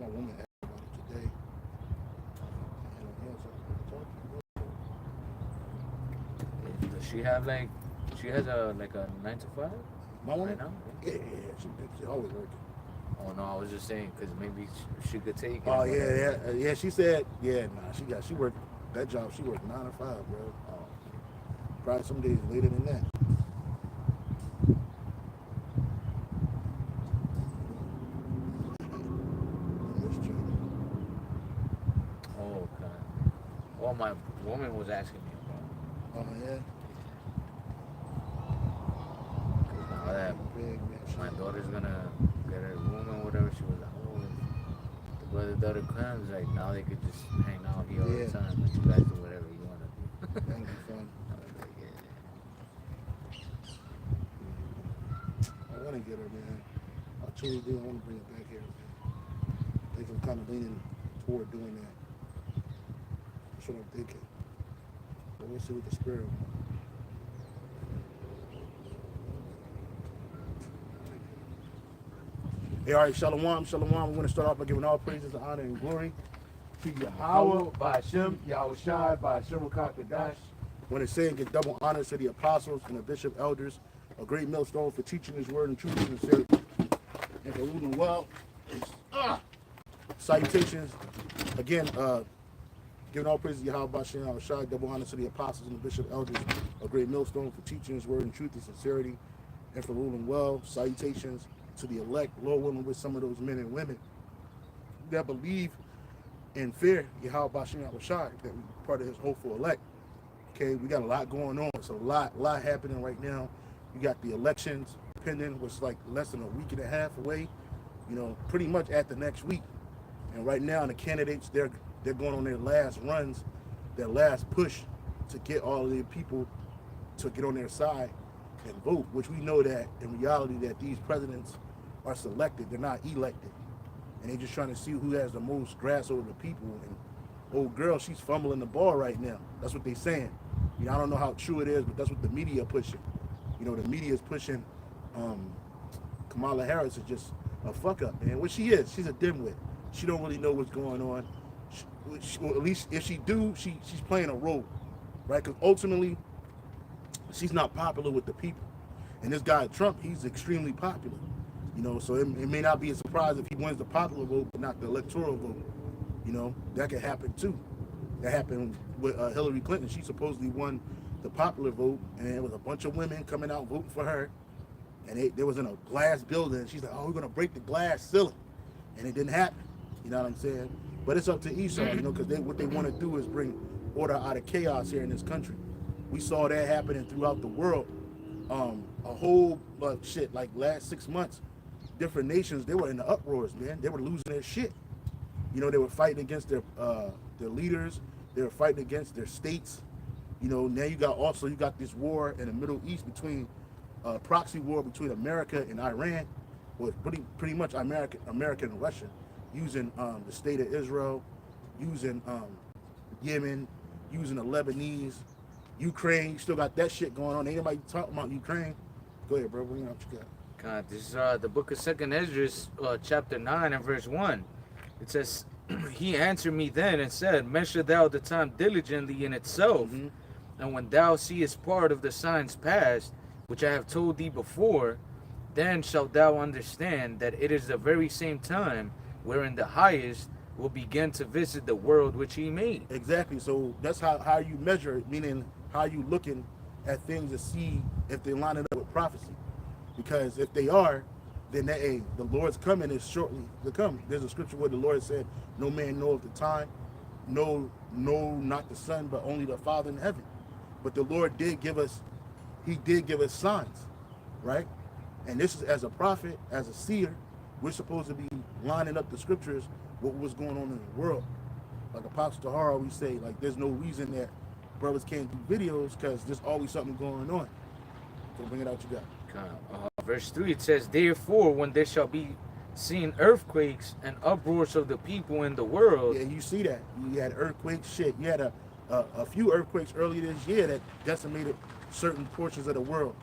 woman asked about it today. Does she have like, she has a like a 9 to 5 My woman? right now? Yeah. She always working. Oh no, I was just saying because maybe she could take it. Oh yeah. She said, she worked that job. She worked 9 to 5, bro. Oh. Probably some days later than that. Oh, okay. Well, my woman was asking me about. Oh yeah. Now that my daughter's gonna get her room or whatever, she was like, oh, if the brother daughter comes, like now they could just hang out here all the time, and you guys do whatever you want to do. That'd be fun. I was like, yeah. I want to get her, man. I truly do. I want to bring her back here, man. I think I'm kind of leaning toward doing that. That's what I'm thinking. But we'll see what the spirit wants. Hey, all right, Shalom. We want to start off by giving all praises and honor and glory to Yahweh, by Hashem, Yahushai, by Hashem Kadash. When it's saying give double honors to the apostles and the bishop elders, a great millstone for teaching his word and truth and sincerity, and for ruling well. Salutations. Again, giving all praises to Yahweh, by Hashem, Yahushai, double honors to the apostles and the bishop elders, a great millstone for teaching his word and truth and sincerity, and for ruling well. Salutations to the elect, Lord willing, with some of those men and women that believe and fear Yahweh Bashim Yahushai, that we part of his hopeful elect. Okay, we got a lot going on. It's a lot happening right now. You got the elections pending, which is like less than a week and a half away, pretty much at the next week. And right now the candidates, they're going on their last runs, their last push to get all of the people to get on their side and vote, which we know that in reality that these presidents are selected, they're not elected, and they're just trying to see who has the most grass over the people. And old girl, she's fumbling the ball right now. That's what they're saying. I don't know how true it is, but that's what the media are pushing. The media is pushing Kamala Harris is just a fuck up, man. What she is, she's a dimwit. She don't really know what's going on. Well, at least if she do, she's playing a role, right? Because ultimately, she's not popular with the people. And this guy Trump, he's extremely popular. So it may not be a surprise if he wins the popular vote, but not the electoral vote. That could happen too. That happened with Hillary Clinton. She supposedly won the popular vote, and there was a bunch of women coming out voting for her. And they was in a glass building. She's like, oh, we're gonna break the glass ceiling, and it didn't happen. You know what I'm saying? But it's up to Esau, because what they want to do is bring order out of chaos here in this country. We saw that happening throughout the world. A whole shit, like last 6 months, different nations, they were in the uproars, man. They were losing their shit. They were fighting against their leaders. They were fighting against their states. Now you got this war in the Middle East between proxy war between America and Iran, or pretty much America and Russia, using the state of Israel, using Yemen, using the Lebanese, Ukraine. You still got that shit going on. Ain't nobody talking about Ukraine. Go ahead, bro. What you got? God, this is the book of 2nd Esdras, chapter 9 and verse 1. It says, he answered me then and said, measure thou the time diligently in itself, and when thou seest part of the signs past, which I have told thee before, then shalt thou understand that it is the very same time wherein the highest will begin to visit the world which he made. Exactly. So that's how you measure it, meaning how you looking at things to see if they line it up with prophecy. Because if they are, then the Lord's coming is shortly to come. There's a scripture where the Lord said, no man knoweth the time, no, not the Son, but only the Father in heaven. But the Lord did give us signs, right? And this is, as a prophet, as a seer, we're supposed to be lining up the scriptures with what's going on in the world. Like Apostle Tahar always say, like, there's no reason that brothers can't do videos, because there's always something going on. So bring it out, you got. Verse 3, it says, therefore, when there shall be seen earthquakes and uproars of the people in the world. Yeah, you see that. You had earthquakes, shit. You had a few earthquakes earlier this year that decimated certain portions of the world.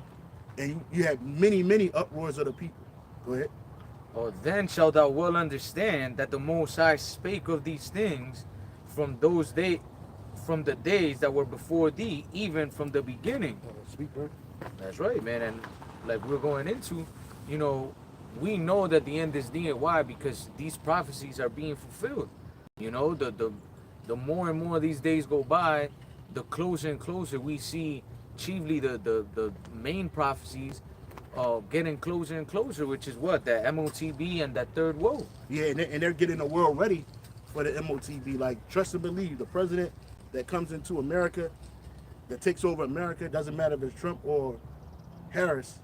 And you had many uproars of the people. Go ahead. Then shalt thou well understand that the Most High spake of these things from from the days that were before thee, even from the beginning. Speak, bro. That's right, man. And like we're going into, you know, we know that the end is near. Why? Because these prophecies are being fulfilled. You know, the more and more these days go by, the closer and closer we see chiefly the main prophecies getting closer and closer, which is what? That MOTB and that third woe. Yeah, and they're getting the world ready for the MOTB. Like, trust and believe, the president that comes into America, that takes over America, doesn't matter if it's Trump or Harris,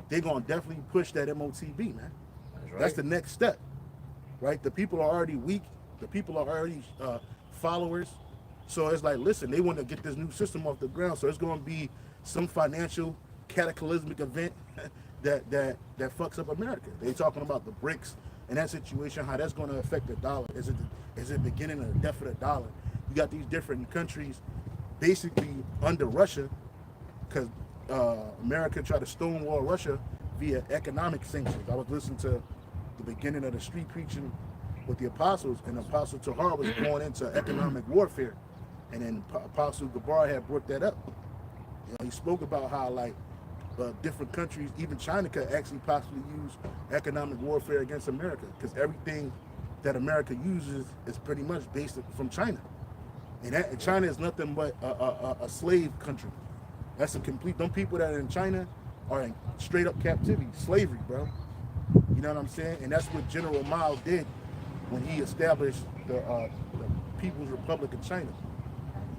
they're going to definitely push that MOTB, man. That's right. That's the next step, right? The people are already weak. The people are already followers. So it's like, listen, they want to get this new system off the ground. So it's going to be some financial cataclysmic event that fucks up America. They're talking about the BRICS and that situation, how that's going to affect the dollar. Is it beginning of the death of the dollar? You got these different countries basically under Russia because America tried to stonewall Russia via economic sanctions. I was listening to the beginning of the street preaching with the apostles, and Apostle Tahar was going into economic warfare, and then Apostle Gabar had brought that up. You know, he spoke about how like different countries, even China, could actually possibly use economic warfare against America because everything that America uses is pretty much based from China, and China is nothing but a slave country. That's a complete. Them people that are in China are in straight up captivity, slavery, bro. You know what I'm saying? And that's what General Mao did when he established the People's Republic of China.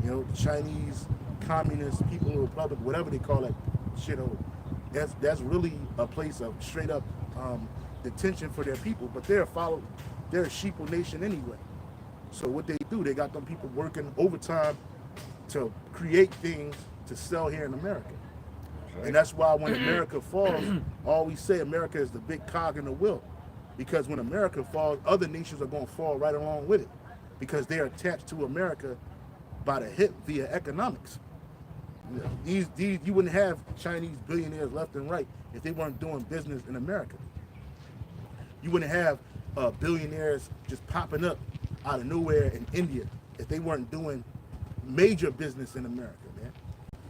You know, the Chinese Communist People's Republic, whatever they call that shit over. That's really a place of straight up detention for their people. But they're a sheeple nation anyway. So what they do, they got them people working overtime to create things to sell here in America. Right. And that's why when America falls, I always say America is the big cog in the wheel. Because when America falls, other nations are going to fall right along with it. Because they're attached to America by the hip via economics. These you wouldn't have Chinese billionaires left and right if they weren't doing business in America. You wouldn't have billionaires just popping up out of nowhere in India if they weren't doing major business in America, man.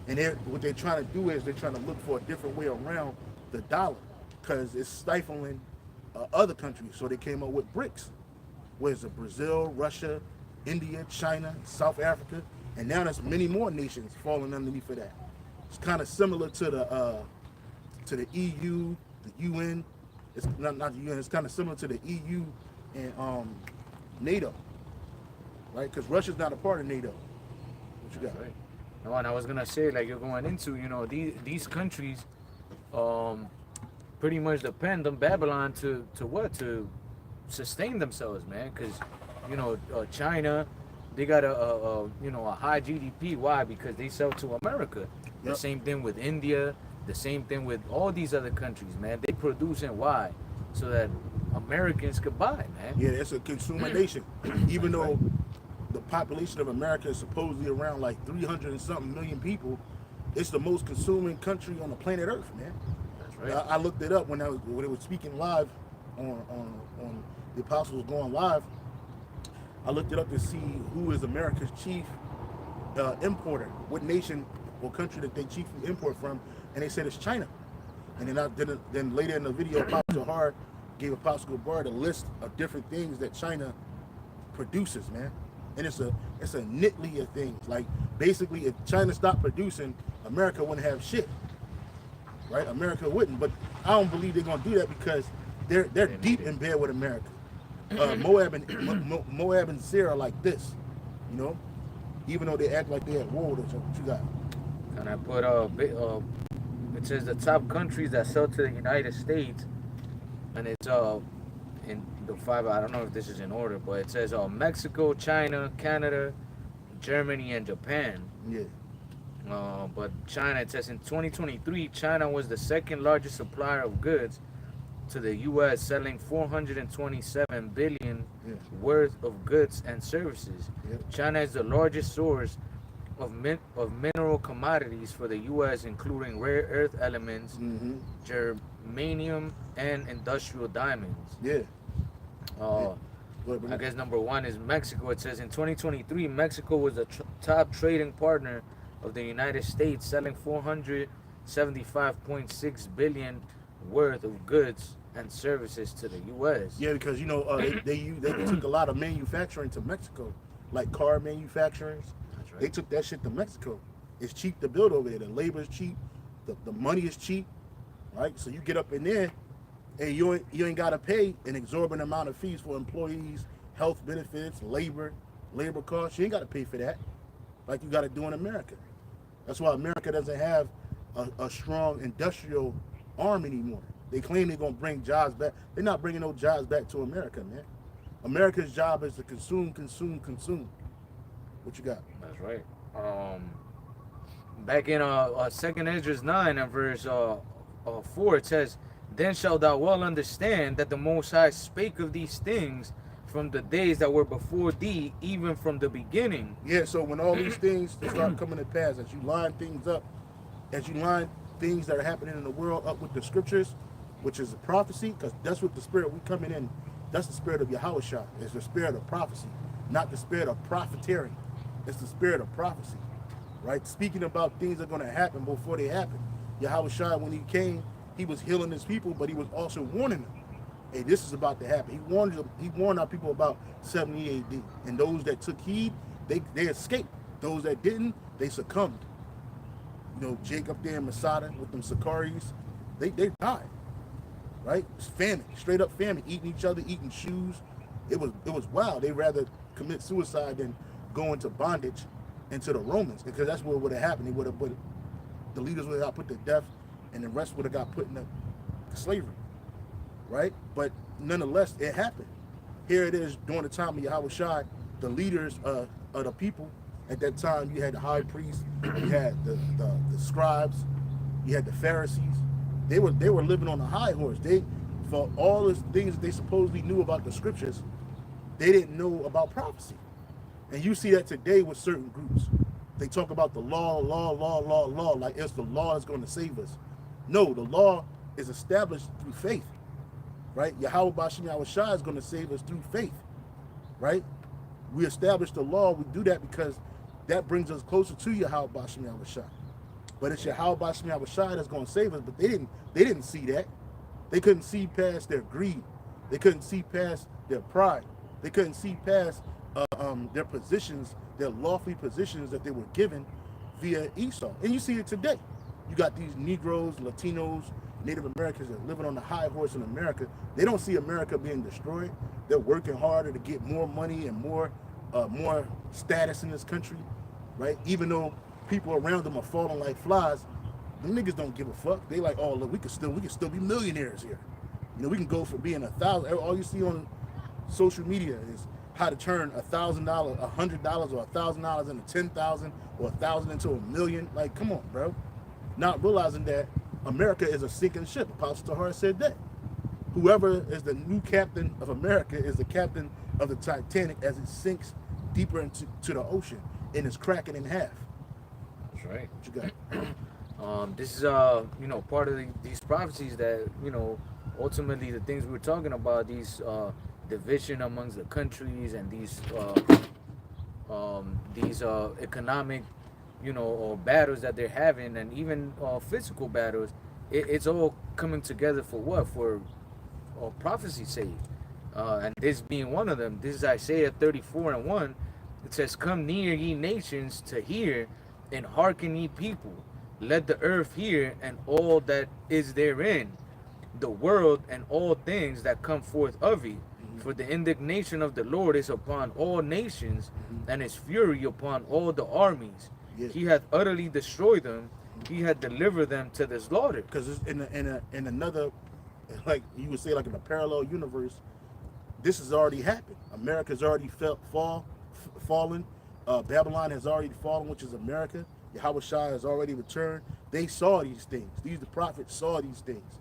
And what they're trying to do is they're trying to look for a different way around the dollar because it's stifling other countries. So they came up with BRICS, where it's Brazil, Russia, India, China, South Africa, and now there's many more nations falling underneath of that. It's kind of similar to the EU, the UN. It's not the UN. It's kind of similar to the EU and NATO, right? Because Russia's not a part of NATO. What you got? Right. No, and I was gonna say, like you're going into, you know, these countries, pretty much depend on Babylon to sustain themselves, man. Because, you know, China, they got a high GDP. Why? Because they sell to America. Yep. The same thing with India. The same thing with all these other countries, man. They produce and why? So that Americans could buy, man. Yeah, it's a consumer nation. Even though the population of America is supposedly around like 300 and something million people, it's the most consuming country on the planet Earth, man. That's right. I looked it up when they were speaking live on the Apostles going live. I looked it up to see who is America's chief importer, what nation or country that they chiefly import from, and they said it's China. And then later in the video, Apostle Hard gave Apostle Gabar a list of different things that China produces, man. And it's a nitly of things. Like basically, if China stopped producing, America wouldn't have shit, right? America wouldn't. But I don't believe they're gonna do that because they're deep in bed with America. Moab and Seir are like this, you know. Even though they act like they at war with each other. What you got? And I put it says the top countries that sell to the United States, and it's in the five. I don't know if this is in order, but it says Mexico, China, Canada, Germany, and Japan. Yeah. But China, it says in 2023, China was the second largest supplier of goods to the U.S., selling 427 billion worth of goods and services. Yep. China is the largest source of mineral commodities for the U.S., including rare earth elements, uranium, and industrial diamonds. Yeah. I guess number one is Mexico. It says in 2023, Mexico was the top trading partner of the United States, selling 475.6 billion worth of goods and services to the U.S. Yeah, because they took a lot of manufacturing to Mexico, like car manufacturers. That's right. They took that shit to Mexico. It's cheap to build over there. The labor is cheap. The money is cheap, right? So you get up in there, and you ain't got to pay an exorbitant amount of fees for employees, health benefits, labor costs. You ain't got to pay for that, like you got to do in America. That's why America doesn't have a strong industrial arm anymore. They claim they're gonna bring jobs back. They're not bringing no jobs back to America, man. America's job is to consume. What you got? That's right. Back in 2nd Esdras 9 and verse 4, it says, "Then shalt thou well understand that the Most High spake of these things from the days that were before thee, even from the beginning." Yeah, so when all these things start coming to pass, as you line things up, as you line things that are happening in the world up with the scriptures, which is a prophecy, because that's what the spirit we coming in, that's the spirit of Yahushua. It's the spirit of prophecy, not the spirit of profiteering. It's the spirit of prophecy, right? Speaking about things that are going to happen before they happen. Yahushua, when he came, he was healing his people, but he was also warning them. Hey, this is about to happen. He warned our people about 70 AD. And those that took heed, they escaped. Those that didn't, they succumbed. Jacob there in Masada with them Sicaris, they died. Right? It's famine, straight up famine, eating each other, eating shoes. It was wild. They'd rather commit suicide than go into bondage into the Romans, because that's what would have happened. They would have the leaders would have got put to death, and the rest would have got put in the slavery. Right? But nonetheless, it happened. Here it is during the time of Yahushua, the leaders of the people. At that time, you had the high priests, you had the scribes, you had the Pharisees. They were living on a high horse. For all the things that they supposedly knew about the scriptures, they didn't know about prophecy. And you see that today with certain groups. They talk about the law, like it's the law that's going to save us. No, the law is established through faith. Right? Yahweh Bashim Yahushua is going to save us through faith. Right? We establish the law. We do that because that brings us closer to Yahweh Bashim Yahushua. But it's Yahweh Bashim Yahushua that's going to save us. But they didn't see that. They couldn't see past their greed. They couldn't see past their pride. They couldn't see past their positions, their lofty positions that they were given via Esau. And you see it today. You got these Negroes, Latinos, Native Americans that are living on the high horse in America. They don't see America being destroyed. They're working harder to get more money and more status in this country, right? Even though people around them are falling like flies, them niggas don't give a fuck. They like, oh look, we can still be millionaires here. We can go from being 1,000. All you see on social media is how to turn $1,000, $100, or $1,000 into 10,000, or 1,000 into a million. Like, come on, bro. Not realizing that America is a sinking ship. Apostle Tahar said that. Whoever is the new captain of America is the captain of the Titanic as it sinks deeper into the ocean and is cracking in half. That's right. What you got? This is part of these prophecies that ultimately the things we're talking about, these division amongst the countries and these economic battles that they're having, and even physical battles. It's all coming together for what? For prophecy's sake. And this being one of them. This is Isaiah 34:1. It says, "Come near, ye nations, to hear, and hearken, ye people. Let the earth hear, and all that is therein, the world and all things that come forth of it. For the indignation of the Lord is upon all nations, and his fury upon all the armies. Yeah. He hath utterly destroyed them. He hath delivered them to the slaughter." Because it's in another, like you would say, like in a parallel universe, this has already happened. America's already fallen. Babylon has already fallen, which is America. Yahushua has already returned. They saw these things. The prophets saw these things.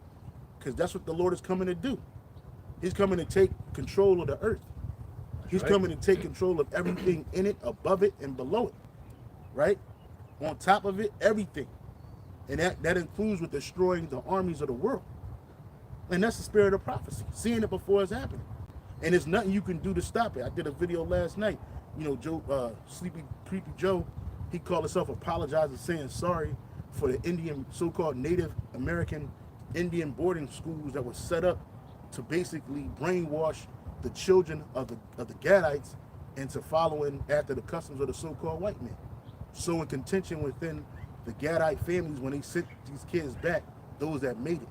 Because that's what the Lord is coming to do. He's coming to take control of the earth. He's coming to take control of everything in it, above it, and below it. Right? On top of it, everything. And that includes with destroying the armies of the world. And that's the spirit of prophecy, seeing it before it's happening. And there's nothing you can do to stop it. I did a video last night. You know, Joe, Sleepy Creepy Joe, he called himself apologizing, saying sorry for the Indian, so-called Native American Indian boarding schools that were set up to basically brainwash the children of the Gadites into following after the customs of the so-called white man. So in contention within the Gadite families, when they sent these kids back, those that made it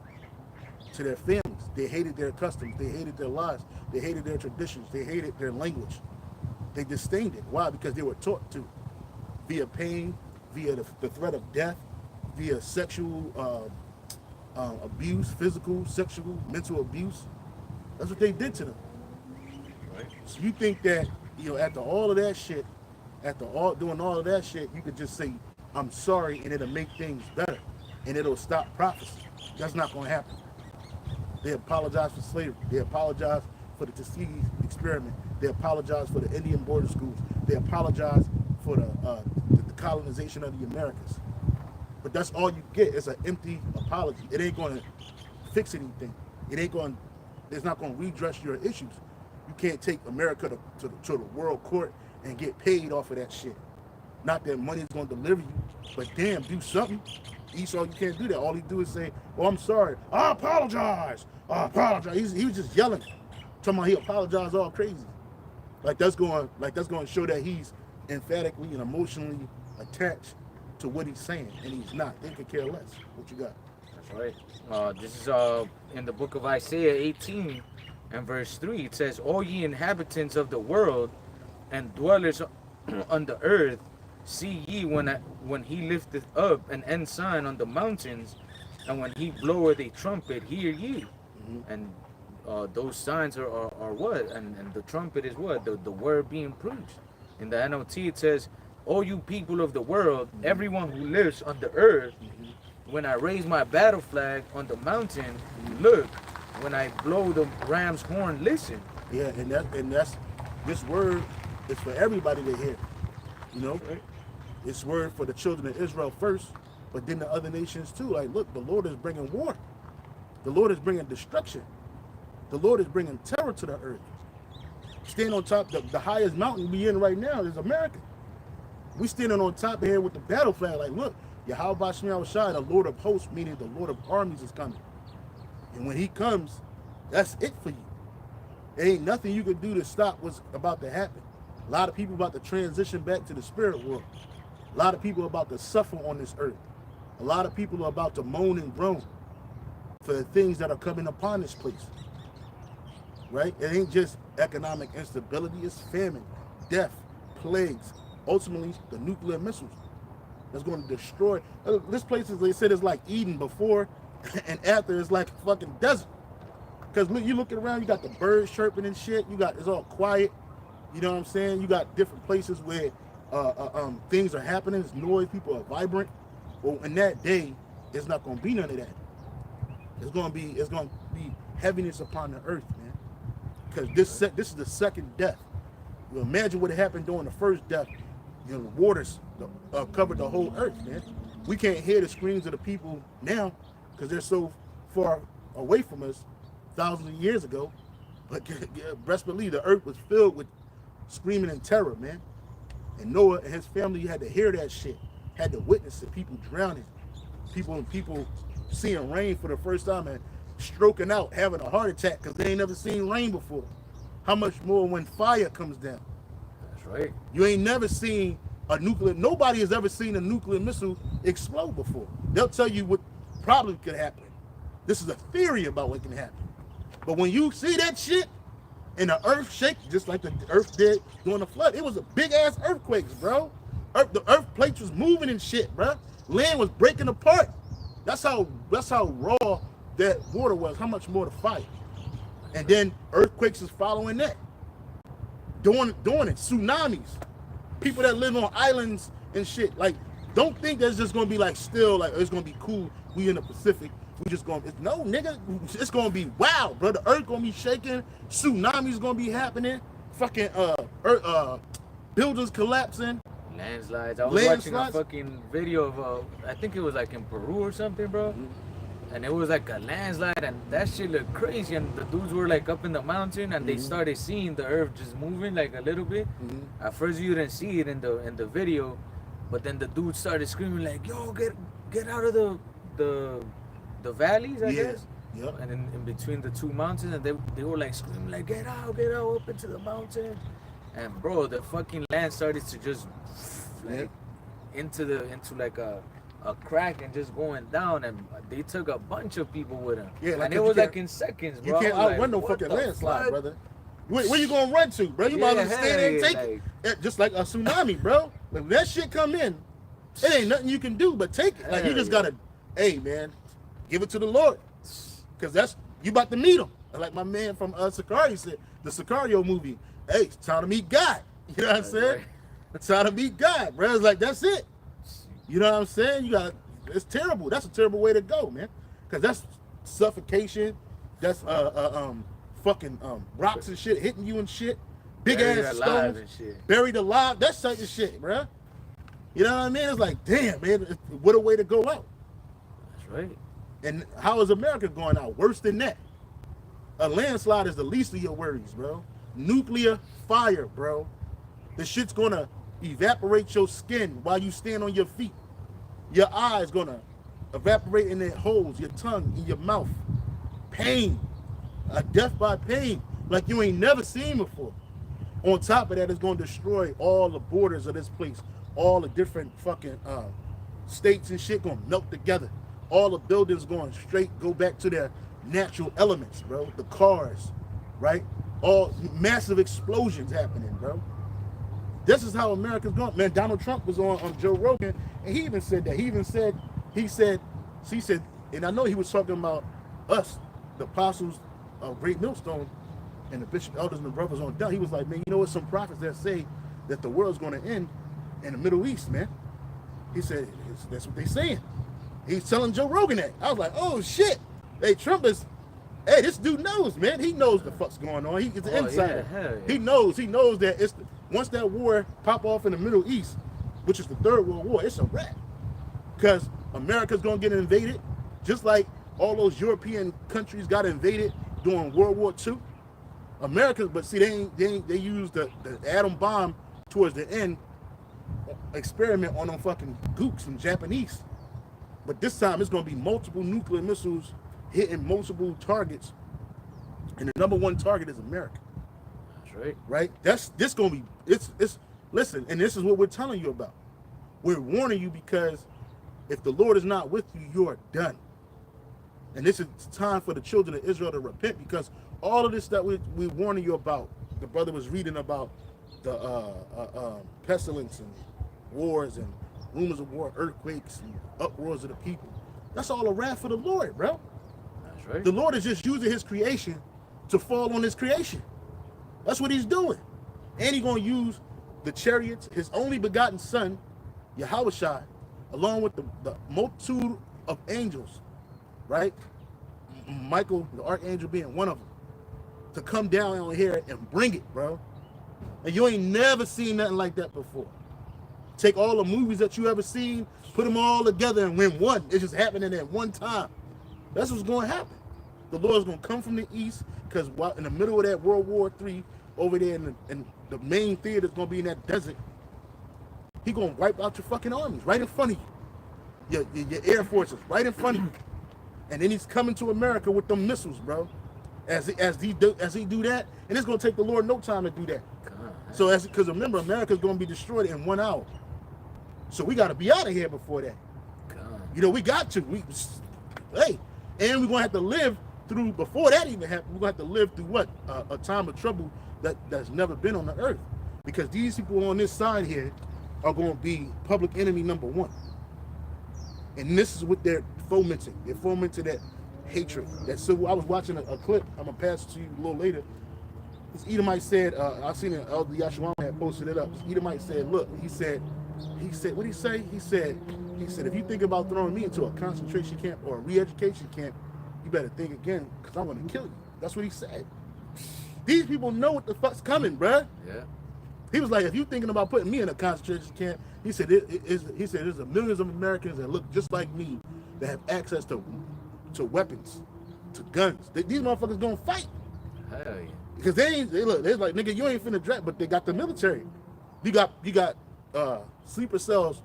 to their families, they hated their customs, they hated their lives, they hated their traditions, they hated their language. They disdained it. Why? Because they were taught to, via pain, via the threat of death, via sexual abuse, physical, sexual, mental abuse. That's what they did to them. Right. So you think that, you know, after all of that shit, doing all of that shit, you could just say, I'm sorry, and it'll make things better, and it'll stop prophecy. That's not going to happen. They apologize for slavery. They apologize for the Tuskegee experiment. They apologize for the Indian border schools. They apologize for the colonization of the Americas. But that's all you get. It's an empty apology. It ain't going to fix anything. It's not going to redress your issues. You can't take America to the world court and get paid off of that shit. Not that money is going to deliver you, but damn, do something. Esau, you can't do that. All he do is say, "Oh, I'm sorry. I apologize. I apologize." He was just yelling, talking about he apologized all crazy. Like that's going to show that he's emphatically and emotionally attached to what he's saying, and he's not. They could care less. What you got? That's right. This is in the book of Isaiah 18 and verse 3. It says, "All ye inhabitants of the world and dwellers on the earth, see ye when he lifteth up an ensign on the mountains, and when he bloweth a trumpet, hear ye." Mm-hmm. And those signs are what? And the trumpet is what? The word being preached. In the NLT it says, "All you people of the world, mm-hmm. everyone who lives on the earth, Mm-hmm. when I raise my battle flag on the mountain, look. When I blow the ram's horn, listen." Yeah, and that's this word is for everybody to hear. You know, Right. it's word for the children of Israel first, but then the other nations too. Like, look, the Lord is bringing war. The Lord is bringing destruction. The Lord is bringing terror to the earth. Stand on top, the highest mountain we in right now is America. We standing on top of here with the battle flag. Like, look, Yahweh Shai, the Lord of hosts, meaning the Lord of armies, is coming. And when he comes, that's it for you. There ain't nothing you can do to stop what's about to happen. A lot of people about to transition back to the spirit world. A lot of people are about to suffer on this earth. A lot of people are about to moan and groan for the things that are coming upon this place. Right? It ain't just economic instability, it's famine, death, plagues, ultimately the nuclear missiles that's going to destroy. This place, is, they said, is like Eden before and after. It's like a fucking desert. Because you looking around, you got the birds chirping and shit. It's all quiet. You know what I'm saying? You got different places where things are happening. There's noise. People are vibrant. Well, in that day, it's not going to be none of that. It's going to be heaviness upon the earth, man. Because this is the second death. You imagine what happened during the first death. You know, the waters covered the whole earth, man. We can't hear the screams of the people now because they're so far away from us thousands of years ago. But best believe the earth was filled with screaming and terror, man. And Noah and his family had to hear that shit, had to witness it. People drowning, people seeing rain for the first time and stroking out, having a heart attack because they ain't never seen rain before. How much more when fire comes down? That's right. You ain't never seen nobody has ever seen a nuclear missile explode before. They'll tell you what probably could happen. This is a theory about what can happen. But when you see that shit and the earth shake, just like the earth did during the flood, it was a big ass earthquakes, bro. The earth plates was moving and shit, bro. Land was breaking apart. That's how raw that water was. How much more to fight? And then earthquakes is following that. Doing it, tsunamis. People that live on islands and shit. Like, don't think that's just gonna be like still, like it's gonna be cool. We in the Pacific. We just gonna no nigga. It's gonna be wild, bro. The earth gonna be shaking. Tsunamis gonna be happening. Fucking buildings collapsing. Landslides. I was watching a fucking video of I think it was like in Peru or something, bro. and it was like a landslide, and that shit looked crazy. And the dudes were like up in the mountain, and they started seeing the earth just moving like a little bit. At first, you didn't see it in the video, but then the dude started screaming like, "Yo, get out of the valleys, I guess." Yep. And in between the two mountains, and they were like screaming like, get out up into the mountain. And bro, the fucking land started to just like into like a crack and just going down, and they took a bunch of people with them. Yeah, like, and it was like in seconds, bro. You can't outrun no fucking landslide, brother. Where you gonna run to, bro? You might as well stay there and take it. Just like a tsunami, bro. When that shit come in, it ain't nothing you can do but take it. Like, you just gotta, hey man, give it to the Lord. Cause that's, you about to meet him. Like my man from Sicario said, the Sicario movie, hey, it's time to meet God. You know what I'm saying? It's time to meet God, bro. It's like, that's it. You know what I'm saying? It's terrible. That's a terrible way to go, man. Cause that's suffocation. That's fucking rocks and shit hitting you and shit. Big ass stones, buried alive. That type of shit, bro. You know what I mean? It's like, damn, man, what a way to go out. That's right. And how is America going out? Worse than that. A landslide is the least of your worries, bro. Nuclear fire, bro. The shit's gonna evaporate your skin while you stand on your feet. Your eyes gonna evaporate in their holes, your tongue, in your mouth. Pain. A death by pain like you ain't never seen before. On top of that, it's gonna destroy all the borders of this place. All the different fucking states and shit gonna melt together. All the buildings going straight, go back to their natural elements, bro. The cars, right? All massive explosions happening, bro. This is how America's going. Man, Donald Trump was on Joe Rogan, and he even said that. He said, and I know he was talking about us, the apostles of Great Millstone, and the bishop, elders, and the brothers on down. He was like, man, you know what? Some prophets that say that the world's going to end in the Middle East, man. He said, that's what they saying. He's telling Joe Rogan that. I was like, oh shit. Hey, Trump is, hey, this dude knows, man. He knows the fuck's going on. He's an insider. Yeah. He knows that it's once that war pop off in the Middle East, which is the Third World War, it's a wrap. Because America's gonna get invaded, just like all those European countries got invaded during World War II. America, but see, they used the atom bomb towards the end, experiment on them fucking gooks and Japanese. But this time it's going to be multiple nuclear missiles hitting multiple targets, and the number one target is America. That's right. Right? This going to be it's listen, and this is what we're telling you about. We're warning you because if the Lord is not with you, you are done. And this is time for the children of Israel to repent, because all of this that we're warning you about, the brother was reading about the pestilence and wars and rumors of war, earthquakes and uproars of the people. That's all a wrath for the Lord, bro. That's right. The Lord is just using his creation to fall on his creation. That's what he's doing. And he's going to use the chariots, his only begotten son, GMSHAWAII, along with the multitude of angels, right? Michael, the archangel, being one of them, to come down on here and bring it, bro. And you ain't never seen nothing like that before. Take all the movies that you ever seen, put them all together and win one. It's just happening at one time. That's what's going to happen. The Lord's going to come from the east, because in the middle of that World War III, over there in the main theater is going to be in that desert. He going to wipe out your fucking armies right in front of you. Your air forces right in front of you. And then he's coming to America with them missiles, bro. As he do that, and it's going to take the Lord no time to do that. So because remember, America's going to be destroyed in 1 hour. So we got to be out of here before that. You know, we got to. And we're going to have to live through, before that even happened, we're going to have to live through what? A time of trouble that's never been on the earth. Because these people on this side here are going to be public enemy number one. And this is what they're fomenting. They're fomenting that hatred. So I was watching a clip. I'm going to pass it to you a little later. This Edomite said, I seen it, Elder Yashawam had posted it up. This Edomite said, look, he said, what did he say? He said, if you think about throwing me into a concentration camp or a re-education camp, you better think again, because I'm going to kill you. That's what he said. These people know what the fuck's coming, bruh. Yeah. He was like, if you thinking about putting me in a concentration camp, he said, there's millions of Americans that look just like me that have access to to weapons, to guns. These motherfuckers gonna fight. Hell yeah. Because they look, they're like, nigga, you ain't finna draft, but they got the military. You got sleeper cells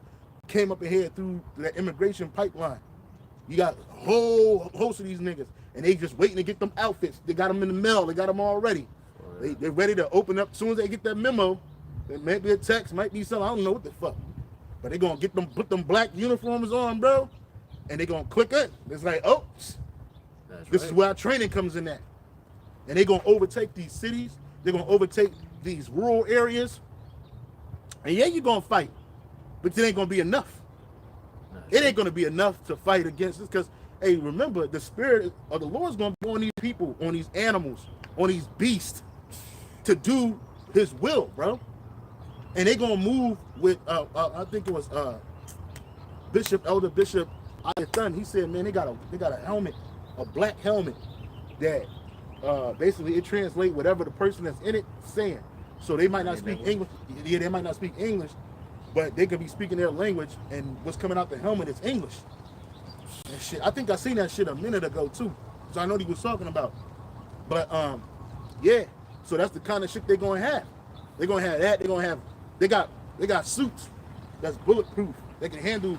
came up ahead through that immigration pipeline. You got a whole host of these niggas, and they just waiting to get them outfits. They got them in the mail. They got them all ready. They're ready to open up as soon as they get that memo. It might be a text, might be something. I don't know what the fuck. But they gonna get them, put them black uniforms on, bro, and they gonna click it. It's like, oh, this is where our training comes in at. And they gonna overtake these cities. They're gonna overtake these rural areas. And yeah, you're gonna fight, but it ain't gonna be enough. It ain't gonna be enough to fight against this, because, hey, remember, the spirit of the Lord's gonna be on these people, on these animals, on these beasts, to do His will, bro. And they gonna move with, I think it was Elder Bishop Ayathan. He said, man, they got a helmet, a black helmet that basically it translates whatever the person that's in it saying. So they might not speak English. Yeah, they might not speak English, but they could be speaking their language, and what's coming out the helmet is English. And shit, I think I seen that shit a minute ago too, so I know what he was talking about. But yeah, so that's the kind of shit they're gonna have. They're gonna have that. They got suits that's bulletproof. They can handle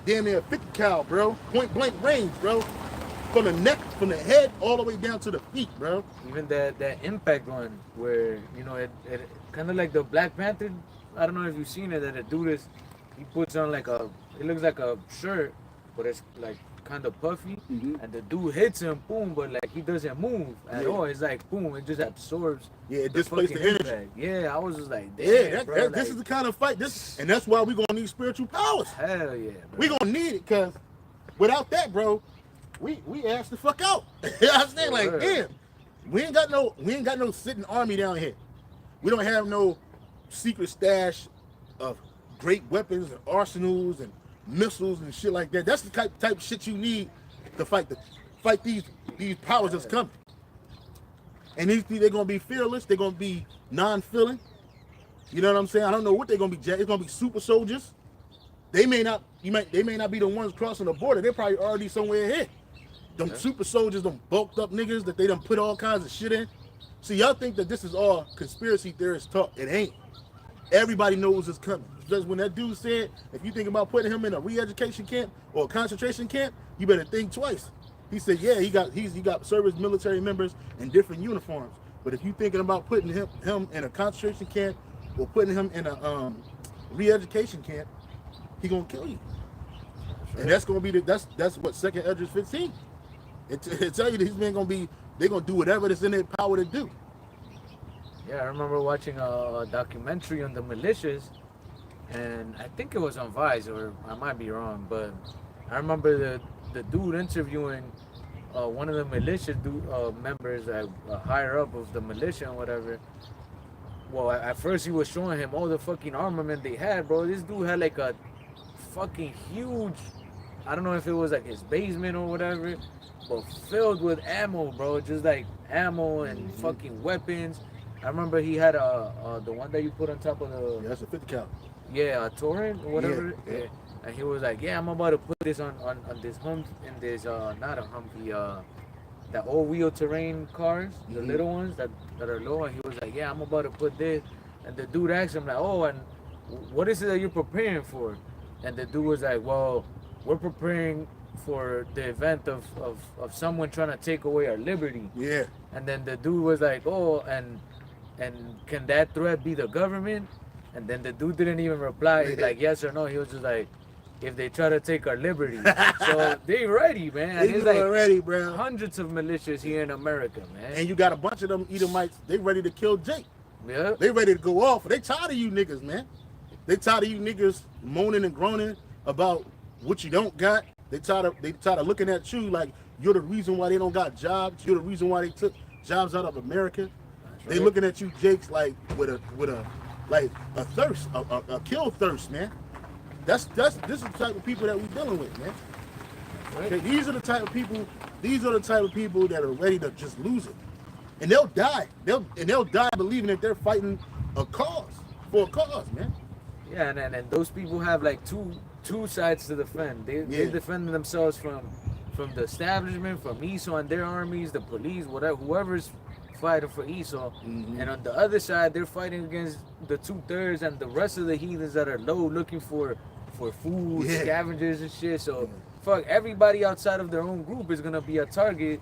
damn near 50 cal, bro. Point blank range, bro. From the neck, from the head, all the way down to the feet, bro. Even that impact one, where, you know, it kind of like the Black Panther. I don't know if you've seen it. That the dude he puts on like it looks like a shirt, but it's like kind of puffy, and the dude hits him, boom, but like he doesn't move at all. It's like boom, it just absorbs. Yeah, it displaces the energy. Impact. Yeah, I was just like, damn, bro, this is the kind of fight. And that's why we're gonna need spiritual powers. Hell yeah, bro. We gonna need it, because without that, bro, we ass the fuck out. You know what I'm saying? Like, damn, we ain't got no sitting army down here. We don't have no secret stash of great weapons and arsenals and missiles and shit like that. That's the type of shit you need to fight these powers that's coming. And they're gonna be fearless. They're gonna be non-feeling. You know what I'm saying? I don't know what they're gonna be. It's gonna be super soldiers. They may not be the ones crossing the border. They're probably already somewhere here. Them super soldiers, them bulked up niggas that they done put all kinds of shit in. See, y'all think that this is all conspiracy theorist talk. It ain't. Everybody knows it's coming. Because when that dude said, if you think about putting him in a re-education camp or a concentration camp, you better think twice. He said, yeah, he got service military members in different uniforms. But if you thinking about putting him in a concentration camp or putting him in a re-education camp, he gonna kill you. And that's gonna be that's what 2nd Esdras 15. It tell you these men they're gonna do whatever that's in their power to do. Yeah, I remember watching a documentary on the militias, and I think it was on Vice, or I might be wrong, but I remember the dude interviewing one of the militia members, higher up of the militia and whatever. Well, at first he was showing him all the fucking armament they had, bro. This dude had like a fucking huge, I don't know if it was like his basement or whatever, but filled with ammo, bro. Just like ammo and fucking weapons. I remember he had the one that you put on top of the. Yeah, that's a 50 cal. Yeah, a Torrent or whatever. Yeah. And he was like, yeah, I'm about to put this on this not a Humvee, the all-wheel terrain cars, the little ones that are low. And he was like, yeah, I'm about to put this. And the dude asked him like, oh, and what is it that you're preparing for? And the dude was like, well, we're preparing for the event of someone trying to take away our liberty. Yeah. And then the dude was like, oh, and can that threat be the government? And then the dude didn't even reply like yes or no. He was just like, if they try to take our liberty. So they ready, man. They like ready, bro. Hundreds of militias here in America, man. And you got a bunch of them Edomites, they ready to kill Jake. Yeah. They ready to go off. They tired of you niggas, man. They tired of you niggas moaning and groaning about what you don't got. They tired of looking at you like you're the reason why they don't got jobs. You're the reason why they took jobs out of America. They looking at you, Jakes, like with a thirst, a kill thirst, man. This is the type of people that we're dealing with, man. Okay, these are the type of people that are ready to just lose it. And they'll die. They'll die believing that they're fighting for a cause, man. Yeah, and those people have like two sides to defend. They defend themselves from the establishment, from Esau and their armies, the police, whatever, whoever's fighting for Esau. And on the other side, they're fighting against the 2/3 and the rest of the heathens that are low, looking for food, scavengers and shit. So fuck, everybody outside of their own group is gonna be a target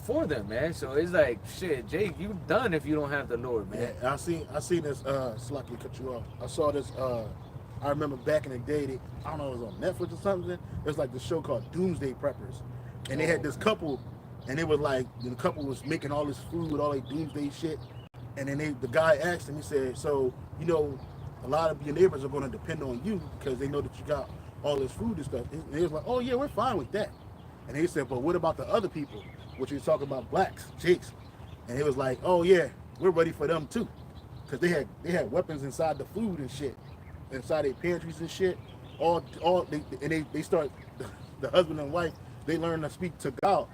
for them, man. So it's like, shit, Jake, you done if you don't have the Lord, man. Yeah, I seen this. Slocky, cut you off. I saw this. I remember back in the day. I don't know, it was on Netflix or something. It was like this show called Doomsday Preppers, and they had this couple, and it was like the couple was making all this food with all like doomsday shit, and then the guy asked him. He said, "So you know, a lot of your neighbors are going to depend on you because they know that you got all this food and stuff." And he was like, "Oh yeah, we're fine with that." And he said, "But what about the other people?" Which he was talking about, blacks, Jakes. And he was like, "Oh yeah, we're ready for them too," because they had weapons inside the food and shit, inside their pantries and shit. They start, the husband and wife, they learn to speak Tagalog,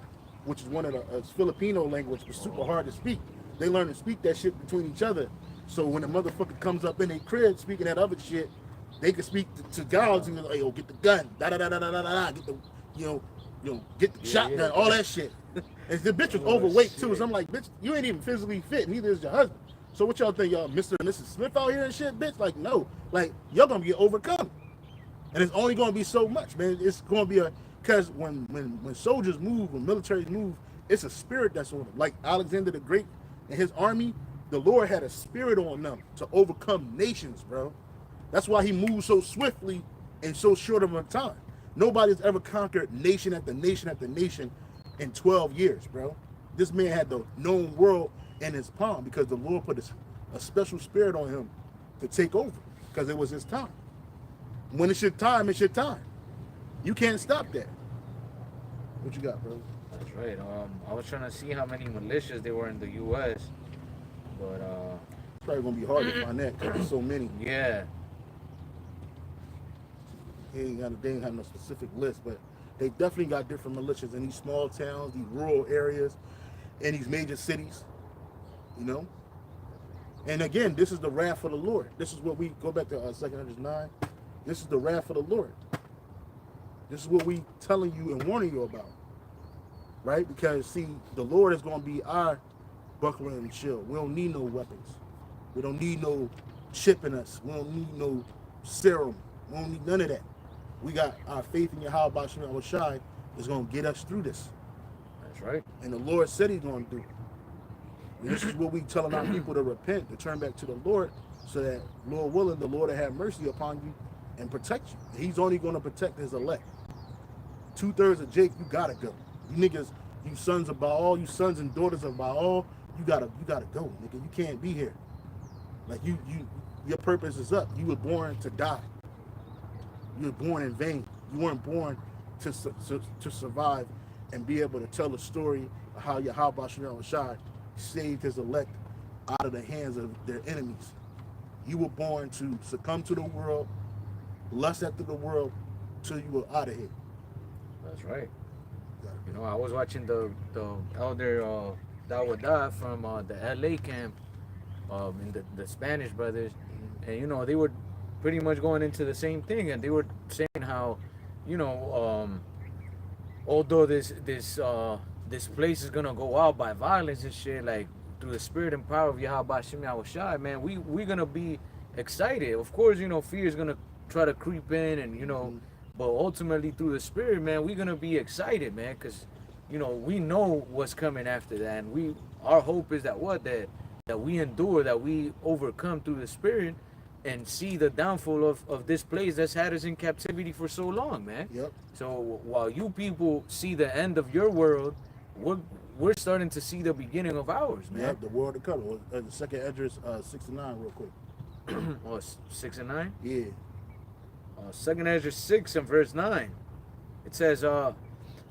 which is one of the Filipino language, but super hard to speak. They learn to speak that shit between each other. So when a motherfucker comes up in their crib speaking that other shit, they can speak Tagalog and be like, "Yo, get the gun, da da da da da da da, get the get the shotgun, all that shit." And the bitch was overweight too. So I'm like, bitch, you ain't even physically fit. Neither is your husband. So what y'all think, y'all Mr. and Mrs. Smith out here and shit, bitch? Like, no. Like, y'all gonna get overcome. And it's only gonna be so much, man. It's gonna be because when soldiers move, when militaries move, it's a spirit that's on them. Like Alexander the Great and his army, the Lord had a spirit on them to overcome nations, bro. That's why he moved so swiftly in so short of a time. Nobody's ever conquered nation after nation after nation in 12 years, bro. This man had the known world in his palm because the Lord put a special spirit on him to take over because it was his time. When it's your time, it's your time. You can't stop that. What you got, bro? That's right. I was trying to see how many militias there were in the U.S., but it's probably gonna be hard to find that because there's so many. Yeah. They ain't have no specific list, but they definitely got different militias in these small towns, these rural areas, in these major cities, you know? And again, this is the wrath of the Lord. This is what we go back to 2 Ezra 9. This is the wrath of the Lord. This is what we telling you and warning you about, right? Because see, the Lord is going to be our buckler and shield. We don't need no weapons. We don't need no chip in us. We don't need no serum. We don't need none of that. We got our faith in Yahweh GMSHAWAII is going to get us through this. That's right. And the Lord said he's going to do it. And this is what we telling our people to repent, to turn back to the Lord, so that, Lord willing, the Lord will have mercy upon you and protect you. He's only going to protect his elect. 2/3 of Jake, you got to go. You niggas, you sons of Baal, you sons and daughters of Baal, you gotta go, nigga. You can't be here. Like your purpose is up. You were born to die. You were born in vain. You weren't born to survive and be able to tell the story of how Yahweh GMSHAWAII saved his elect out of the hands of their enemies. You were born to succumb to the world, lust after the world, till you were out of here. That's right. You know, I was watching the elder Dawada from the LA camp, and the Spanish brothers, and you know, they were pretty much going into the same thing, and they were saying how, you know, although this place is gonna go out by violence and shit, like through the spirit and power of Yahweh GMSHAWAII, man, we're gonna be excited. Of course, you know, fear is gonna try to creep in, and you know, but ultimately through the spirit, man, we're gonna be excited, man, because you know, we know what's coming after that, and our hope is that we endure, that we overcome through the spirit and see the downfall of this place that's had us in captivity for so long, man. Yep. So while you people see the end of your world, we're starting to see the beginning of ours, man. Yep, the world to come. The 2 Ezra 6 and 9 real quick. Oh, 6 and 9? Yeah. 2 Ezra 6 and verse 9. It says,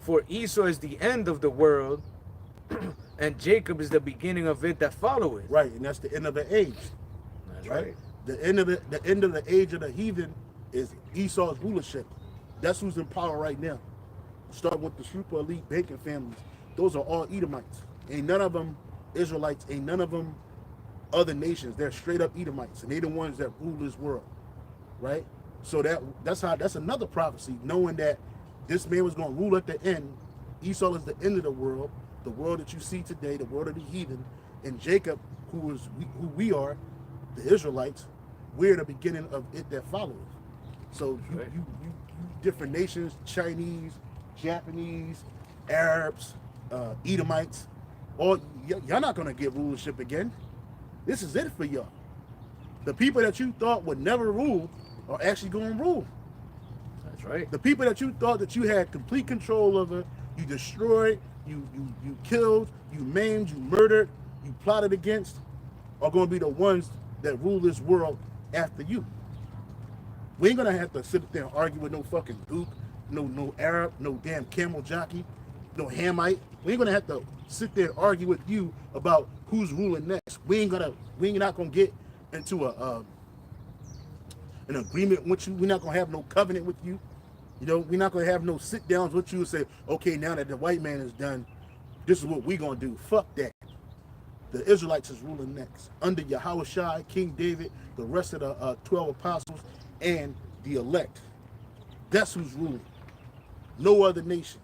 for Esau is the end of the world, and Jacob is the beginning of it that followeth. Right, and that's the end of the age. That's right. The end of the age of the heathen is Esau's rulership. That's who's in power right now. Start with the super elite banking families. Those are all Edomites. Ain't none of them Israelites. Ain't none of them other nations. They're straight up Edomites, and they're the ones that rule this world, right? So that's another prophecy, knowing that this man was going to rule at the end Esau is the end of the world that you see today, the world of the heathen, and Jacob, who we are, the Israelites, we're the beginning of it that follows. So you different nations, Chinese, Japanese, Arabs, Edomites, all y'all not gonna get rulership again. This is it for y'all. The people that you thought would never rule are actually gonna rule. That's right. The people that you thought that you had complete control over, you destroyed, you killed, you maimed, you murdered, you plotted against, are going to be the ones that rule this world after you. We ain't going to have to sit there and argue with no fucking Duke, no Arab, no damn camel jockey, no Hamite. We ain't going to have to sit there and argue with you about who's ruling next. We ain't not going to get into an agreement with you. We're not going to have no covenant with you. You know, we're not going to have no sit downs with you and say, okay, now that the white man is done, this is what we're going to do. Fuck that. The Israelites is ruling next. Under Yahushua, King David, the rest of the 12 apostles, and the elect. That's who's ruling. No other nation.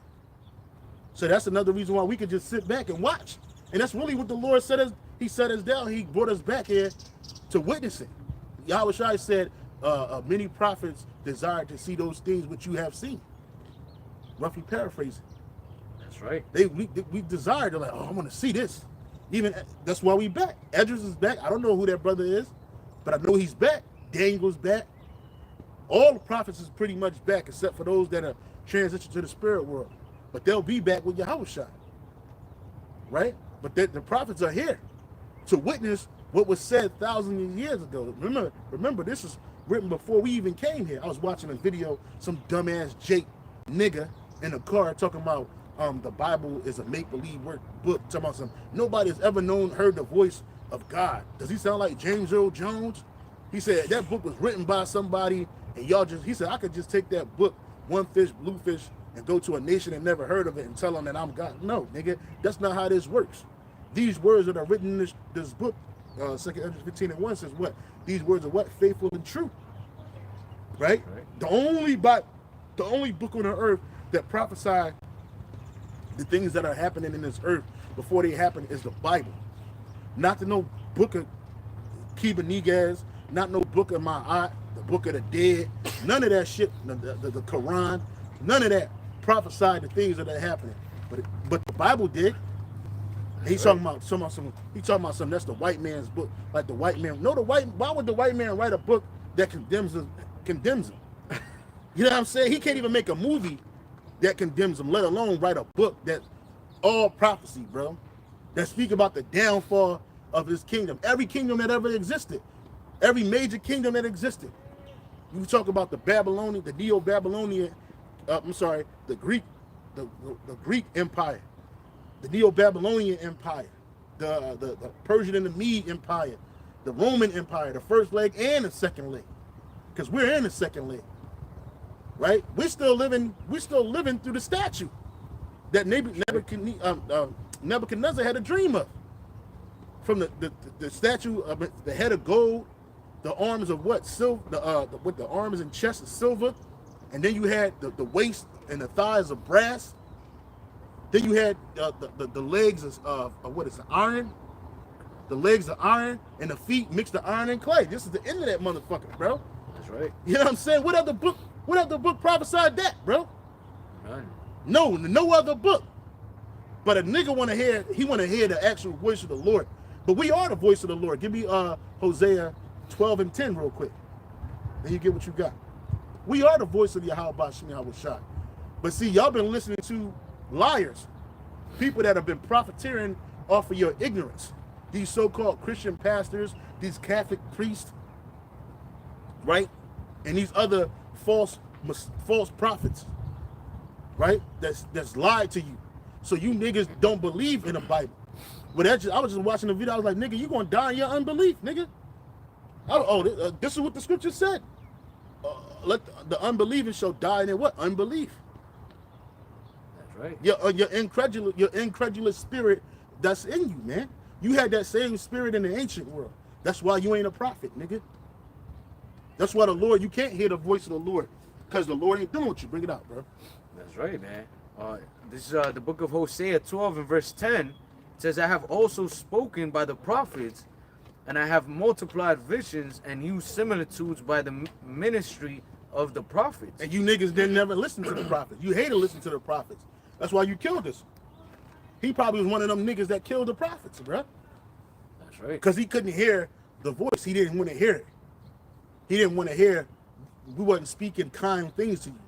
So that's another reason why we could just sit back and watch. And that's really what the Lord said. He set us down. He brought us back here to witness it. Yahushua said, many prophets desired to see those things which you have seen. Roughly paraphrasing. That's right. We desired, they're like, oh, I want to see this. Even that's why we back. Edris is back. I don't know who that brother is, but I know he's back. Daniel's back. All the prophets is pretty much back, except for those that are transitioned to the spirit world. But they'll be back with Yahushua. Right? But the prophets are here to witness what was said thousands of years ago. Remember, this is written before we even came here. I was watching a video, some dumbass Jake nigga in a car talking about the Bible is a make-believe book. Talking about some, nobody has ever heard the voice of God. Does he sound like James Earl Jones? He said that book was written by somebody, and he said I could just take that book, One Fish, Blue Fish, and go to a nation that never heard of it and tell them that I'm God. No, nigga, that's not how this works. These words that are written in this book, 2 Ezra 15:1 says what? These words are what? Faithful and true. Right? The only book on the earth that prophesied the things that are happening in this earth before they happen is the Bible. Not the no book of Kiba Negaz, not no book of Ma'at, the book of the dead, none of that shit, the Quran, none of that prophesied the things that are happening. But the Bible did. He's talking about something. That's the white man's book. Like the white man. No, why would the white man write a book that condemns him? You know what I'm saying? He can't even make a movie that condemns him, let alone write a book that's all prophecy, bro. That speak about the downfall of his kingdom. Every kingdom that ever existed. Every major kingdom that existed. You talk about the Babylonian, the Neo-Babylonian, the Greek Empire, the Neo-Babylonian Empire, the Persian and the Mede Empire, the Roman Empire, the first leg and the second leg. Because we're in the second leg. Right? We're still living through the statue that Nebuchadnezzar had a dream of. From the statue of the head of gold, the arms of what? Silver, with the arms and chest of silver, and then you had the waist and the thighs of brass. Then you had the legs of what is it, iron? The legs of iron and the feet mixed the iron and clay. This is the end of that motherfucker, bro. That's right. You know what I'm saying? What other book prophesied that, bro? None. No other book. But a nigga want to hear the actual voice of the Lord. But we are the voice of the Lord. Give me Hosea 12:10 real quick. Then you get what you got. We are the voice of Yahweh Bashem Yahushua. But see, y'all been listening to liars. People that have been profiteering off of your ignorance. These so-called Christian pastors, these Catholic priests, right? And these other false prophets, right? That's lied to you. So you niggas don't believe in the Bible. But I was just watching the video. I was like, nigga, you gonna die in your unbelief, nigga. This is what the scripture said. Let the unbelieving shall die in their what? Unbelief. That's right. Your incredulous spirit that's in you, man. You had that same spirit in the ancient world. That's why you ain't a prophet, nigga. That's why you can't hear the voice of the Lord. Because the Lord ain't doing what you. Bring it out, bro. That's right, man. This is the book of Hosea 12 and verse 10. It says, I have also spoken by the prophets, and I have multiplied visions and used similitudes by the ministry of the prophets. And you niggas didn't never listen to the prophets. You hate to listen to the prophets. That's why you killed us. He probably was one of them niggas that killed the prophets, bro. That's right. Because he couldn't hear the voice. He didn't want to hear it. He didn't want to hear, we wasn't speaking kind things to you.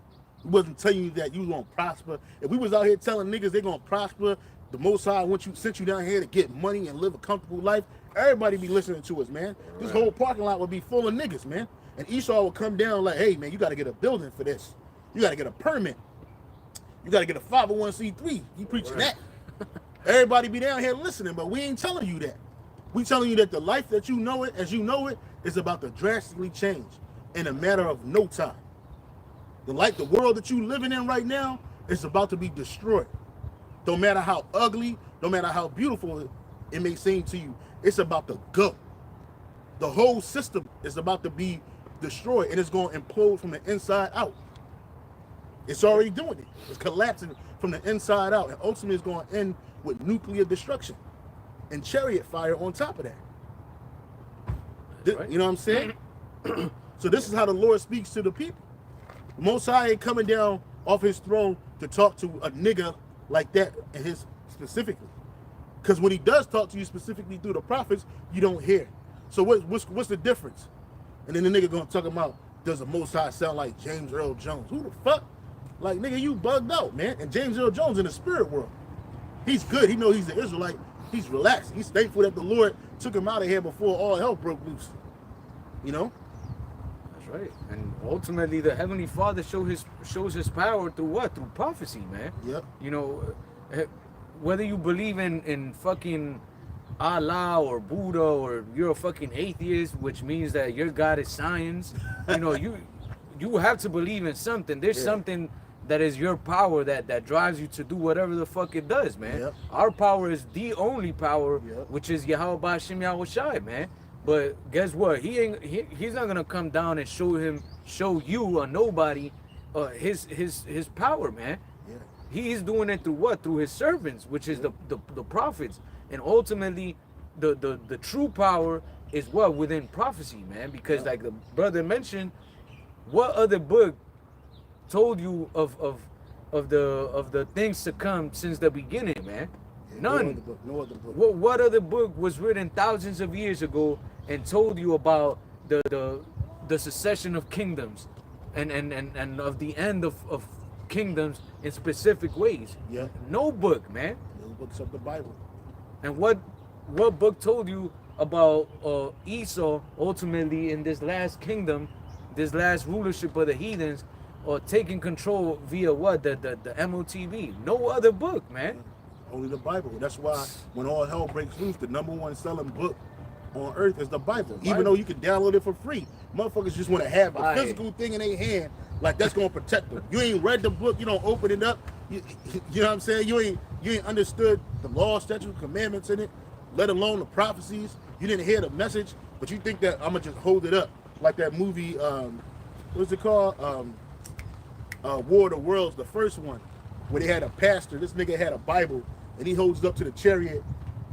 We wasn't telling you that you was going to prosper. If we was out here telling niggas they're going to prosper, the Most High sent you down here to get money and live a comfortable life, everybody be listening to us, man. This whole parking lot would be full of niggas, man. And Esau would come down like, hey, man, you got to get a building for this. You got to get a permit. You got to get a 501c3. You preaching that. Everybody be down here listening, but we ain't telling you that. We telling you that the life that you know it, as you know it, is about to drastically change in a matter of no time. The world that you living in right now is about to be destroyed. Don't matter how ugly, no matter how beautiful it may seem to you, it's about to go. The whole system is about to be destroyed, and it's going to implode from the inside out. It's already doing it. It's collapsing from the inside out, and ultimately it's going to end with nuclear destruction and chariot fire on top of that. Right. You know what I'm saying? So this is how the Lord speaks to the people. The Most High ain't coming down off his throne to talk to a nigga like that and his specifically. Because when he does talk to you specifically through the prophets, you don't hear. So what's the difference? And then the nigga gonna talk about, does the Most High sound like James Earl Jones? Who the fuck? Like, nigga, you bugged out, man. And James Earl Jones in the spirit world. He's good. He knows he's an Israelite. He's relaxed. He's thankful that the Lord took him out of here before all hell broke loose. You know? That's right. And ultimately, the Heavenly Father shows his power through what? Through prophecy, man. Yep. You know, whether you believe in fucking Allah or Buddha, or you're a fucking atheist, which means that your God is science, you know, you have to believe in something. There's something that is your power that drives you to do whatever the fuck it does, man. Yep. Our power is the only power, Yep. which is GMSHAWAII, man. But guess what? He's not gonna come down and show you or nobody his power, man. Yeah. He's doing it through what? Through his servants, which is the prophets. And ultimately the true power is what? Within prophecy, man. Because like the brother mentioned, what other book told you of the things to come since the beginning, man? None. No other book. What other book was written thousands of years ago and told you about the succession of kingdoms and of the end of kingdoms in specific ways? Yeah. No book, man. No books of the Bible. And what book told you about Esau ultimately in this last kingdom, this last rulership of the heathens, or taking control via what? The MOTV. No other book, man. Only the Bible. That's why when all hell breaks loose, the #1 selling book on earth is the Bible. Even though you can download it for free, motherfuckers just want to have a physical thing in their hand, like that's gonna protect them. You ain't read the book, you don't open it up. You know what I'm saying? You ain't understood the law, statutes, commandments in it, let alone the prophecies. You didn't hear the message, but you think that I'm gonna just hold it up like that movie. What's it called? War of the Worlds, the first one, where they had a pastor. This nigga had a Bible, and he holds it up to the chariot,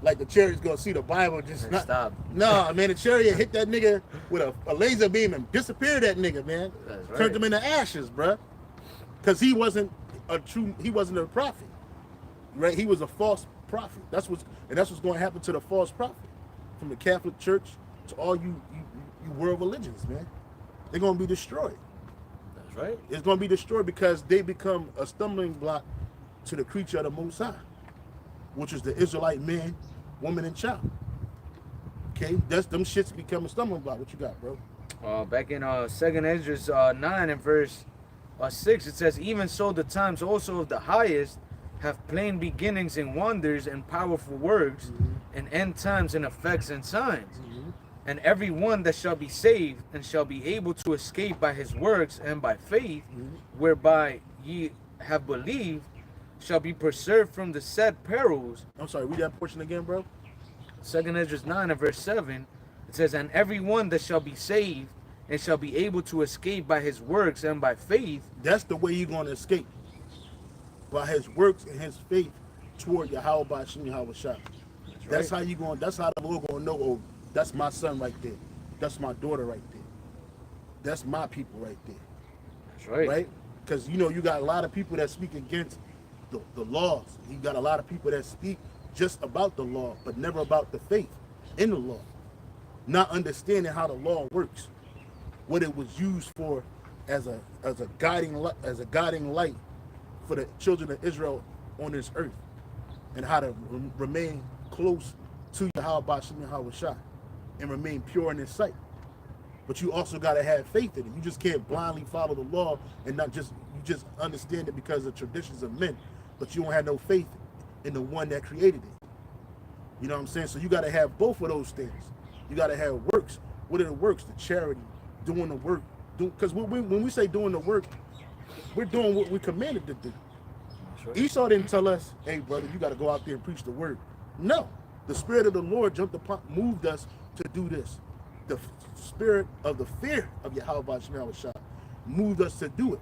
like the chariot's gonna see the Bible. Just not stop. Nah, man, the chariot hit that nigga with a laser beam and disappeared that nigga, man. That's right. Turned him into ashes, bruh. Cause he wasn't a prophet, right? He was a false prophet. That's what's going to happen to the false prophet, from the Catholic Church to all you world religions, man. They're gonna be destroyed. That's right. It's going to be destroyed because they become a stumbling block to the creature of the Most High, which is the Israelite man, woman, and child. Okay, them shits become a stumbling block. What you got, bro? Back in 2nd Ezra 9 and verse 6, it says, even so the times also of the highest have plain beginnings in wonders and powerful works, and end times in effects and signs. And every one that shall be saved and shall be able to escape by his works and by faith, whereby ye have believed, shall be preserved from the said perils. I'm sorry, read that portion again, bro. 2nd Ezra 9 and verse 7, it says, and every one that shall be saved and shall be able to escape by his works and by faith. That's the way you're going to escape. by his works and his faith toward Yahweh Bashim Yahweh Shah. That's how you going. That's how the Lord gonna know. Oh, that's my son right there. That's my daughter right there. That's my people right there. That's right. Right? Because you got a lot of people that speak against the laws. You got a lot of people that speak just about the law, but never about the faith in the law. Not understanding how the law works, what it was used for as a guiding light for the children of Israel on this earth, and how to remain close to Yahweh Bashim Yahweh Shah and remain pure in his sight. But you also got to have faith in it. You just can't blindly follow the law and you just understand it because of traditions of men, but you don't have no faith in the one that created it. You know what I'm saying? So you got to have both of those things. You got to have works. What are the works? The charity, doing the work. Because when we say doing the work, we're doing what we're commanded to do. Right. Esau didn't tell us, hey, brother, you got to go out there and preach the word. No. The Spirit of the Lord moved us to do this. The spirit of the fear of Yahweh Bashim Shah moved us to do it.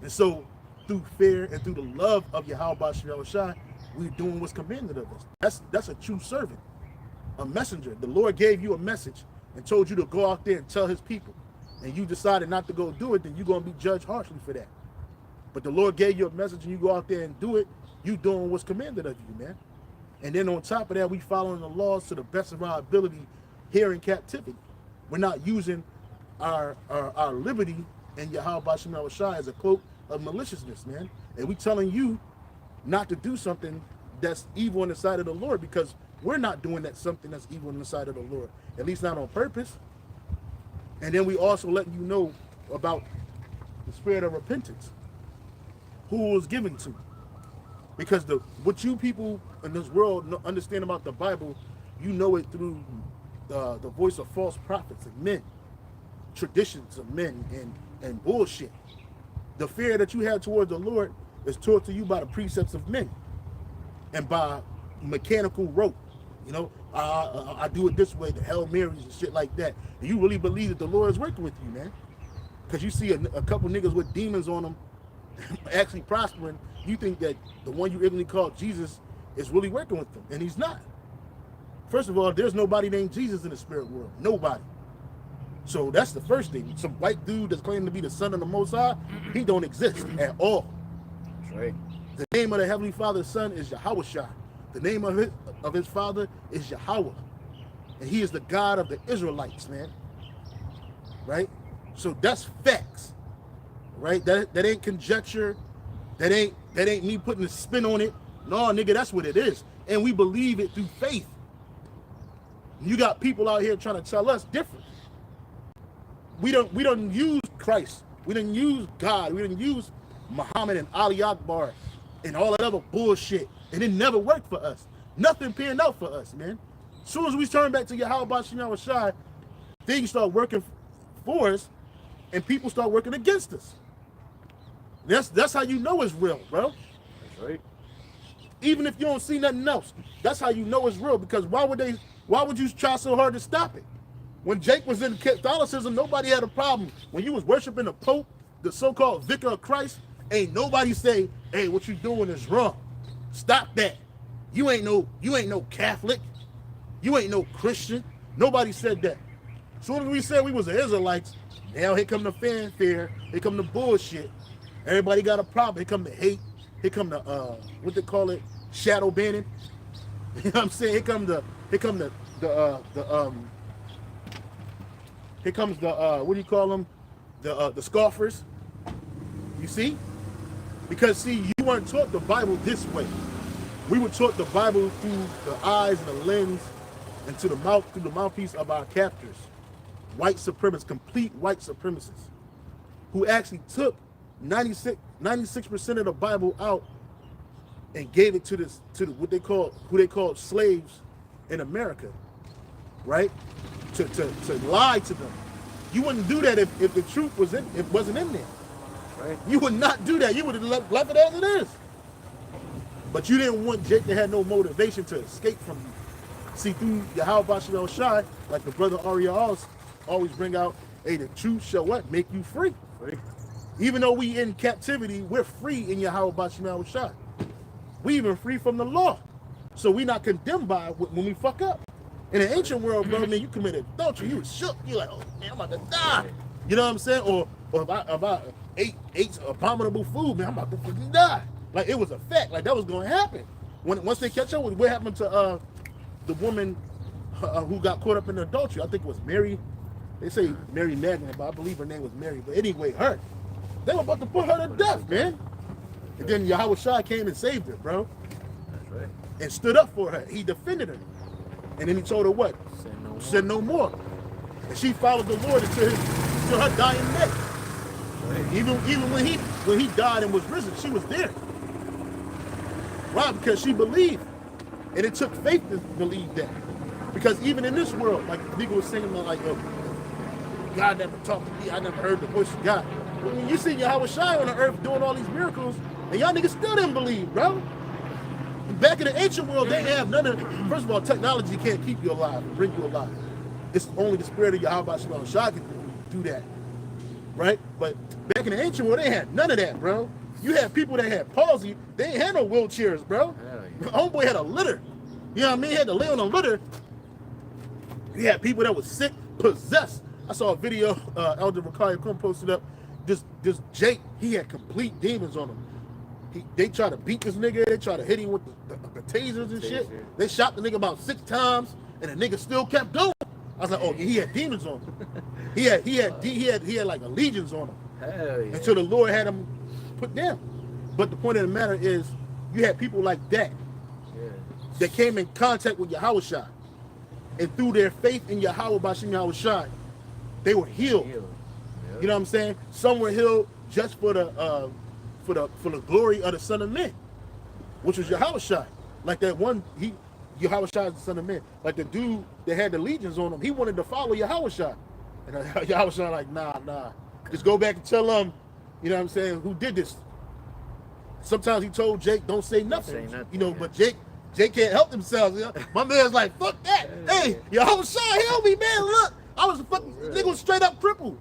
And so through fear and through the love of Yahweh Bashim Shah, we're doing what's commanded of us. That's a true servant, a messenger. The Lord gave you a message and told you to go out there and tell his people, and you decided not to go do it, then you're going to be judged harshly for that. But the Lord gave you a message and you go out there and do it, you doing what's commanded of you, man. And then on top of that, we following the laws to the best of our ability here in captivity. We're not using our liberty and Yahweh Bashim Shah as a cloak of maliciousness, man. And we telling you not to do something that's evil in the sight of the Lord, because we're not doing that something that's evil in the sight of the Lord, at least not on purpose. And then we also letting you know about the spirit of repentance, who it was given to. Because what you people in this world understand about the Bible, you know it through the voice of false prophets and men, traditions of men and bullshit. The fear that you have towards the Lord is taught to you by the precepts of men and by mechanical rope. I do it this way, the Hail Marys and shit like that. And you really believe that the Lord is working with you, man. Because you see a couple niggas with demons on them actually prospering. You think that the one you ignorantly call Jesus is really working with them, and he's not. First of all, there's nobody named Jesus in the spirit world. Nobody. So that's the first thing. Some white dude that's claiming to be the son of the Most High, he don't exist at all. That's right. The name of the Heavenly Father's son is Yahweh Shah. The name of his father is Yahweh. And he is the God of the Israelites, man. Right? So that's facts. Right? That ain't conjecture. That ain't me putting a spin on it. No, nigga, that's what it is. And we believe it through faith. You got people out here trying to tell us different. We don't use Christ. We didn't use God. We didn't use Muhammad and Ali Akbar and all that other bullshit. And it never worked for us. Nothing panned out for us, man. As soon as we turn back to Yahweh Bashim Shah, things start working for us and people start working against us. That's how you know it's real, bro. That's right. Even if you don't see nothing else, that's how you know it's real. Because why would you try so hard to stop it? When Jake was in Catholicism, nobody had a problem. When you was worshiping the Pope, the so-called Vicar of Christ, ain't nobody say, hey, what you doing is wrong. Stop that. You ain't no Catholic. You ain't no Christian. Nobody said that. As soon as we said we was the Israelites, now here come the fanfare, here come the bullshit. Everybody got a problem. Here come the hate. Here come the what they call it, shadow banning. You know what I'm saying? Here comes the what do you call them? The scoffers. You see? Because see, you weren't taught the Bible this way. We were taught the Bible through the eyes and the lens and through the mouthpiece of our captors. White supremacists, complete white supremacists, who actually took 96% of the Bible out and gave it to who they called slaves in America, right? To lie to them. You wouldn't do that if the truth wasn't in there. Right? You would not do that. You would have left it as it is. But you didn't want Jake to have no motivation to escape from you. See, through Yahweh Bashim Shai, like the brother Ariel always bring out, hey, the truth shall what? Make you free. Right? Even though we in captivity, we're free in Yahweh Bashim Yahushua. We even free from the law. So we not condemned by it when we fuck up. In the ancient world, bro, man, you committed adultery, you was shook. You're like, oh man, I'm about to die. You know what I'm saying? Or if I ate abominable food, man, I'm about to fucking die. Like it was a fact. Like that was going to happen. Once they catch up with what happened to the woman who got caught up in adultery, I think it was Mary. They say Mary Magdalene, but I believe her name was Mary. But anyway, her. They were about to put her to death, man. And then Yahweh Shai came and saved her, bro. That's right. And stood up for her. He defended her. And then he told her what? Sin no more. And she followed the Lord until her dying day. Right. Even when he died and was risen, she was there. Why? Because she believed. And it took faith to believe that. Because even in this world, like the nigga was singing like, God never talked to me, I never heard the voice of God. But when you see Yahweh Shai on the earth doing all these miracles, and y'all niggas still didn't believe, bro. Back in the ancient world, they have none of, first of all, technology can't keep you alive and bring you alive. It's only the spirit of Yahweh Shai can do that, right? But back in the ancient world, they had none of that, bro. You had people that had palsy, they ain't had no wheelchairs, bro. Yeah. Homeboy had a litter. You know what I mean? He had to lay on a litter. He had people that was sick, possessed. I saw a video, Elder Rakaria Kum posted up. This Jake, he had complete demons on him. They tried to beat this nigga. They tried to hit him with the tasers and shit. They shot the nigga about 6 times, and the nigga still kept going. I was like, oh, yeah, he had demons on him. He had like legions on him. Hell yeah. Until the Lord had him put down. But the point of the matter is, you had people like that that came in contact with Yahweh Shai, and through their faith in Yahweh Bashim Yahweh Shai, they were healed. Yep. You know what I'm saying? Some were healed just for the glory of the Son of Man, which was Yahweh Shai. Like that one, Yahweh Shai is the Son of Man. Like the dude that had the legions on him, he wanted to follow Yahweh Shai. And Yahweh Shai like, nah. Just go back and tell them, you know what I'm saying, who did this. Sometimes he told Jake, don't say nothing. You know, but Jake can't help himself. You know? My man's like, fuck that. Hey, Yahweh Shai, help me, man. Look, I was fucking, nigga was straight up crippled.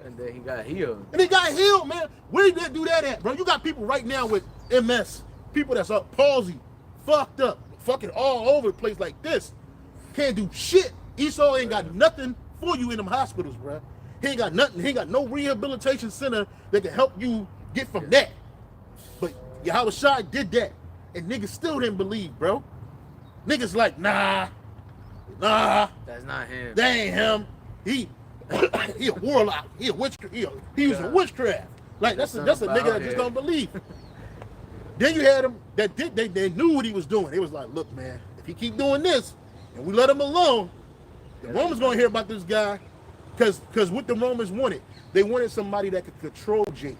And then he got healed. Man. Where you gonna do that at, bro? You got people right now with MS, people that's up palsy, fucked up, fucking all over the place like this. Can't do shit. Esau ain't got nothing for you in them hospitals, bro. He ain't got nothing. He ain't got no rehabilitation center that can help you get from that. But Yahweh Shai did that, and niggas still didn't believe, bro. Niggas like, nah. That's not him. That ain't him. He a warlock. He a witchcraft. He was a witchcraft. Like that's a nigga that just don't believe. Then you had them that did. They knew what he was doing. They was like, look, man, if he keep doing this and we let him alone, the Romans gonna hear about this guy. Because what the Romans wanted, they wanted somebody that could control Jake.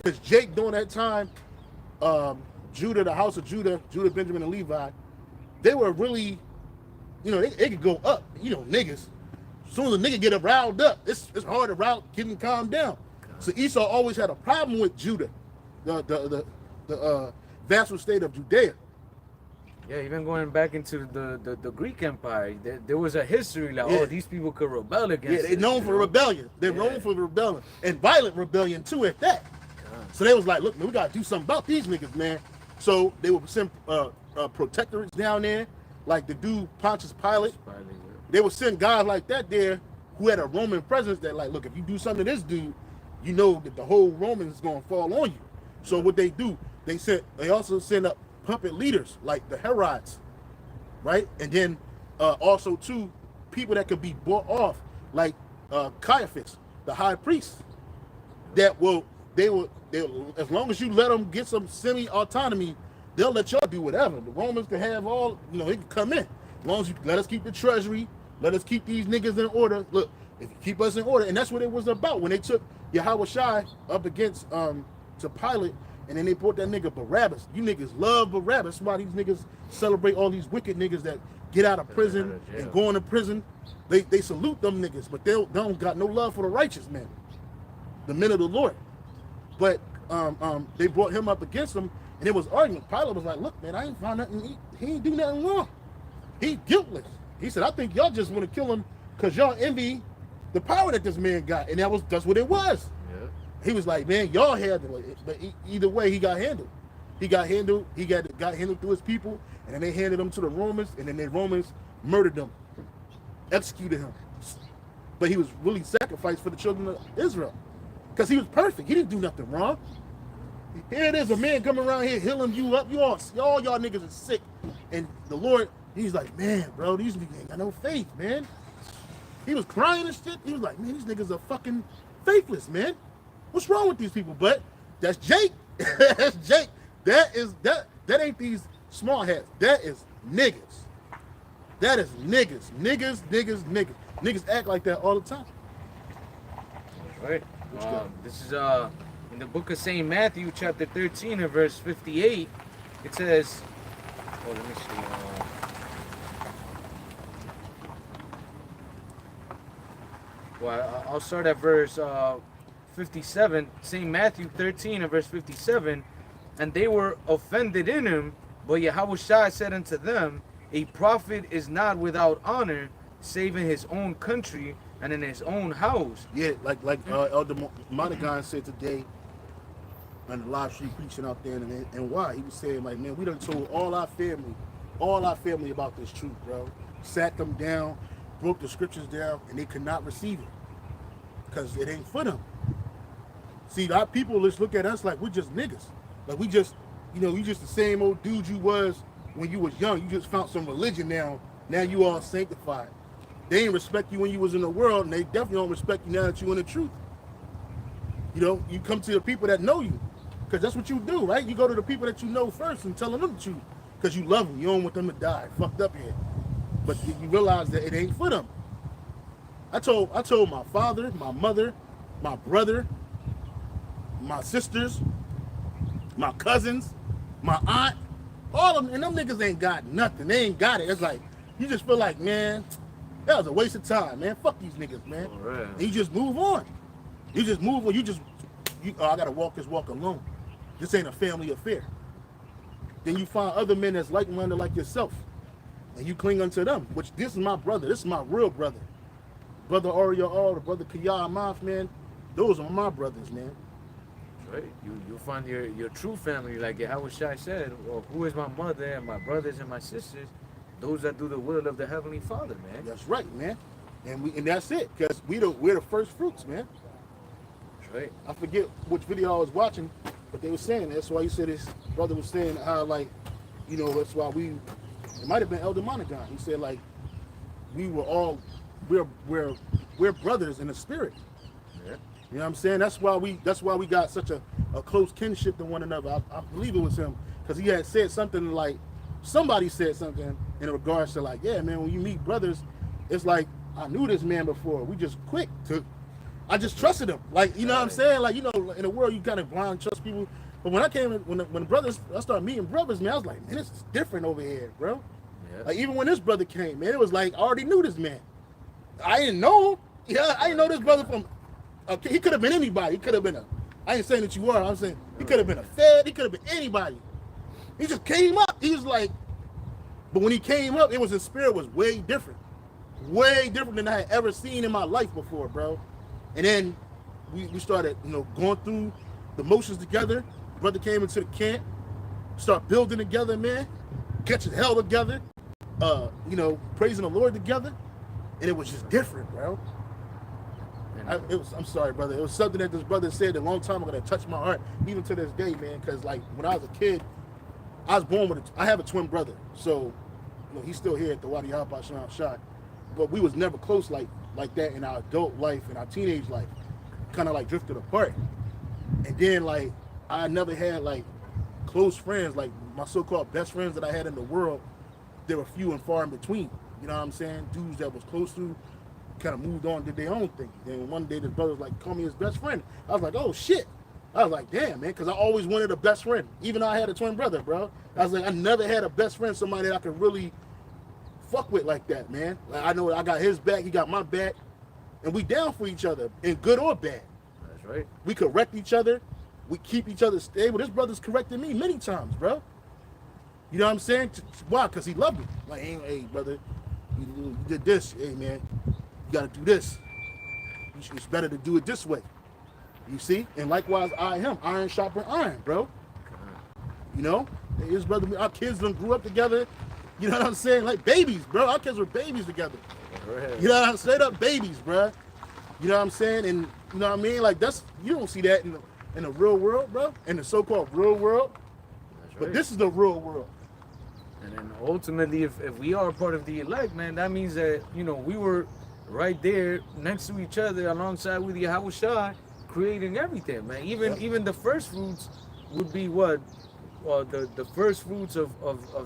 Because Jake during that time, Judah, the house of Judah, Benjamin, and Levi, they were really, you know, they could go up. You know, niggas. As soon as a nigga get riled up, it's hard to get him calmed down. So Esau always had a problem with Judah, the vassal state of Judea. Yeah, even going back into the Greek Empire, there was a history like, oh, these people could rebel against. Yeah, they're known for rebellion. They're known for rebellion and violent rebellion too at that. So they was like, look, man, we gotta do something about these niggas, man. So they would send protectorates down there, like the dude Pontius Pilate. They would send guys like that there who had a Roman presence that like, look, if you do something to this dude, you know that the whole Roman is gonna fall on you. So what they do, they also send up puppet leaders like the Herods, right? And then also too, people that could be bought off like Caiaphas, the high priest, that they'll as long as you let them get some semi-autonomy, they'll let y'all do whatever. The Romans can have all, you know, they can come in. As long as you let us keep the treasury, let us keep these niggas in order. Look, if you keep us in order, and that's what it was about when they took Yahweh Shai up against to Pilate. And then they brought that nigga Barabbas. You niggas love Barabbas. That's why these niggas celebrate all these wicked niggas that get out of prison and go into prison. They salute them niggas, but they don't got no love for the righteous man, the men of the Lord. But they brought him up against them, and it was argument. Pilate was like, look, man, I ain't found nothing. He ain't do nothing wrong. He guiltless. He said, I think y'all just want to kill him because y'all envy the power that this man got. And that's what it was. Yeah. He was like, man, y'all handle it. But either way, he got handled. He got handled. He got handled through his people, and then they handed him to the Romans, and then the Romans murdered him, executed him. But he was really sacrificed for the children of Israel, because he was perfect. He didn't do nothing wrong. Here it is, a man coming around here healing you up. Y'all niggas are sick, and the Lord, he's like, man, bro, these niggas ain't got no faith, man. He was crying and shit. He was like, man, these niggas are fucking faithless, man. What's wrong with these people? But that's Jake. That's Jake. That ain't these small hats. That is niggas. That is niggas. Niggas act like that all the time. Right. This is in the book of St. Matthew, chapter 13 and verse 58. It says, oh, let me see. Well, I'll start at verse 57. St. Matthew 13 and verse 57. And they were offended in him, but Yahushua said unto them, a prophet is not without honor, save in his own country and in his own house. Yeah, like Elder Monaghan said today on the live stream preaching out there, and why he was saying, like, man, we done told all our family about this truth, bro. Sat them down, broke the scriptures down, and they could not receive it because it ain't for them. See, our people just look at us like we're just niggas. Like we just, you just the same old dude you was when you was young. You just found some religion now. Now you all sanctified. They didn't respect you when you was in the world, and they definitely don't respect you now that you in the truth. You come to the people that know you, because that's what you do, right? You go to the people that you know first and tell them the truth, because you love them. You don't want them to die fucked up here. But you realize that it ain't for them. I told my father, my mother, my brother, my sisters, my cousins, my aunt, all of them, and them niggas ain't got nothing. They ain't got it. It's like, you just feel like, man, that was a waste of time, man. Fuck these niggas, man. Right. And you just move on. You just move on. I gotta walk this walk alone. This ain't a family affair. Then you find other men that's like-minded like yourself, and you cling unto them, which this is my brother. This is my real brother. Brother Oriel, the brother Kiyah Maf, man. Those are my brothers, man. Right. You'll find your true family, like Yahushua said, well, who is my mother and my brothers and my sisters? Those that do the will of the Heavenly Father, man. That's right, man. And that's it, because we're the first fruits, man. That's right. I forget which video I was watching, but they were saying that's why he said his brother was saying how, like, that's why it might have been Elder Monaghan. He said, like, we're brothers in the spirit. Yeah. You know what I'm saying? That's why we got such a close kinship to one another. I believe it was him, because he had said something like, somebody said something in regards to, like, yeah, man, when you meet brothers, it's like, I knew this man before. We just I just trusted him. Like, you know what I'm saying? Like, in the world, you kind of blind trust people. But when I came in, when I started meeting brothers, man, I was like, man, this is different over here, bro. Yeah. Like, even when this brother came, man, it was like, I already knew this man. I didn't know him. Yeah, I didn't know this brother from, he could have been anybody. He could have been I ain't saying that you are. I'm saying he could have been a Fed. He could have been anybody. He just came up. He was like, but when he came up, his spirit was way different than I had ever seen in my life before, bro. And then we started, going through the motions together. Brother came into the camp, start building together, man, catching hell together, praising the Lord together, and it was just different, bro. I'm sorry, brother. It was something that this brother said a long time ago that touched my heart, even to this day, man. Because, like, when I was a kid, I was born I have a twin brother, so he's still here at the Wadi Hapa Shot. But we was never close like that in our adult life and our teenage life. Kind of like drifted apart. And then, like, I never had, like, close friends, like my so-called best friends that I had in the world. There were few and far in between. You know what I'm saying? Dudes that was close to kind of moved on, did their own thing. Then one day the brother was like, call me his best friend. I was like, oh shit. I was like, damn, man, because I always wanted a best friend. Even though I had a twin brother, bro. I was like, I never had a best friend, somebody that I could really fuck with like that, man. Like, I know I got his back, he got my back, and we down for each other, in good or bad. That's right. We correct each other. We keep each other stable. This brother's corrected me many times, bro. You know what I'm saying? Why? Because he loved me. Like, hey, brother, you did this. Hey, man, you got to do this. It's better to do it this way. You see? And likewise, him. Iron sharpen iron, bro. You know? His brother, our kids done grew up together. You know what I'm saying? Like babies, bro. Our kids were babies together. Right. You know what I'm saying? Straight up babies, bro. You know what I'm saying? And you know what I mean? Like you don't see that in the real world, bro. In the so-called real world. That's But right. this is the real world. And then ultimately, if we are part of the elect, man, that means that, you know, we were right there next to each other alongside with Yahushua, creating everything, man. Even the first fruits would be what? Well, the first fruits of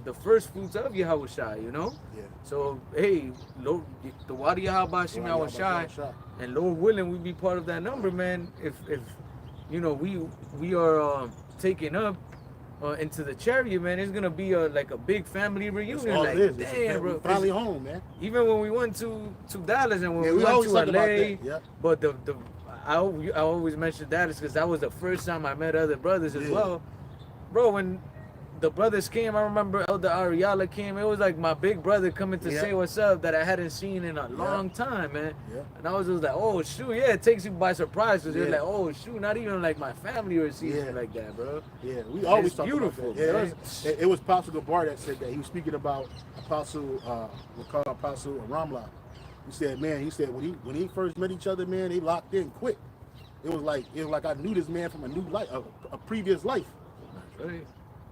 the first fruits of Yahushua, you know? Yeah. So, hey, Lord, the Wadi Yahabashim Yahushua, and Lord willing, we be part of that number, man. If you know, we are taking up into the chariot, man, it's gonna be like a big family reunion. That's all like, it is. damn, bro. Finally home, man. Even when we went to Dallas and when Yeah, we went always to talk LA, about that. Yeah. but I always mention Dallas because that was the first time I met other brothers as well. Bro, when the brothers came, I remember Elder Ariala came. It was like my big brother coming to say what's up that I hadn't seen in a long time, man. Yeah. And I was just like, oh shoot, yeah, it takes you by surprise because you're like, oh shoot, not even like my family or seeing like that, bro. Yeah, we always talk beautiful, about that. Yeah, it was Apostle Gabar that said that. He was speaking about Apostle, we call Apostle Ramla. He said, man, when he first met each other, man, they locked in quick. It was like I knew this man from a new life, a previous life. That's right.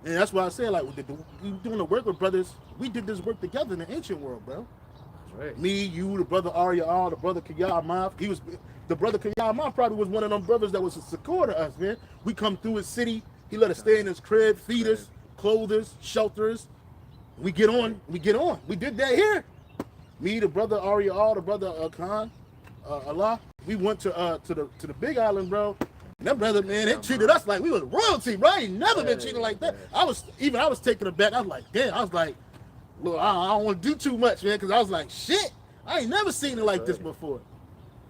And that's why I said, like, we doing the work with brothers. We did this work together in the ancient world, bro. That's right. Me, you, the brother Arya, the brother Kiyah Maf. The brother Kiyah Maf probably was one of them brothers that was a succor to us, man. We come through his city. He let us stay in his crib, feed us, clothe us, shelter us. We get on. We did that here. Me, the brother Arya, the brother Khan, Allah. We went to the Big Island, bro. And that brother, man, they treated us like we was royalty, bro. I ain't never been treated like that. I was taken aback. I was like, damn. I was like, look, I don't want to do too much, man, because I was like, shit. I ain't never seen it like this before.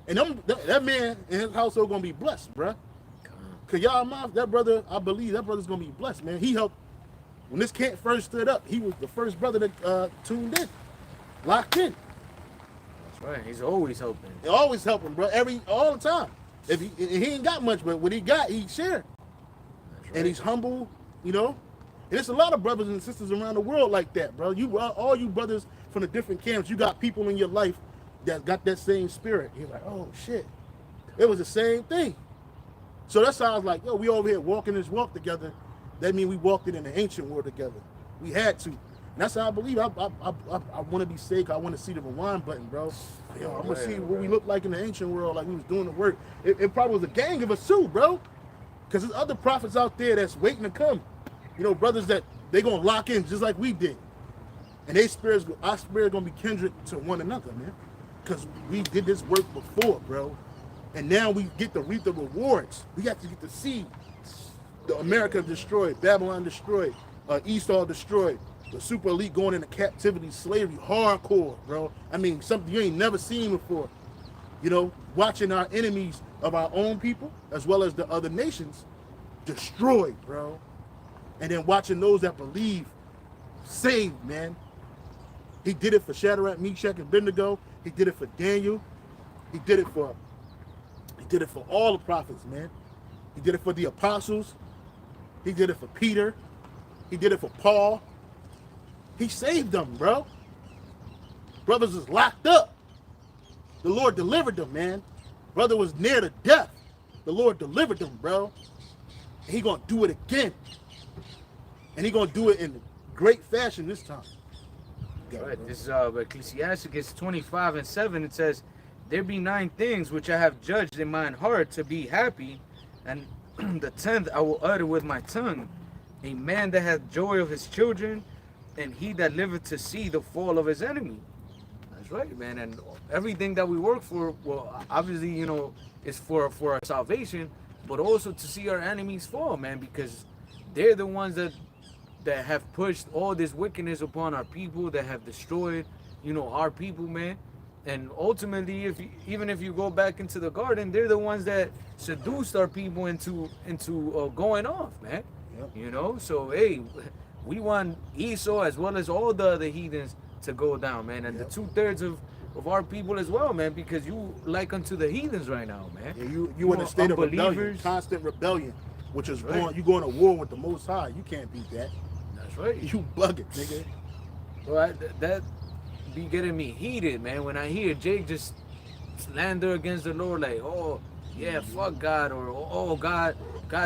And that man and his household gonna be blessed, bro. Cause that brother, I believe that brother's gonna be blessed, man. He helped when this camp first stood up. He was the first brother that tuned in, locked in. That's right. He's always helping. He always helping, bro. All the time. If he ain't got much, but what he got, he share. Right. And he's humble, you know. And there's a lot of brothers and sisters around the world like that, bro. All you brothers from the different camps, you got people in your life that got that same spirit. You're like, oh shit, it was the same thing. So that's how I was like, yo, we over here walking this walk together. That means we walked it in the ancient world together. We had to. And that's how I believe. I want to be saved. I want to see the rewind button, bro. Yo, I want to see what we look like in the ancient world, like we was doing the work. It probably was a gang of us too, bro. Because there's other prophets out there that's waiting to come. You know, brothers that they gonna lock in just like we did. And our spirit gonna be kindred to one another, man. Because we did this work before, bro. And now we get to reap the rewards. We have to get to see the America destroyed, Babylon destroyed, Esau destroyed, the super elite going into captivity, slavery, hardcore, bro. I mean, something you ain't never seen before. You know, watching our enemies of our own people, as well as the other nations, destroyed, bro. And then watching those that believe saved, man. He did it for Shadrach, Meshach, and Abednego. He did it for Daniel. He did it for all the prophets, man. He did it for the apostles. He did it for Peter. He did it for Paul. He saved them, bro. Brothers was locked up. The Lord delivered them, man. Brother was near to death. The Lord delivered them, bro. And he gonna do it again. And he gonna do it in great fashion this time. Right. This is Ecclesiastes 25:7. It says, "There be 9 things which I have judged in mine heart to be happy, and the 10th I will utter with my tongue. A man that hath joy of his children, and he that liveth to see the fall of his enemy." That's right, man. And everything that we work for, well, obviously, you know, is for our salvation, but also to see our enemies fall, man, because they're the ones that have pushed all this wickedness upon our people, that have destroyed, you know, our people, man. And ultimately, even if you go back into the garden, they're the ones that seduced our people into going off, man. Yep. You know, so hey, we want Esau as well as all the other heathens to go down, man. And the 2/3 of our people as well, man, because you like unto the heathens right now, man. Yeah, you in a state of rebellion, unbelievers. constant rebellion, which is Right. you going to war with the Most High. You can't beat that. That's right. You bugging, nigga. Well, that be getting me heated, man, when I hear Jake just slander against the Lord, like, oh, yeah, fuck God, or oh, God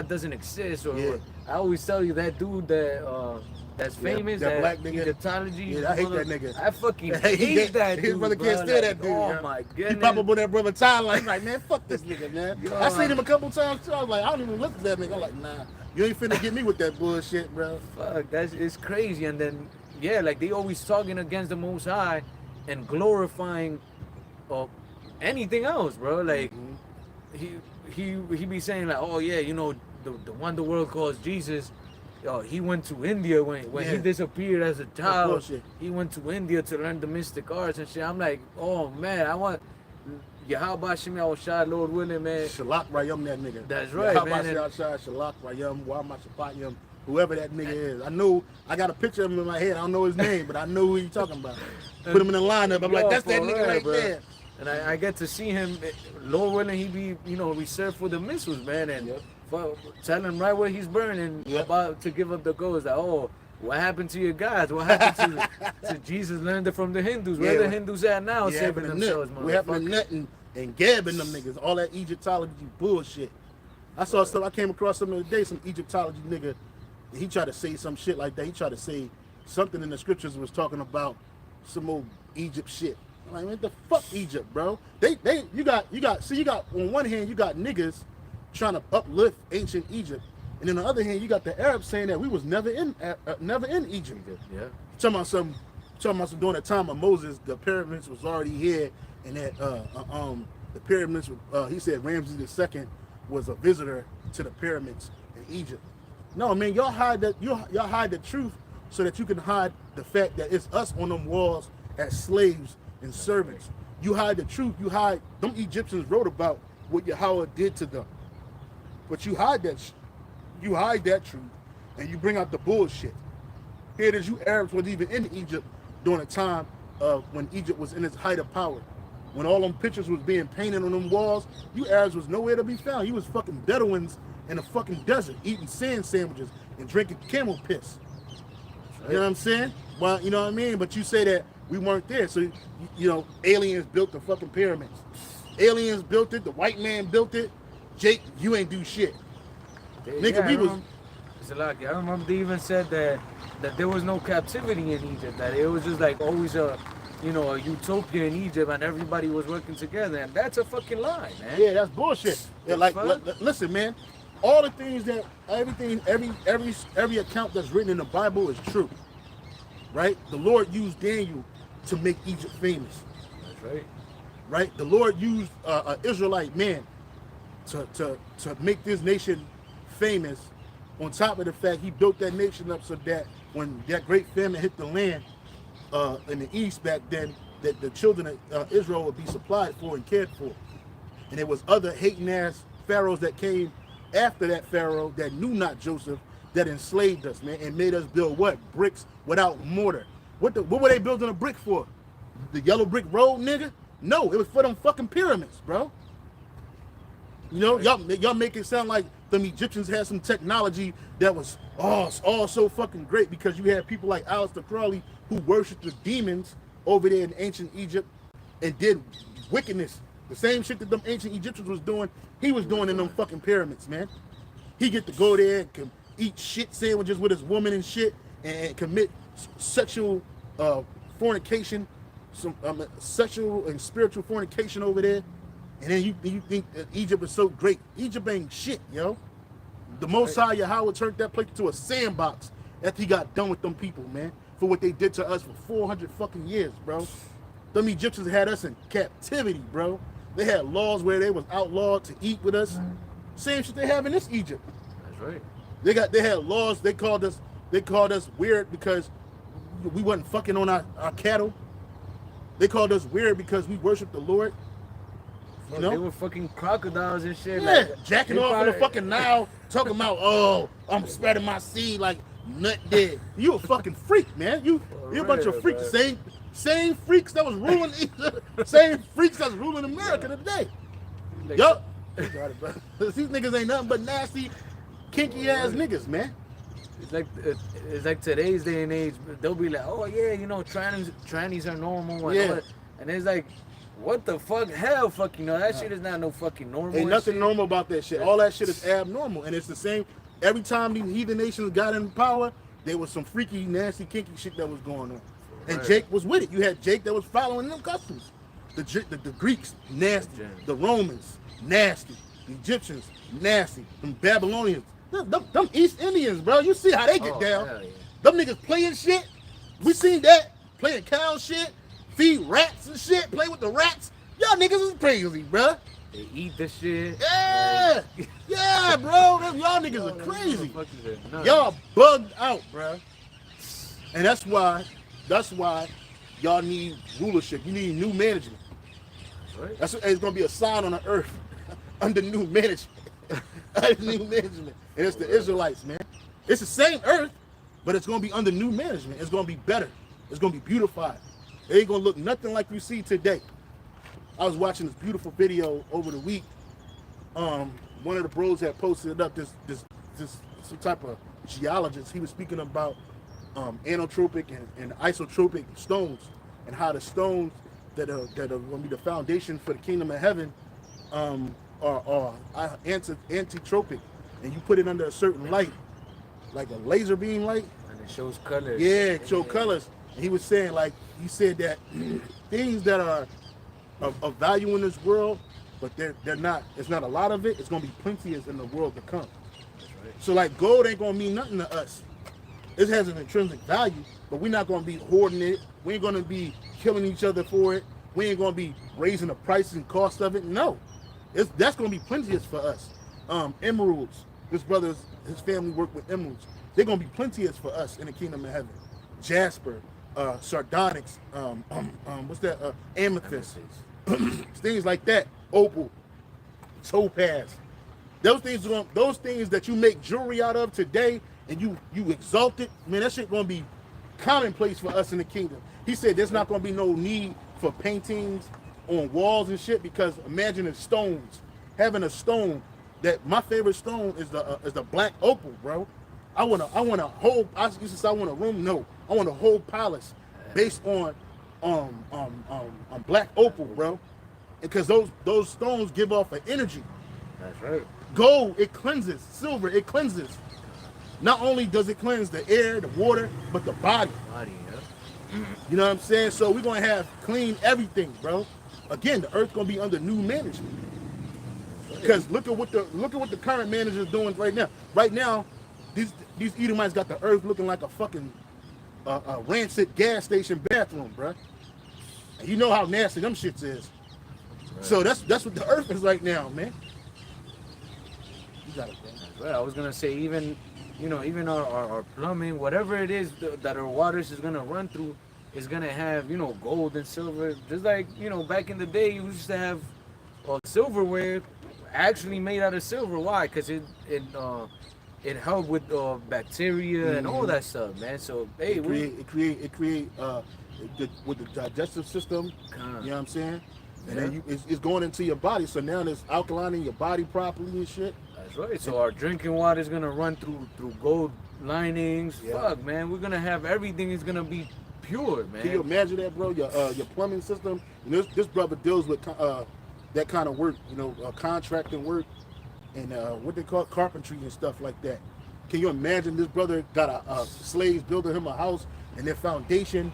doesn't exist, or Yeah. I always tell you that dude that's famous, that that black nigga. Egyptology. Yeah, I hate that nigga. I fucking hate that dude. His brother bro. can't stand that dude. Oh yo. my He goodness. pop up on that brother timeline like, man, fuck this nigga, man. Yo, I seen him a couple times too. I was like, I don't even look at that nigga. I'm like, nah, you ain't finna get me with that bullshit, bro. Fuck, it's crazy. And then yeah, like they always talking against the Most High and glorifying anything else, bro. Like he be saying like, oh yeah, you know, the one the world calls Jesus. He went to India when he Yeah. disappeared as a child. bullshit. He went to India to learn the mystic arts and shit. I'm like, oh man, I want Yahweh Shemi Awashad, Lord willing, man. Shalak Rayam, that nigga. That's right, How man. about outside Shalak Rayam, Wamashapayam, whoever that nigga is. I got a picture of him in my head. I don't know his name, but I know who you talking about. Put him in the lineup. I'm like, Yo, that's that for nigga real, right bro. there. And I get to see him, Lord willing, he be, you know, reserved for the missiles, man. And Yep. tell him right where he's burning, Yep. about to give up the ghost. Like, oh, what happened to your guys? What happened to Jesus learned it from the Hindus? Where Yeah, the Hindus at now We saving having themselves, we having a motherfucker? nut and gabbing them niggas. All that Egyptology bullshit. I saw stuff. I came across something the other day. Some Egyptology nigga. He tried to say some shit like that. He tried to say something in the scriptures was talking about some old Egypt shit. I'm like, what the fuck Egypt, bro? You got on one hand you got niggas trying to uplift ancient Egypt, and on the other hand you got the Arabs saying that we was never in Egypt. Yeah. Talking about some during the time of Moses, the pyramids was already here, and that the pyramids. He said Ramses II was a visitor to the pyramids in Egypt. No, man, y'all hide the truth so that you can hide the fact that it's us on them walls as slaves and servants. You hide the truth. You hide them Egyptians wrote about what Yahweh did to them, but you hide that truth, and you bring out the bullshit. Here it is, you Arabs wasn't even in Egypt during the time of when Egypt was in its height of power. When all them pictures was being painted on them walls, you Arabs was nowhere to be found. You was fucking Bedouins in the fucking desert, eating sand sandwiches and drinking camel piss. You know what I'm saying? Well, you know what I mean? But you say that we weren't there. So, you know, aliens built the fucking pyramids. Aliens built it. The white man built it. Jake, you ain't do shit. Nigga, we was... It's a lot. I remember they even said that there was no captivity in Egypt. That it was just like always a utopia in Egypt, and everybody was working together. And that's a fucking lie, man. Yeah, that's bullshit. Yeah, like, listen, man. All the things that every account that's written in the Bible is true, right? The Lord used Daniel to make Egypt famous. That's right. Right? The Lord used an Israelite man to make this nation famous. On top of the fact he built that nation up so that when that great famine hit the land in the east back then, that the children of Israel would be supplied for and cared for. And there was other hating ass pharaohs that came after that pharaoh that knew not Joseph, that enslaved us, man, and made us build what? Bricks without mortar. What were they building a brick for? The yellow brick road, nigga? No, it was for them fucking pyramids, bro. You know, y'all make it sound like them Egyptians had some technology that was all so fucking great because you had people like Aleister Crowley who worshipped the demons over there in ancient Egypt and did wickedness. The same shit that them ancient Egyptians was doing, he was doing in them fucking pyramids, man. He get to go there and can eat shit sandwiches with his woman and shit and commit sexual fornication, some sexual and spiritual fornication over there. And then you think that Egypt is so great. Egypt ain't shit, yo. The Most High Yahweh turned that place into a sandbox after he got done with them people, man, for what they did to us for 400 fucking years, bro. Them Egyptians had us in captivity, bro. They had laws where they was outlawed to eat with us. Same shit they have in this Egypt. That's right. They had laws. They called us weird because we wasn't fucking on our cattle. They called us weird because we worshiped the Lord. You know? They were fucking crocodiles and shit. Yeah, like, jacking off in the fucking Nile, talking about, oh, I'm spreading my seed like nut dead. You a fucking freak, man. You a bunch of freaks. Bro. Same freaks that was ruling, same freaks that's ruling America today. Like, Yup. These niggas ain't nothing but nasty, kinky ass niggas, man. It's like today's day and age. They'll be like, oh yeah, you know, trannies are normal. And all that. And it's like, what the fuck? Hell, fuck, you know, that shit is not no fucking normal. Ain't nothing shit. normal about that shit. All that shit is abnormal, and it's the same. Every time these heathen nations got in power, there was some freaky, nasty, kinky shit that was going on. And Right. Jake was with it. You had Jake that was following them customs. The Greeks, nasty. The Romans, nasty. The Egyptians, nasty. Them Babylonians. Them East Indians, bro. You see how they get down. Hell yeah. Them niggas playing shit. We seen that. Playing cow shit. Feed rats and shit. Play with the rats. Y'all niggas is crazy, bro. They eat the shit. Yeah. Yeah, bro. Y'all niggas are crazy. Y'all bugged out, bro. And that's why y'all need rulership. You need new management. Right. That's it's gonna be a sign on the earth under new management. Under new management. And it's the Israelites, man. It's the same earth, but it's gonna be under new management. It's gonna be better. It's gonna be beautified. It ain't gonna look nothing like you see today. I was watching this beautiful video over the week. One of the bros had posted it up. This some type of geologist. He was speaking about anotropic and isotropic stones, and how the stones that are going to be the foundation for the kingdom of heaven are antitropic, and you put it under a certain light, like a laser beam light. And it shows colors. Yeah, it shows colors. And he was saying, like, he said that things that are of value in this world, but they're not. It's not a lot of it. It's going to be plenteous in the world to come. That's right. So like gold ain't gonna mean nothing to us. It has an intrinsic value, but we're not gonna be hoarding it. We ain't gonna be killing each other for it. We ain't gonna be raising the price and cost of it. No, that's gonna be plenteous for us. Emeralds. This brother's his family work with emeralds. They're gonna be plenteous for us in the kingdom of heaven. Jasper, sardonyx, what's that? Amethyst, things like that. Opal, topaz. Those things that you make jewelry out of today, and you exalt it, man, that shit gonna be commonplace for us in the kingdom. He said there's not gonna be no need for paintings on walls and shit, because imagine the stones. Having a stone, that my favorite stone is the black opal, bro. I want a whole. I used to say I want a room. No, I want a whole palace based on black opal, bro. Because those stones give off an energy. That's right. Gold, it cleanses. Silver, it cleanses. Not only does it cleanse the air, the water, but the body. You know what I'm saying? So we're gonna have clean everything, bro. Again, the earth gonna be under new management. Because look at what the current manager is doing right now. Right now, these Edomites got the earth looking like a fucking rancid gas station bathroom, bro. And you know how nasty them shits is. Right. So that's what the earth is right now, man. You got it, bro. Well, I was gonna say even our plumbing, whatever it is that our waters is gonna run through, is gonna have gold and silver. Just like back in the day, you used to have silverware actually made out of silver. Why? Because it helped with bacteria and all that stuff, man. So hey, it create with the digestive system. You know what I'm saying? And then it's going into your body. So now it's alkalining your body properly and shit. That's right. So our drinking water is gonna run through gold linings. Yeah. Fuck, man, we're gonna have everything is gonna be pure, man. Can you imagine that, bro? Your plumbing system. And this brother deals with that kind of work, contracting work, and what they call carpentry and stuff like that. Can you imagine this brother got a slaves building him a house, and their foundation,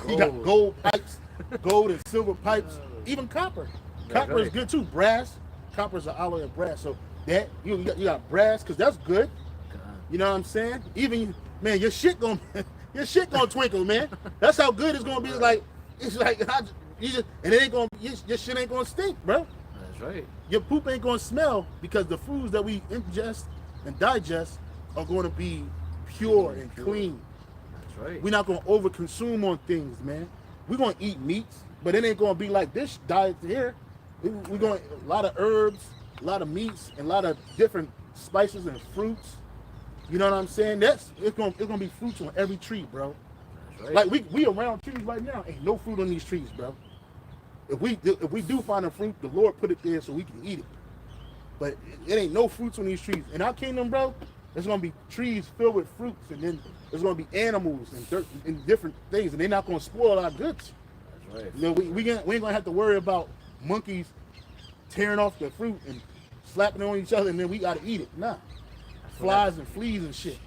he got gold pipes, gold and silver pipes, even copper. Copper is good too. Brass, copper is an alloy of brass. So that you got brass, because that's good. You know what I'm saying? Even man, your shit gonna twinkle, man. That's how good it's gonna be. It's like and it ain't gonna your shit ain't gonna stink, bro. That's right. Your poop ain't gonna smell, because the foods that we ingest and digest are going to be pure and clean. That's right. We're not going to overconsume on things, man. We're going to eat meats, but it ain't going to be like this diet here. We're going to a lot of herbs, a lot of meats, and a lot of different spices and fruits. You know what I'm saying? It's going to be fruits on every tree, bro. Right. Like we around trees right now, ain't no fruit on these trees, bro. If we do find a fruit, the Lord put it there so we can eat it. But it ain't no fruits on these trees. In our kingdom, bro, there's gonna be trees filled with fruits, and then there's gonna be animals and dirt and different things, and they're not gonna spoil our goods. That's right. You know, we ain't gonna have to worry about monkeys tearing off the fruit and slapping it on each other, and then we gotta eat it. Nah, flies and fleas and shit.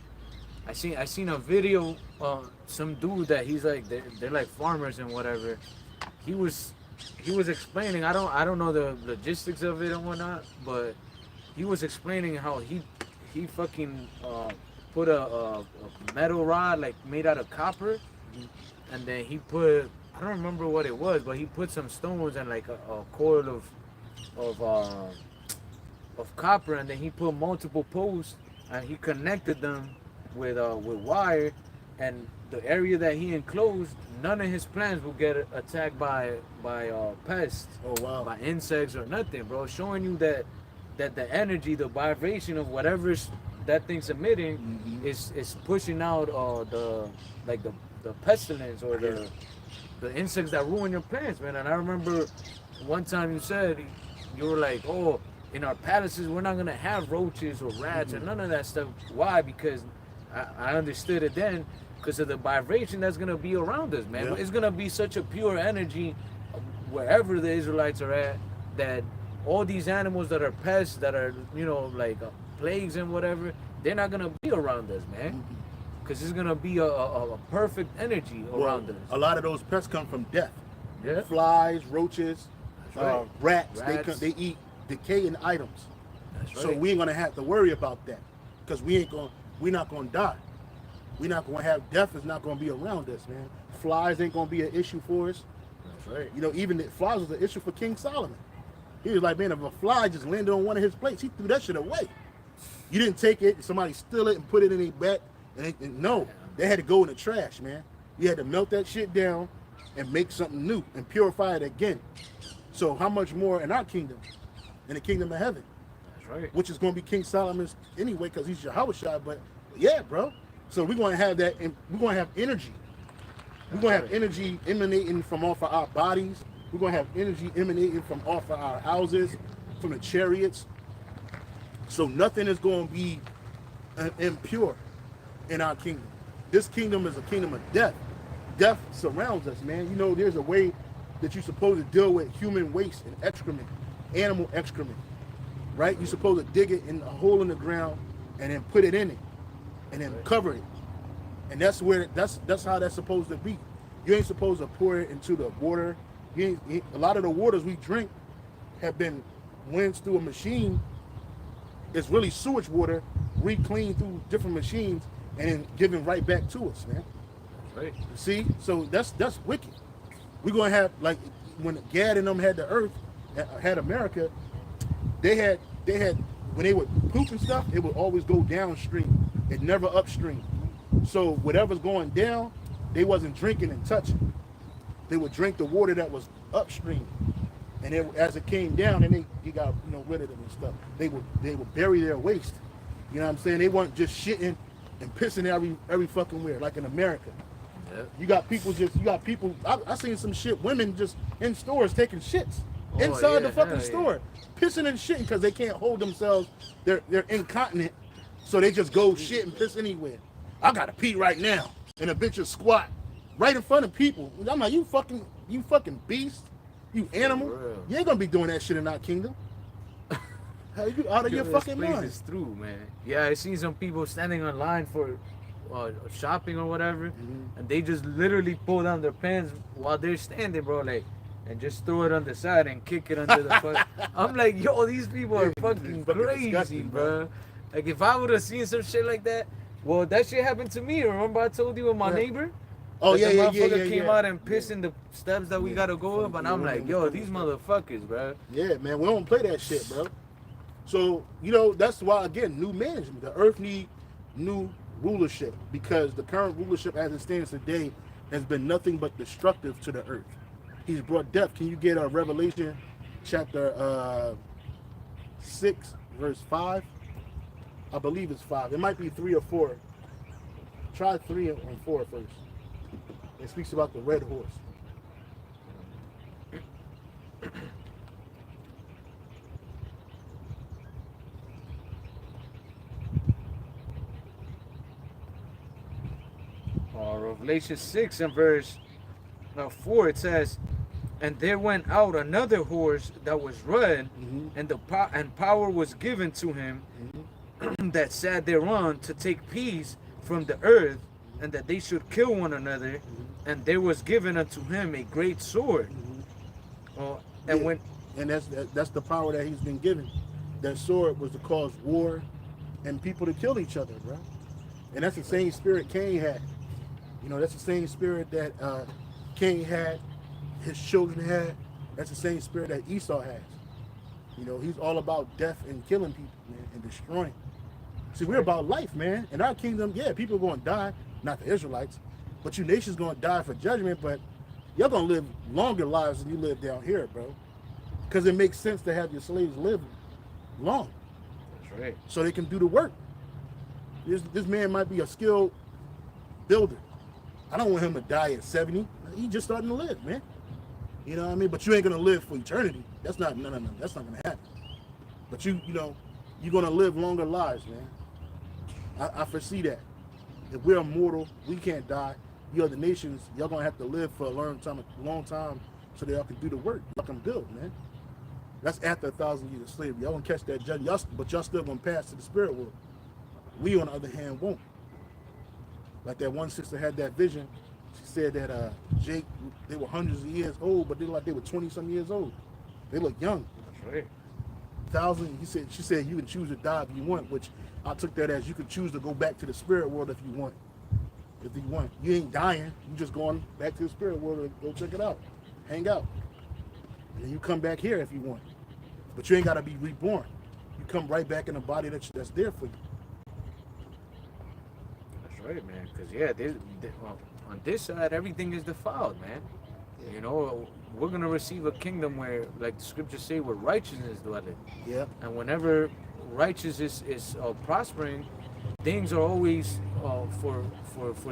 I seen a video. Some dude that he's like they're like farmers and whatever. He was explaining. I don't know the logistics of it and whatnot, but he was explaining how he fucking put a metal rod like made out of copper, and then he put, I don't remember what it was, but he put some stones and like a coil of copper, and then he put multiple posts and he connected them with wire, and the area that he enclosed, none of his plants will get attacked by pests, Oh wow. by insects or nothing, bro. Showing you that the energy, the vibration of whatever that thing's emitting is pushing out the pestilence or the insects that ruin your plants, man. And I remember one time you said, you were like, oh, in our palaces we're not gonna have roaches or rats or none of that stuff. Why? Because I understood it then, because of the vibration that's gonna be around us, man. Yeah. It's gonna be such a pure energy wherever the Israelites are at, that all these animals that are pests, that are, you know, like plagues and whatever, they're not gonna be around us, man. Because it's gonna be a perfect energy around us. A lot of those pests come from death. Yeah. Flies, roaches, right. rats. Rats. They eat decaying items. That's So right. we ain't gonna have to worry about that, because we're not gonna die. We're not gonna have death. Is not gonna be around us, man. Flies ain't gonna be an issue for us. That's right. You know, even the flies was an issue for King Solomon. He was like, man, if a fly just landed on one of his plates, he threw that shit away. You didn't take it, somebody steal it and put it in their back. And no, they had to go in the trash, man. You had to melt that shit down and make something new and purify it again. So how much more in our kingdom, in the kingdom of heaven, That's right. which is going to be King Solomon's anyway, because he's Yahushua. But yeah, bro. So we're going to have that, and we're going to have energy. We're going to have energy emanating from off of our bodies. We're going to have energy emanating from off of our houses, from the chariots. So nothing is going to be impure in our kingdom. This kingdom is a kingdom of death. Death surrounds us, man. You know, there's a way that you're supposed to deal with human waste and excrement, animal excrement, right? You're supposed to dig it in a hole in the ground and then put it in it and then cover it. And that's how that's supposed to be. You ain't supposed to pour it into the water. A lot of the waters we drink have been rinsed through a machine. It's really sewage water, re-cleaned through different machines, and then given right back to us, man. That's right. See, so that's wicked. We're gonna have, like, when Gad and them had the earth, had America, they had when they would poop and stuff, it would always go downstream. It never upstream. So whatever's going down, they wasn't drinking and touching. They would drink the water that was upstream, and as it came down, and you got rid of them and stuff. They would bury their waste. You know what I'm saying? They weren't just shitting and pissing every fucking where, like in America. Yep. You got people. I seen some shit. Women just in stores taking shits inside the fucking store, pissing and shitting because they can't hold themselves. They're incontinent, so they just go shit and piss anywhere. I gotta pee right now, and a bitch will squat right in front of people. I'm like, you fucking beast, you animal. You ain't gonna be doing that shit in our kingdom. How you out of your fucking mind? It's through, man. Yeah, I seen some people standing online for shopping or whatever, and they just literally pull down their pants while they're standing, bro, like, and just throw it on the side and kick it under the foot. I'm like, yo, these people are fucking crazy, bro. Like, if I would have seen some shit like that, well, that shit happened to me. Remember I told you with my neighbor? Oh, that yeah, the yeah. motherfucker came out and pissed in the steps that we gotta go up, and I'm like, yo, these motherfuckers, bro. Yeah, man, we don't play that shit, bro. So, that's why, again, new management. The earth need new rulership, because the current rulership as it stands today has been nothing but destructive to the earth. He's brought death. Can you get Revelation chapter 6, verse 5? I believe it's 5. It might be 3 or 4. Try 3 and 4 first. It speaks about the red horse. Revelation 6 and verse 4, it says, and there went out another horse that was red, and power was given to him that sat thereon to take peace from the earth, and that they should kill one another, and there was given unto him a great sword. And that's the power that he's been given. That sword was to cause war and people to kill each other, bro. And that's the same spirit Cain had. You know, that's the same spirit that Cain had, his children had. That's the same spirit that Esau has. You know, he's all about death and killing people, man, and destroying. See, we're about life, man. In our kingdom, yeah, people are going to die, not the Israelites, but you nations going to die for judgment, but you're going to live longer lives than you live down here, bro. Because it makes sense to have your slaves live long. That's right. So they can do the work. This man might be a skilled builder. I don't want him to die at 70. He's just starting to live, man. You know what I mean? But you ain't gonna live for eternity. That's not no. That's not gonna happen. But you're gonna live longer lives, man. I foresee that. If we're immortal, we can't die. You other nations, y'all gonna have to live for a long time, so that y'all can do the work. Y'all can build, man. That's after 1,000 years of slavery. Y'all gonna catch that judgment, but y'all still gonna pass to the spirit world. We, on the other hand, won't. Like that one sister had that vision. She said that Jake, they were hundreds of years old, but they looked like they were 20-some years old. They look young. That's right. 1,000. She said you can choose to die if you want, which I took that as you can choose to go back to the spirit world if you want. If you want, you ain't dying. You just going back to the spirit world and go check it out, hang out, and you come back here if you want. But you ain't gotta be reborn. You come right back in a body that's there for you. Right, man, because on this side everything is defiled, man. You know, we're gonna receive a kingdom where, like the scriptures say, where righteousness dwelleth. Yeah. And whenever righteousness is prospering, things are always for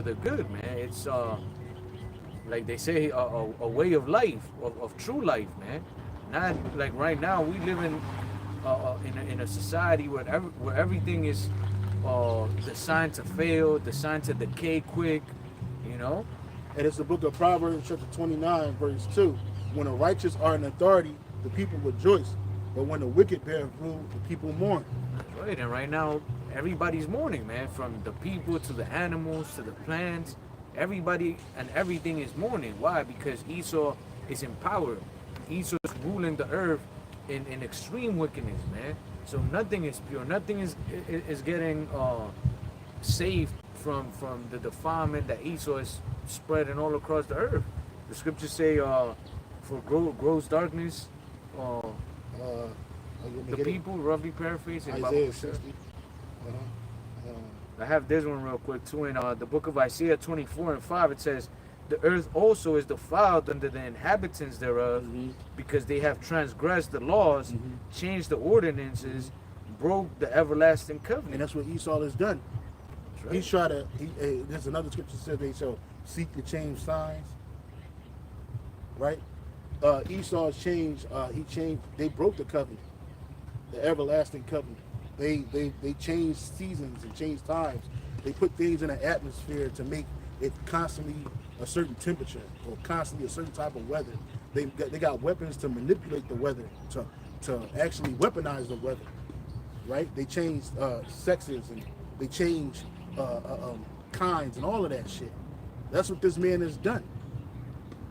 the good, man. It's like they say, a way of life, of true life, man. Not like right now we live in a society where everything is designed to fail, designed to decay quick, you know. And it's the book of Proverbs, chapter 29, verse 2. When the righteous are in authority, the people rejoice. But when the wicked bear rule, the people mourn. That's right. And right now, everybody's mourning, man. From the people to the animals to the plants. Everybody and everything is mourning. Why? Because Esau is in power. Esau is ruling the earth in extreme wickedness, man. So nothing is pure. Nothing is getting saved from the defilement that Esau is spreading all across the earth. The scriptures say, for gross darkness, the people, roughly paraphrasing. Isaiah 60. I have this one real quick too. In the book of Isaiah 24 and 5, it says, the earth also is defiled under the inhabitants thereof, because they have transgressed the laws, changed the ordinances, broke the everlasting covenant. And that's what Esau has done. Right. He's trying to, there's another scripture that says they shall seek to change signs. Right? Esau's changed, they broke the covenant, the everlasting covenant. They changed seasons and changed times. They put things in the atmosphere to make it constantly a certain temperature or constantly a certain type of weather. They got weapons to manipulate the weather, to actually weaponize the weather, right? They changed sexes and they changed kinds and all of that shit. That's what this man has done.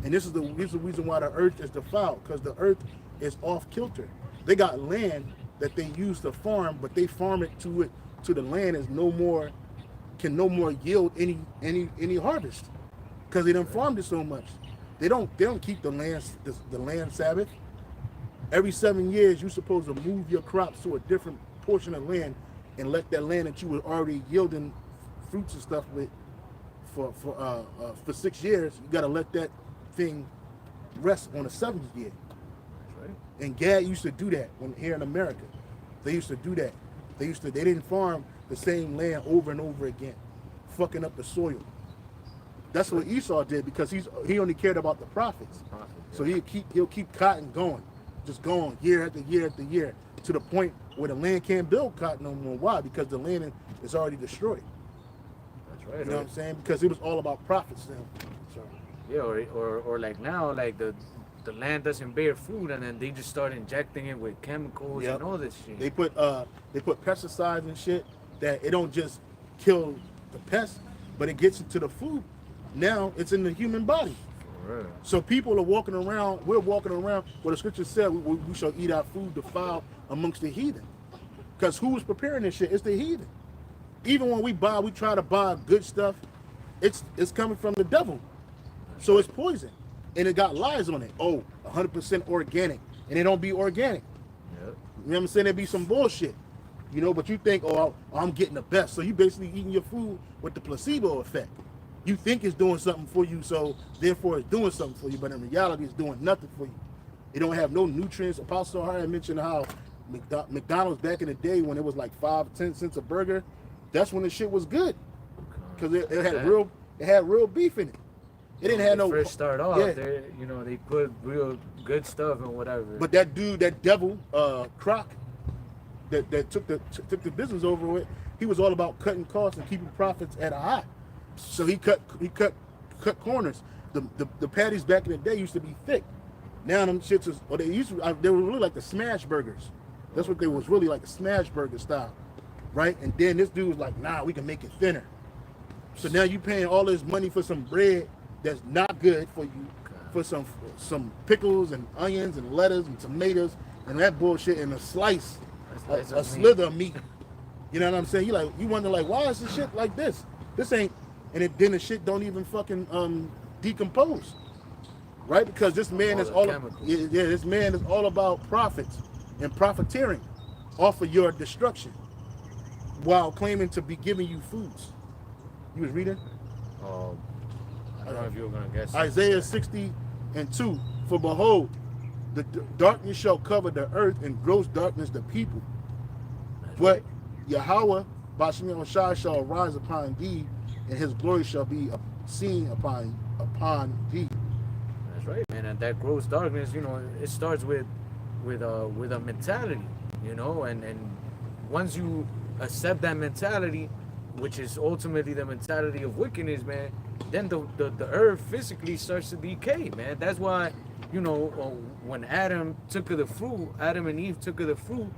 And this is the reason why the earth is defiled, because the earth is off kilter. They got land that they use to farm, but they farm it to the land can no more yield any harvest, because they done farmed it so much. They don't keep the land Sabbath. Every 7 years, you're supposed to move your crops to a different portion of land and let that land that you were already yielding fruits and stuff with for 6 years. You got to let that thing rest on the 7th year. Right. And Gad used to do that here in America. They used to do that. They didn't farm the same land over and over again, fucking up the soil. That's what Esau did, because he only cared about the profits. So he'll keep cotton going, just going year after year after year, to the point where the land can't build cotton no more. Why? Because the land is already destroyed. That's right. You know what I'm saying? Because it was all about profits then. So. Yeah, or like now, like the land doesn't bear fruit, and then they just start injecting it with chemicals and all this shit. They put pesticides and shit that it don't just kill the pest, but it gets into the food. Now it's in the human body. For real. So people are walking around. We're walking around where the scripture said we shall eat our food defiled amongst the heathen. Because who's preparing this shit? It's the heathen. Even when we try to buy good stuff, it's coming from the devil. So it's poison. And it got lies on it. Oh, 100% organic. And it don't be organic. Yep. You know what I'm saying? There be some bullshit. You know, but you think, oh, I'm getting the best. So you basically eating your food with the placebo effect. You think it's doing something for you, so therefore it's doing something for you, but in reality it's doing nothing for you. It don't have no nutrients. Apostle Harry mentioned how McDonald's back in the day, when it was like 5-10 cents a burger, that's when the shit was good. Because it had real beef in it. It didn't have no. First start off, they put real good stuff and whatever. But that dude, that devil, Croc, that took the business over with, he was all about cutting costs and keeping profits at a high. So he cut corners. The patties back in the day used to be thick. Now them shits they were really like the smash burgers. That's what they was, really like, a smash burger style, right? And then this dude was like, nah, we can make it thinner. So now you paying all this money for some bread that's not good for you, for some pickles and onions and lettuce and tomatoes and that bullshit, and a slice, a slither of meat. You know what I'm saying? You wonder, like, why is this shit like this? This ain't, and then the shit don't even fucking decompose, right? Because this man is this man is all about profits and profiteering off of your destruction, while claiming to be giving you foods. You was reading? I don't know if you were gonna guess. Isaiah 60:2. For behold, the darkness shall cover the earth, and gross darkness the people. But Yahweh, Bashem Yahushua, shall arise upon thee, and his glory shall be seen upon thee. That's right, man. And that gross darkness, it starts with a mentality, and once you accept that mentality, which is ultimately the mentality of wickedness, man, then the earth physically starts to decay, man. That's why, when Adam and Eve took of the fruit,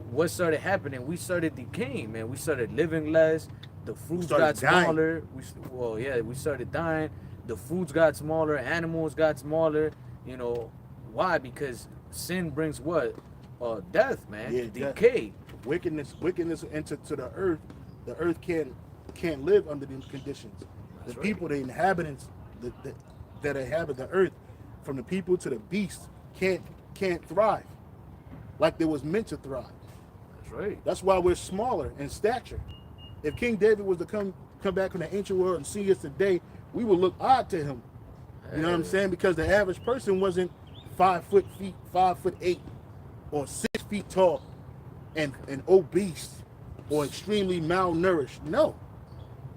what started happening? We started decaying, man. We started living less. The fruits got smaller. We started dying. The foods got smaller. Animals got smaller. Why? Because sin brings what? Death, man. Yeah, decay. Death. Wickedness entered to the earth. The earth can't live under these conditions. The people, the inhabitants that inhabit the earth, from the people to the beasts, can't thrive like they was meant to thrive. That's right. That's why we're smaller in stature. If King David was to come back from the ancient world and see us today, we would look odd to him. You know what I'm saying? Because the average person wasn't 5'8", or 6 feet tall, and obese, or extremely malnourished. No.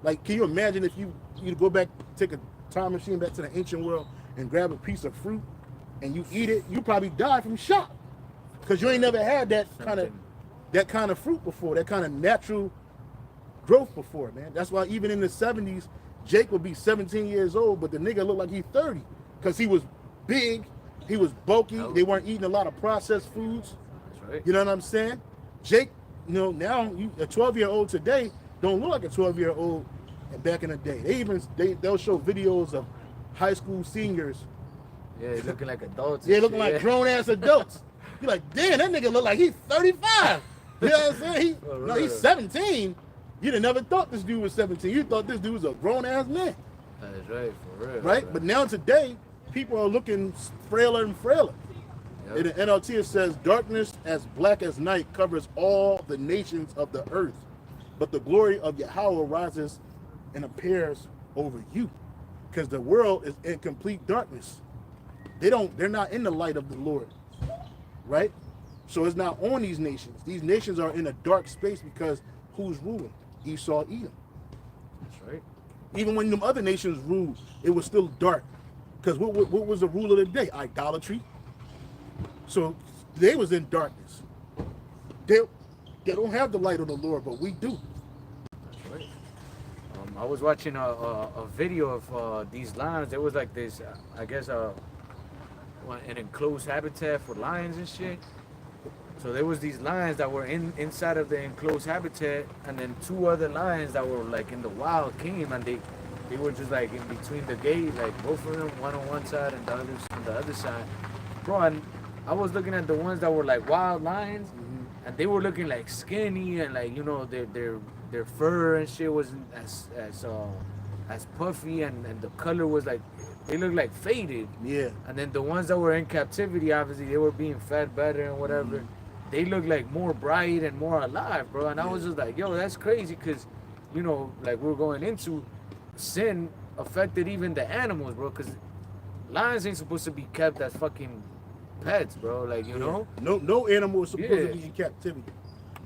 Like, can you imagine if you go back, take a time machine back to the ancient world and grab a piece of fruit and you eat it, you probably die from shock, because you ain't never had that kind of fruit before, that kind of natural growth before, man. That's why even in the 70s, Jake would be 17 years old, but the nigga looked like he's 30, because he was big, he was bulky. They weren't eating a lot of processed foods. That's right. You know what I'm saying? Jake, now a 12-year-old today don't look like a 12-year-old back in the day. They'll show videos of high school seniors. Yeah, looking like adults. Yeah, looking like grown-ass adults. You're like, damn, that nigga look like he's 35. You know what I'm saying? He's 17. You'd have never thought this dude was 17. You thought this dude was a grown-ass man. That's right, for real. Right? But now today, people are looking frailer and frailer. Yep. In the NLT, it says, darkness as black as night covers all the nations of the earth, but the glory of Yahweh rises and appears over you. Because the world is in complete darkness. They're not in the light of the Lord. Right? So it's not on these nations. These nations are in a dark space because who's ruling? Esau, Edom. That's right. Even when them other nations ruled, it was still dark. Because what was the rule of the day? Idolatry. So they was in darkness. They don't have the light of the Lord, but we do. That's right. I was watching a video of these lions. There was like this, I guess, an enclosed habitat for lions and shit. So there was these lions that were inside of the enclosed habitat, and then two other lions that were like in the wild came, and they were just like in between the gate, like both of them, one on one side and the other on the other side. Bro, and I was looking at the ones that were like wild lions, and they were looking like skinny, and like, you know, their fur and shit wasn't as puffy, and the color was like, they looked like faded. Yeah. And then the ones that were in captivity, obviously they were being fed better and whatever. They looked like more bright and more alive, bro. And I was just like, yo, that's crazy, because, you know, like we're going into, sin affected even the animals, bro, because lions ain't supposed to be kept as fucking pets, bro. Like, you know? No animal is supposed to be in captivity.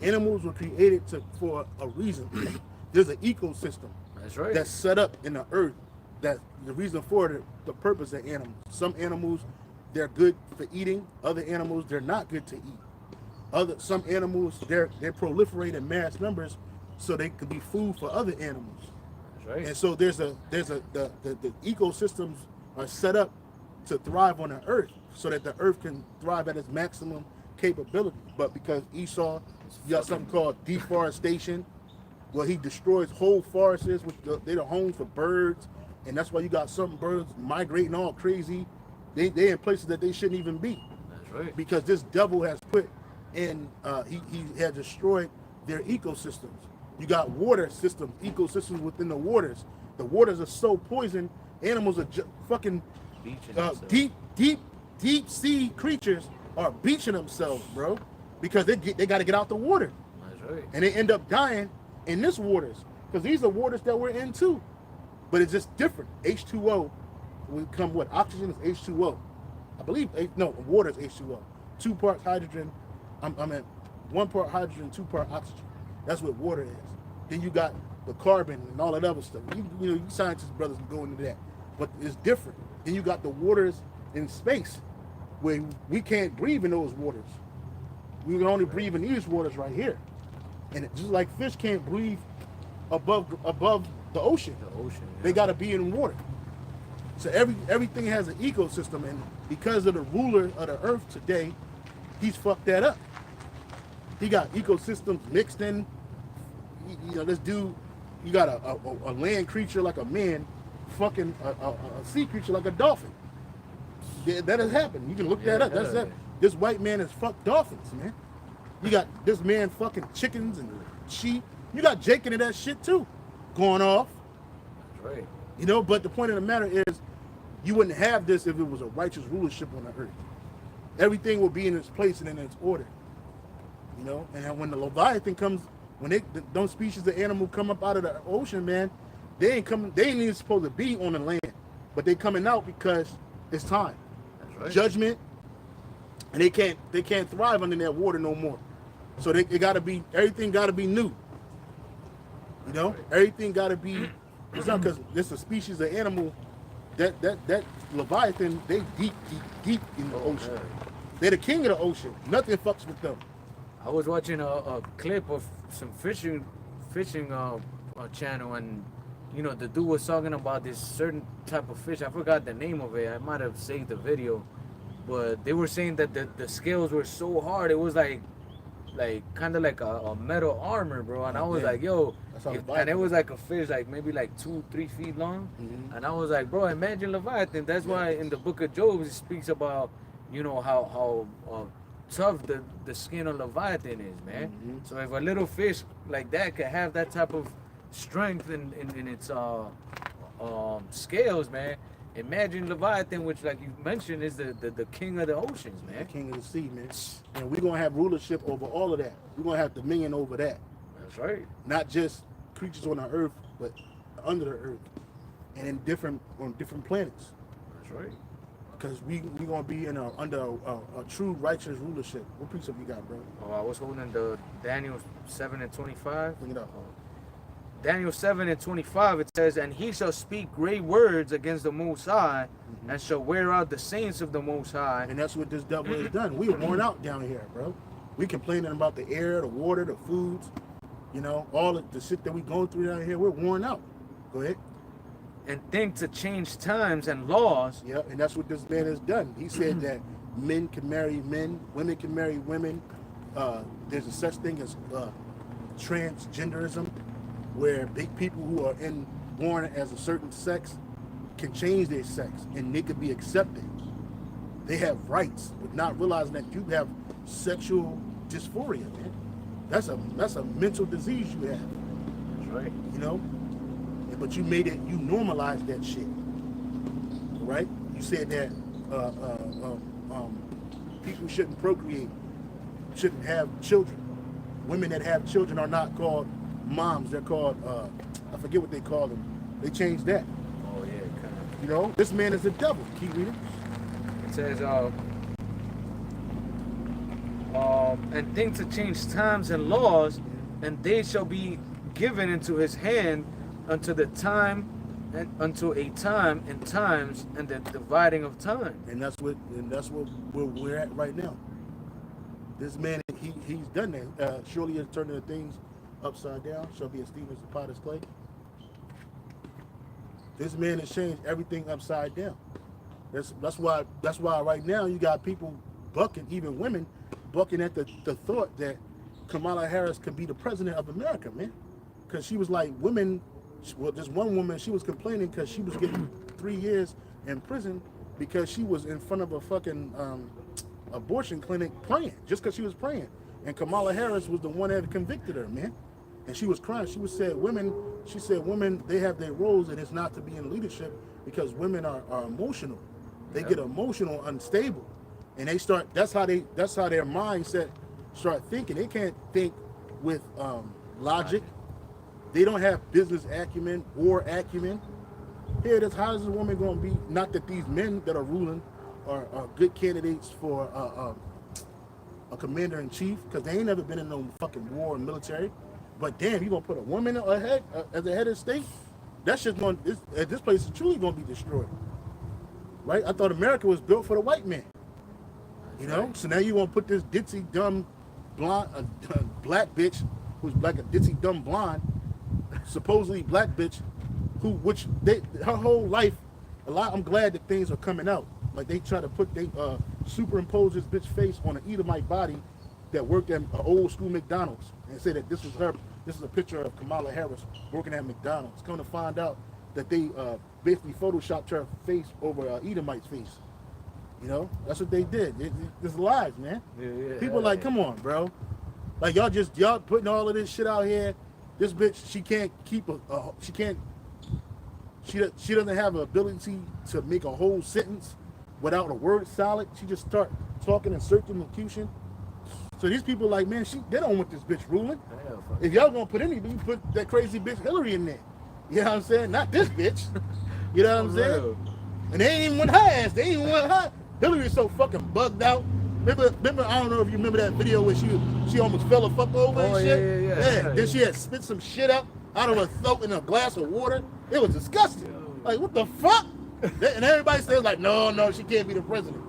Animals were created for a reason. There's an ecosystem That's right. that's set up in the earth. That's the reason for the purpose of animals. Some animals, they're good for eating. Other animals, they're not good to eat. Some animals, they're proliferate in mass numbers, so they can be food for other animals. That's right. And so the ecosystems are set up to thrive on the earth, so that the earth can thrive at its maximum capability. But because Esau, you got something called deforestation, where he destroys whole forests, which they're the home for birds, and that's why you got some birds migrating all crazy. They in places that they shouldn't even be. That's right. Because this devil has put in, he has destroyed their ecosystems. You got water systems, ecosystems within the waters. The waters are so poisoned, animals are fucking deep sea creatures are beaching themselves, bro, because they got to get out the water. That's right. And they end up dying in this waters, because these are waters that we're in too, but it's just different. H2O will come what? Oxygen is H2O, I believe. No, water is H2O. 2 parts hydrogen. I mean, 1 part hydrogen, 2 part oxygen. That's what water is. Then you got the carbon and all that other stuff. You scientists brothers can go into that, but it's different. Then you got the waters in space, where we can't breathe in those waters. We can only breathe in these waters right here. And just like fish can't breathe above the ocean. They got to be in water. So everything has an ecosystem, and because of the ruler of the earth today, he's fucked that up. He got ecosystems mixed in. You know, this dude, you got a land creature like a man fucking a sea creature like a dolphin. Yeah, that has happened. You can look that up. That's that. This white man has fucked dolphins, man. You got this man fucking chickens and sheep. You got Jake into that shit too, going off. That's right. You know, but the point of the matter is, you wouldn't have this if it was a righteous rulership on the earth. Everything will be in its place and in its order. You know, and when the Leviathan comes, when those species of animal come up out of the ocean, man, they ain't even supposed to be on the land, but they coming out because it's time. That's right. Judgment, and they can't thrive under that water no more. So it got to be, everything got to be new. You know, everything got to be. It's not because it's a species of animal that Leviathan, they deep in the ocean. Man. They're the king of the ocean. Nothing fucks with them. I was watching a clip of some fishing channel, and you know, the dude was talking about this certain type of fish. I forgot the name of it. I might have saved the video, but they were saying that the scales were so hard. It was like kind of like a metal armor, bro. And I was like, yo, and it was like a fish like maybe like 2-3 feet long. Mm-hmm. And I was like, bro, imagine Leviathan. That's why in the book of Job it speaks about, you know, how tough the skin of Leviathan is, man. Mm-hmm. So if a little fish like that can have that type of strength in its scales, man, imagine Leviathan, which, like you mentioned, is the king of the oceans, man. The king of the sea, man. And we're gonna have rulership over all of that. We're gonna have dominion over that. That's right. Not just creatures on the earth, but under the earth, and on different planets. That's right. Because we gonna be under a true righteous rulership. What precept you got, bro? Oh, I was holding the Daniel 7:25. Bring it up. Daniel 7:25, it says, and he shall speak great words against the Most High, and shall wear out the saints of the Most High. And that's what this devil has done. We are worn out down here, bro. We complaining about the air, the water, the foods, you know, all of the shit that we going through down here. We're worn out. Go ahead. And think to change times and laws. Yeah, and that's what this man has done. He said that men can marry men, women can marry women. There's a such thing as transgenderism, where big people who are born as a certain sex can change their sex and they could be accepted. They have rights, but not realizing that you have sexual dysphoria, man. That's a mental disease you have. That's right. You know? But you made it, you normalized that shit. Right? You said that people shouldn't procreate, shouldn't have children. Women that have children are not called moms, they're called, I forget what they call them. They changed that. Oh, yeah, kind of. You know, this man is a devil. Keep reading. It says, and think to change times and laws, and they shall be given into his hand unto the time and unto a time and times and the dividing of time. And that's what we're at right now. This man, he's done that. Surely he's turning the things upside down, shall be esteemed as the potter's clay. This man has changed everything upside down. That's why right now you got people bucking, even women bucking at the thought that Kamala Harris could be the president of America, man. Because she was like, women, well, this one woman, she was complaining because she was getting 3 years in prison because she was in front of a fucking abortion clinic praying, just because she was praying. And Kamala Harris was the one that convicted her, man. And she was crying. She said women, they have their roles, and it's not to be in leadership because women are emotional. They get emotional, unstable. And they start, that's how their mindset start thinking. They can't think with logic. They don't have business acumen or acumen. Here, how is this woman going to be, not that these men that are ruling are good candidates for a commander-in-chief, because they ain't never been in no fucking war or military. But damn, you gonna put a woman ahead as a head of state? That shit's going. This place is truly gonna be destroyed, right? I thought America was built for the white man. You know, so now you gonna put this ditzy dumb blonde, black bitch who's like a ditzy dumb blonde, supposedly black bitch, her whole life. I'm glad that things are coming out. Like they try to superimpose this bitch face on an Edomite body that worked at an old school McDonald's and say that this is her. This is a picture of Kamala Harris working at McDonald's. Come to find out that they basically photoshopped her face over Edomite's face. You know, that's what they did. It's lies, man. Yeah, people are like, come on, bro. Like y'all putting all of this shit out here. This bitch, she can't keep she doesn't have the ability to make a whole sentence without a word solid. She just start talking in circumlocution. So these people like, man, they don't want this bitch ruling. If y'all gonna put anything, put that crazy bitch Hillary in there. You know what I'm saying? Not this bitch. You know what I'm saying? And they ain't even want her ass. They ain't even want her. Hillary is so fucking bugged out. Remember, I don't know if you remember that video where she almost fell a fuck over and shit. Yeah. Then she had spit some shit up out of her throat in a glass of water. It was disgusting. Like, what the fuck? And everybody says like, no, she can't be the president.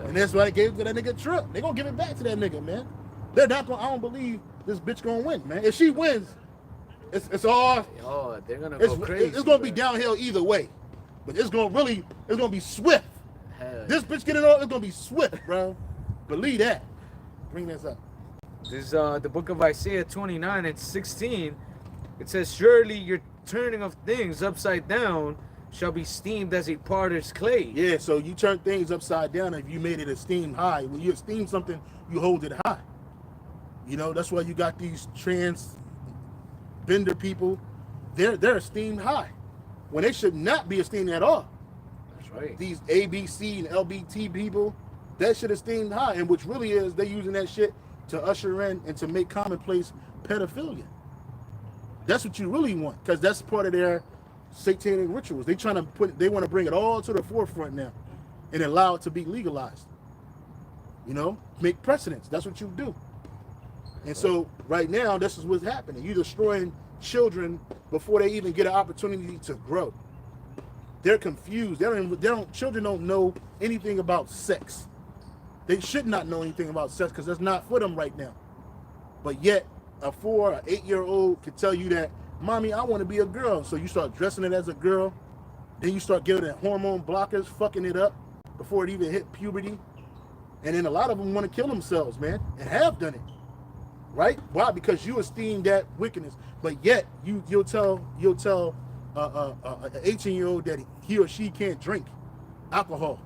And that's why they gave it to that nigga Trump. They gonna give it back to that nigga, man. They're not gonna. I don't believe this bitch gonna win, man. If she wins, it's all. Oh, they're gonna go crazy. It's gonna be downhill either way, but it's gonna be swift. Hell this bitch getting on, it's gonna be swift, bro. Believe that. Bring this up. This is the book of Isaiah 29:16. It says, "Surely your turning of things upside down shall be esteemed as a potter's clay." Yeah, so you turn things upside down if you made it esteemed high. When you esteem something, you hold it high. You know, that's why you got these transgender people. They're esteemed high when they should not be esteemed at all. That's right. These ABC and LBT people, that shit esteemed high, and which really is they're using that shit to usher in and to make commonplace pedophilia. That's what you really want, because that's part of their satanic rituals. They want to bring it all to the forefront now and allow it to be legalized. You know, make precedents. That's what you do. And so right now, this is what's happening. You're destroying children before they even get an opportunity to grow. They're confused. Children don't know anything about sex. They should not know anything about sex because that's not for them right now. But yet, a 4 or 8-year-old can tell you that, mommy, I want to be a girl. So you start dressing it as a girl. Then you start giving it hormone blockers, fucking it up before it even hit puberty. And then a lot of them want to kill themselves, man, and have done it. Right? Why? Because you esteem that wickedness. But yet, you'll tell an 18-year-old that he or she can't drink alcohol.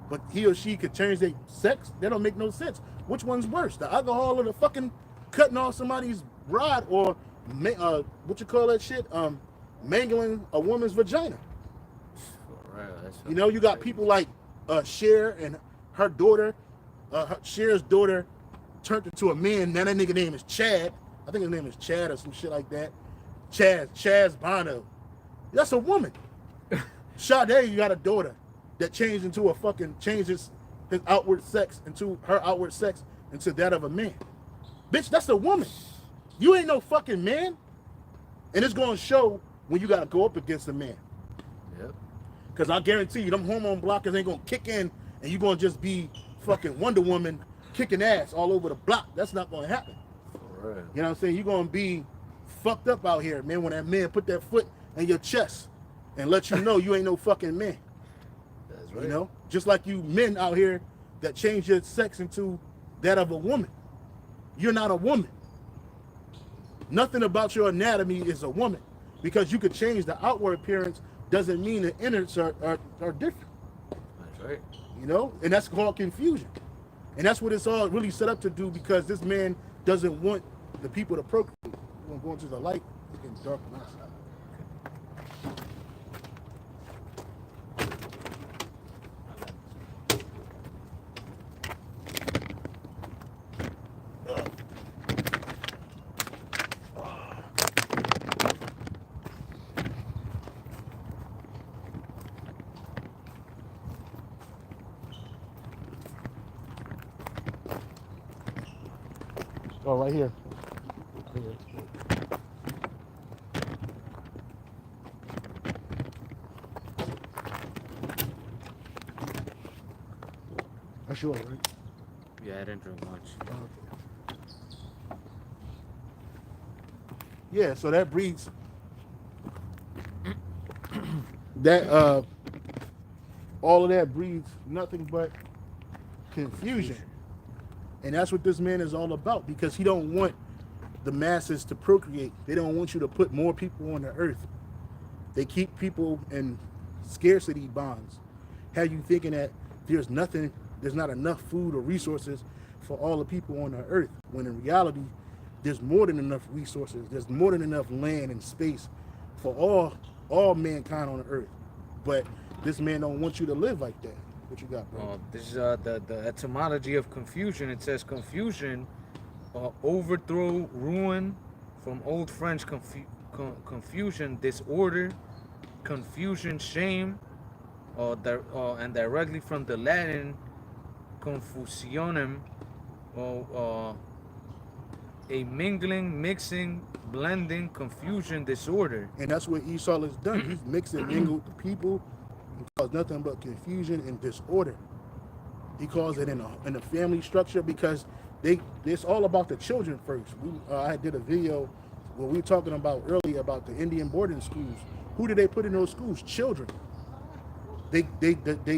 But he or she could change their sex. That don't make no sense. Which one's worse, the alcohol or the fucking cutting off somebody's rod, or what you call that shit? Mangling a woman's vagina. You know, you got people like Cher and her daughter. Cher's daughter turned into a man. Now that nigga name is Chad. I think his name is Chad or some shit like that. Chaz Bono. That's a woman. Sade, you got a daughter that changes his outward sex into her outward sex into that of a man. Bitch, that's a woman. You ain't no fucking man. And it's gonna show when you gotta go up against a man. Yep. Cause I guarantee you, them hormone blockers ain't gonna kick in and you gonna just be fucking Wonder Woman kicking ass all over the block. That's not gonna happen. For real. You know what I'm saying? You're gonna be fucked up out here, man, when that man put that foot in your chest and let you know you ain't no fucking man. That's right. You know? Just like you men out here that change your sex into that of a woman. You're not a woman. Nothing about your anatomy is a woman. Because you could change the outward appearance doesn't mean the innards are different. That's right. You know? And that's called confusion. And that's what it's all really set up to do, because this man doesn't want the people to procreate. We're going to go into the light. It's getting dark on outside. Oh, right here. Right here. That's yours, right? Yeah, I didn't drink much. Okay. Yeah, so that breeds that all of that breeds nothing but confusion. And that's what this man is all about, because he don't want the masses to procreate. They don't want you to put more people on the earth. They keep people in scarcity bonds. Have you thinking that there's not enough food or resources for all the people on the earth, when in reality, there's more than enough resources. There's more than enough land and space for all mankind on the earth. But this man don't want you to live like that. What you got, bro? This is the etymology of confusion. It says confusion, overthrow, ruin, from Old French confusion, disorder, confusion, shame, and directly from the Latin confusionem, a mingling, mixing, blending, confusion, disorder. And that's what Esau has done. He's mixed and mingled the people. He caused nothing but confusion and disorder. He calls it in a family structure, because it's all about the children first. I did a video where we were talking about earlier about the Indian boarding schools. Who did they put in those schools? Children. They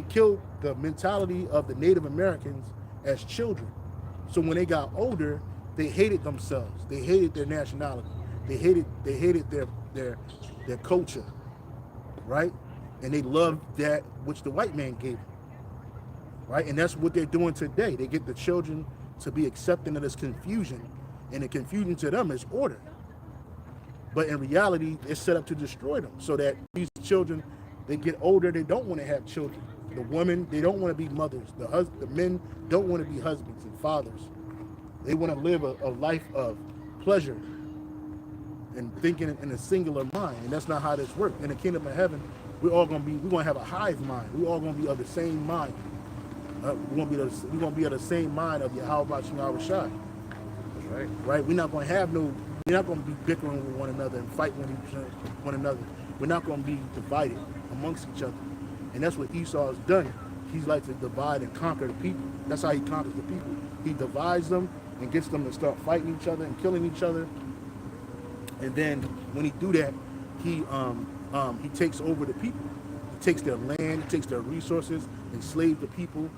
killed the mentality of the Native Americans as children. So when they got older, they hated themselves. They hated their nationality. They hated their culture, right? And they loved that which the white man gave them, right? And that's what they're doing today. They get the children to be accepting of this confusion, and the confusion to them is order. But in reality, it's set up to destroy them, so that these children, they get older, they don't want to have children. The women, they don't want to be mothers. The men don't want to be husbands and fathers. They want to live a life of pleasure and thinking in a singular mind. And that's not how this works. In the kingdom of heaven, we're going to have a hive mind. We're all going to be of the same mind. We're going to be of the same mind of Yahweh Shai. Right. Right? We're not going to have no We're not going to be bickering with one another and fighting with one another. We're not going to be divided amongst each other. And that's what Esau has done. He's like to divide and conquer the people. That's how he conquers the people. He divides them and gets them to start fighting each other and killing each other. And then when he do that, he takes over the people. He takes their land, he takes their resources, enslaves the people,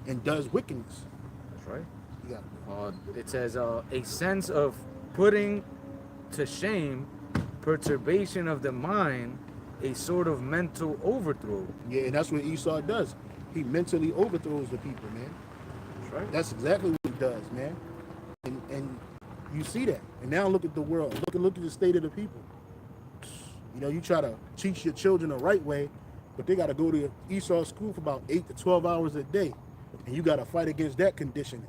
and does wickedness. That's right. Yeah. It says a sense of putting to shame, perturbation of the mind, a sort of mental overthrow. Yeah, and that's what Esau does. He mentally overthrows the people, man. That's right. That's exactly what he does, man. And you see that. And now look at the world. Look at the state of the people. You know, you try to teach your children the right way, but they got to go to Esau school for about 8 to 12 hours a day. And you got to fight against that conditioning.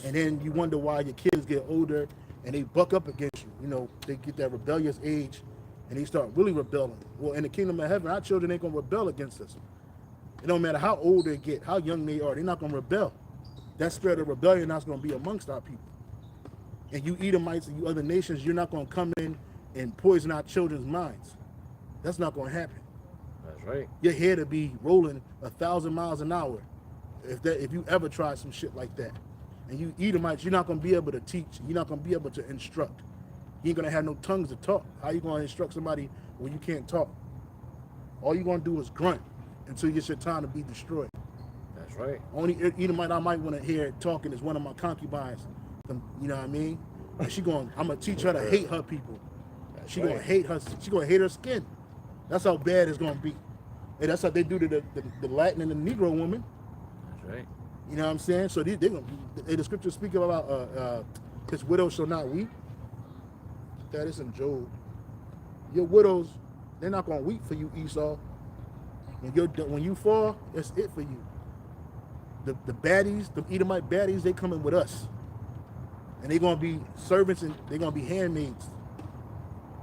And then you wonder why your kids get older and they buck up against you. You know, they get that rebellious age and they start really rebelling. Well, in the kingdom of heaven, our children ain't going to rebel against us. It don't matter how old they get, how young they are, they're not going to rebel. That spirit of rebellion is going to be amongst our people. And you Edomites and you other nations, you're not going to come in and poison our children's minds. That's not going to happen. That's right. You're here to be rolling 1,000 miles an hour if you ever try some shit like that. And you Edomites, you're not going to be able to teach. You're not going to be able to instruct. You ain't going to have no tongues to talk. How you going to instruct somebody when you can't talk? All you're going to do is grunt until you get your time to be destroyed. That's right. Only Edomite I might want to hear talking is one of my concubines. You know what I mean? And I'm going to teach her to hate her people. She's going to hate her. She's going to hate her skin. That's how bad it's going to be. And that's how they do to the Latin and the Negro woman. That's right. You know what I'm saying? So the scripture speak about his widow shall not weep. That is in Job. Your widows, they're not going to weep for you, Esau. When you fall, that's it for you. The baddies, the Edomite baddies, they coming with us. And they're going to be servants and they're going to be handmaids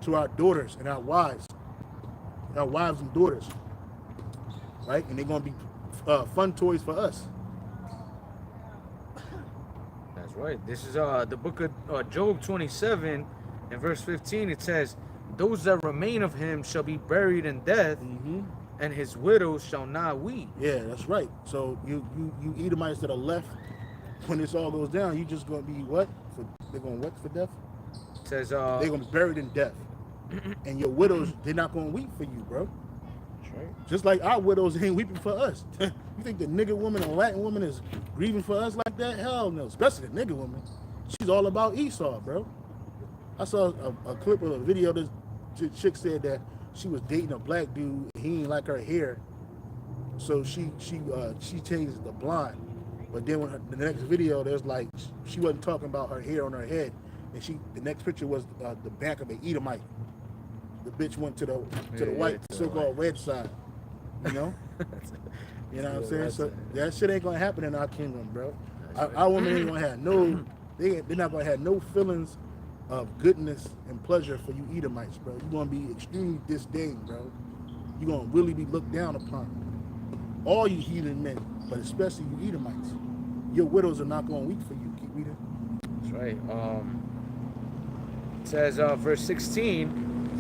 to our daughters and our wives and daughters. Right? And they're going to be fun toys for us. That's right. This is the book of Job 27 and verse 15. It says, those that remain of him shall be buried in death, and his widows shall not weep. Yeah, that's right. So you Edomites that are left, when this all goes down, you just going to be what? They're going to what for death? It says they're going to be buried in death. And your widows, they're not going to weep for you, bro. That's right. Just like our widows ain't weeping for us. You think the nigger woman and Latin woman is grieving for us like that? Hell no. Especially the nigger woman. She's all about Esau, bro. I saw a clip of a video. This chick said that she was dating a black dude. He ain't like her hair, so she changed it to blonde. But then when the next video, there's like she wasn't talking about her hair on her head, and the next picture was the back of an Edomite. The bitch went to the white so-called red side. You know, you know what I'm saying? So that shit ain't gonna happen in our kingdom, bro. Our women ain't gonna have they're not gonna have no feelings of goodness and pleasure for you Edomites, bro. You're gonna be extremely disdained, bro. You're gonna really be looked down upon. All you heathen men, but especially you Edomites. Your widows are not gonna weep for you. Keep reading. That's right. It says verse 16,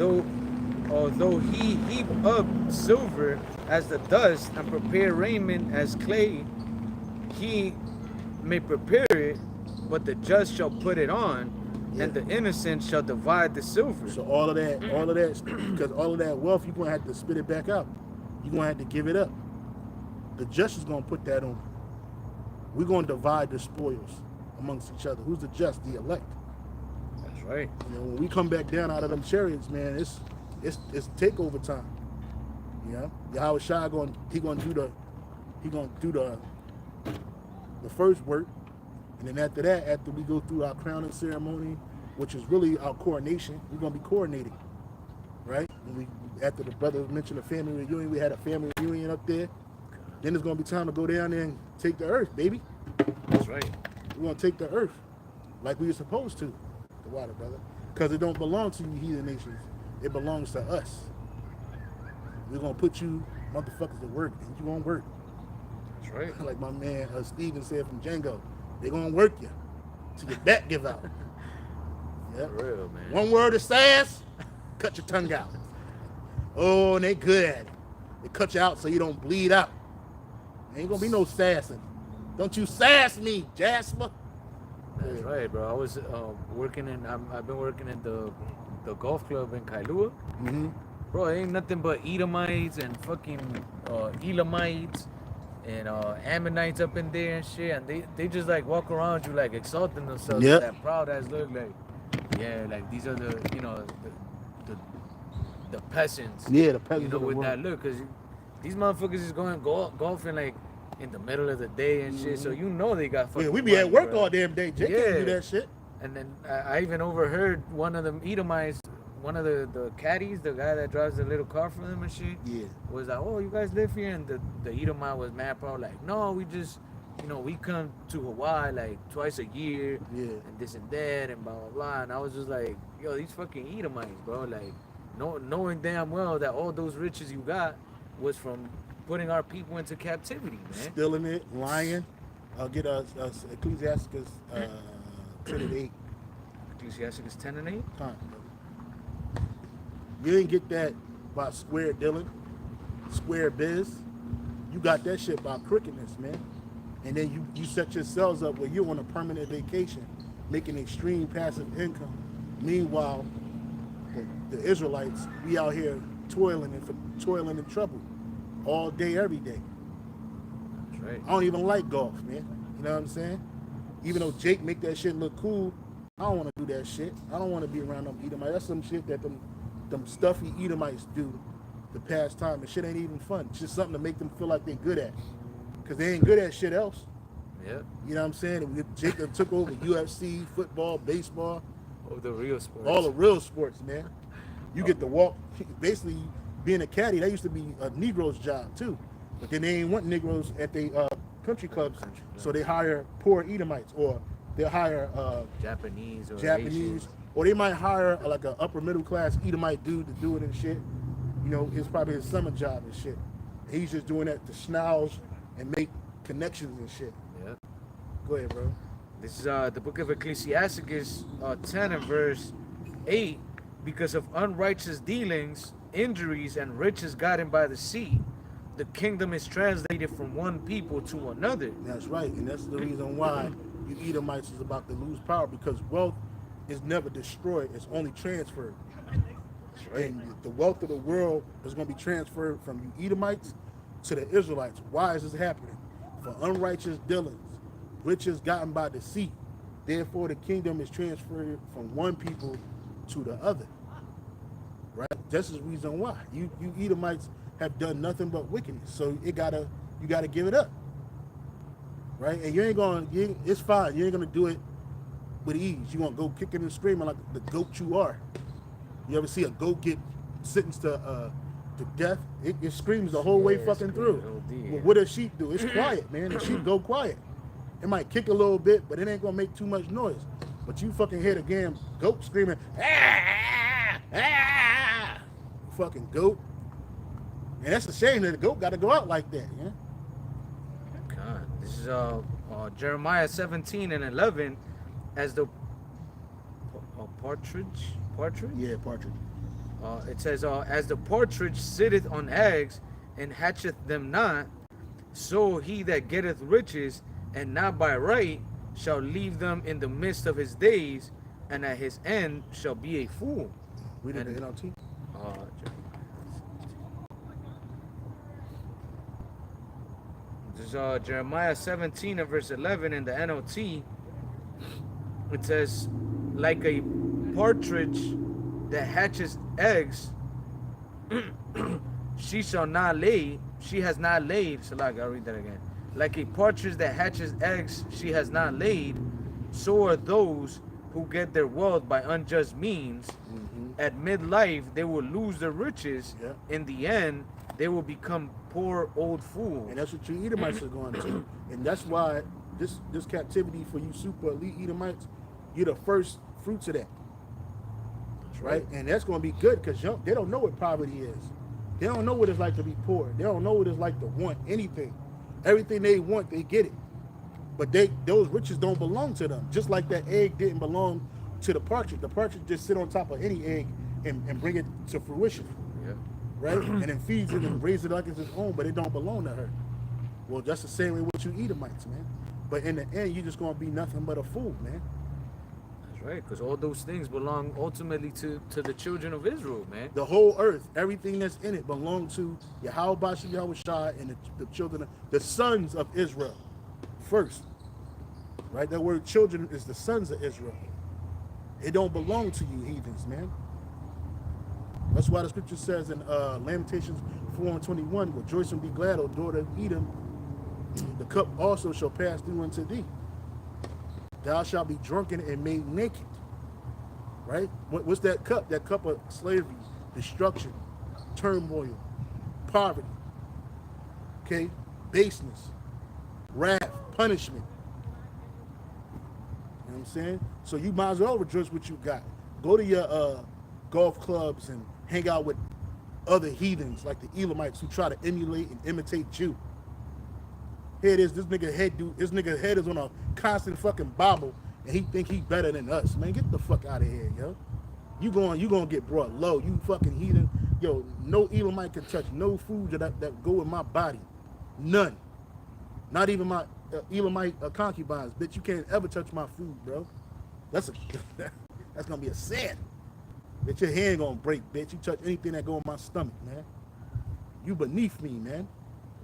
although he heap up silver as the dust and prepare raiment as clay, he may prepare it, but the just shall put it on, and the innocent shall divide the silver. So all of that, because all of that wealth, you're gonna have to spit it back out. You're gonna have to give it up. The just is gonna put that on. We're gonna divide the spoils amongst each other. Who's the just? The elect. That's right. You know, when we come back down out of them chariots, man, it's takeover time. You know, Yahawashi gonna do the first work, and then after that, after we go through our crowning ceremony, which is really our coronation, we're gonna be coronating, right? After the brothers mentioned a family reunion, we had a family reunion up there. Then it's gonna be time to go down there and take the earth, baby. That's right. We're gonna take the earth like we were supposed to, the water, brother, because it don't belong to you heathen nations. It belongs to us. We're gonna put you motherfuckers to work, and you gonna work. That's right. Like my man Steven said from Django, they're gonna work you till your back give out. You Yeah. For real, man. One word of sass, cut your tongue out. Oh, and they good at it. They cut you out so you don't bleed out. Ain't gonna be no sassing. Don't you sass me, Jasper. That's right, bro. I was working in. I've been working in the golf club in Kailua. Mm-hmm. Bro, it ain't nothing but Edomites and fucking Elamites and Ammonites up in there and shit. And they just like walk around you like exalting themselves with that proud ass look, like, yeah, like these are the, you know, the peasants. Yeah, the peasants. You know, with that look, because these motherfuckers is going golfing like in the middle of the day and shit. So you know they got fucking. Yeah, we be money, at work bro. all damn day. Jake can't do that shit. And then I even overheard one of them Edomites, one of the caddies, the guy that drives the little car for them and shit, was like, oh, you guys live here? And the Edomite was mad, bro, like, no, we just, you know, we come to Hawaii like twice a year, and this and that, and blah, blah, blah. And I was just like, yo, these fucking Edomites, bro, like, knowing damn well that all those riches you got was from putting our people into captivity, man. Stealing it, lying. I'll get Ecclesiasticus 10 and 8. Ecclesiasticus 10 and 8? Time, brother. You didn't get that by square dealing, square biz. You got that shit by crookedness, man. And then you set yourselves up where you're on a permanent vacation, making extreme passive income. Meanwhile, the Israelites, we out here toiling in trouble all day, every day. That's right. I don't even like golf, man. You know what I'm saying? Even though Jake make that shit look cool, I don't want to do that shit. I don't want to be around them Edomites. That's some shit that them stuffy Edomites do to pass time. And shit ain't even fun. It's just something to make them feel like they're good at. Because they ain't good at shit else. Yeah. You know what I'm saying? Jake took over UFC, football, baseball. Oh, the real sports. All the real sports, man. You get to walk. Basically, being a caddy, that used to be a Negro's job, too. But then they ain't want Negroes at the country clubs, so they hire poor Edomites, or they hire Japanese, Asian. Or they might hire like an upper middle class Edomite dude to do it and shit. You know, it's probably his summer job and shit. He's just doing that to schnouse and make connections and shit. Yeah. Go ahead, bro. This is the book of Ecclesiasticus 10 and verse 8. Because of unrighteous dealings, injuries, and riches gotten by the sea, the kingdom is translated from one people to another. That's right, and that's the reason why you Edomites is about to lose power, because wealth is never destroyed, it's only transferred. That's right. And the wealth of the world is going to be transferred from you Edomites to the Israelites. Why is this happening? For unrighteous dealings, riches gotten by the sea. Therefore, the kingdom is transferred from one people to the other. Right? That's the reason why. You Edomites have done nothing but wickedness. So you gotta give it up. Right? And it's fine. You ain't gonna do it with ease. You gonna go kicking and screaming like the goat you are. You ever see a goat get sentenced to death? It screams the whole way fucking through. Well, what does sheep do? It's quiet, man. The sheep go quiet. It might kick a little bit, but it ain't gonna make too much noise. But you fucking hear the damn goat screaming, ah, ah, fucking goat. And that's a shame that the goat got to go out like that, yeah? God, this is Jeremiah 17 and 11, as the partridge? Yeah, partridge. It says, as the partridge sitteth on eggs and hatcheth them not, so he that getteth riches and not by right shall leave them in the midst of his days, and at his end shall be a fool. Read it in the NLT. This is Jeremiah 17 and verse 11 in the NLT. It says, like a partridge that hatches eggs, she shall not lay. She has not laid. So like, I'll read that again. Like a partridge that hatches eggs, she has not laid. So are those who get their wealth by unjust means. At midlife, they will lose their riches. In the end, they will become poor old fools. And that's what you Edomites are going to. And that's why this captivity for you super elite Edomites, you're the first fruits of that. That's right? And that's going to be good, because they don't know what poverty is. They don't know what it's like to be poor. They don't know what it's like to want anything. Everything they want, they get it. But those riches don't belong to them. Just like that egg didn't belong to the partridge. The partridge just sit on top of any egg and bring it to fruition. Yeah. Right? And then feeds it and raises it like it's its own, but it don't belong to her. Well, that's the same way with you Edomites, man. But in the end, you're just going to be nothing but a fool, man. That's right, because all those things belong ultimately to the children of Israel, man. The whole earth, everything that's in it belongs to Yahweh and the children, the sons of Israel first. Right? That word children is the sons of Israel. It don't belong to you heathens, man. That's why the scripture says in Lamentations 4:21, rejoice and be glad, O daughter of Edom. The cup also shall pass through unto thee. Thou shalt be drunken and made naked. Right? What's that cup? That cup of slavery, destruction, turmoil, poverty, okay, baseness, wrath, punishment. You know what I'm saying? So you might as well rejoice what you got. Go to your golf clubs and hang out with other heathens like the Elamites who try to emulate and imitate you. Here it is, this nigga head is on a constant fucking bobble and he think he better than us. Man, get the fuck out of here, yo. You gonna get brought low, you fucking heathen. Yo, no Elamite can touch no food that go in my body. None. Not even my Elamite concubines. Bitch, you can't ever touch my food, bro. That's gonna be a sin. Bitch, your hand gonna break, bitch. You touch anything that go in my stomach, man. You beneath me, man.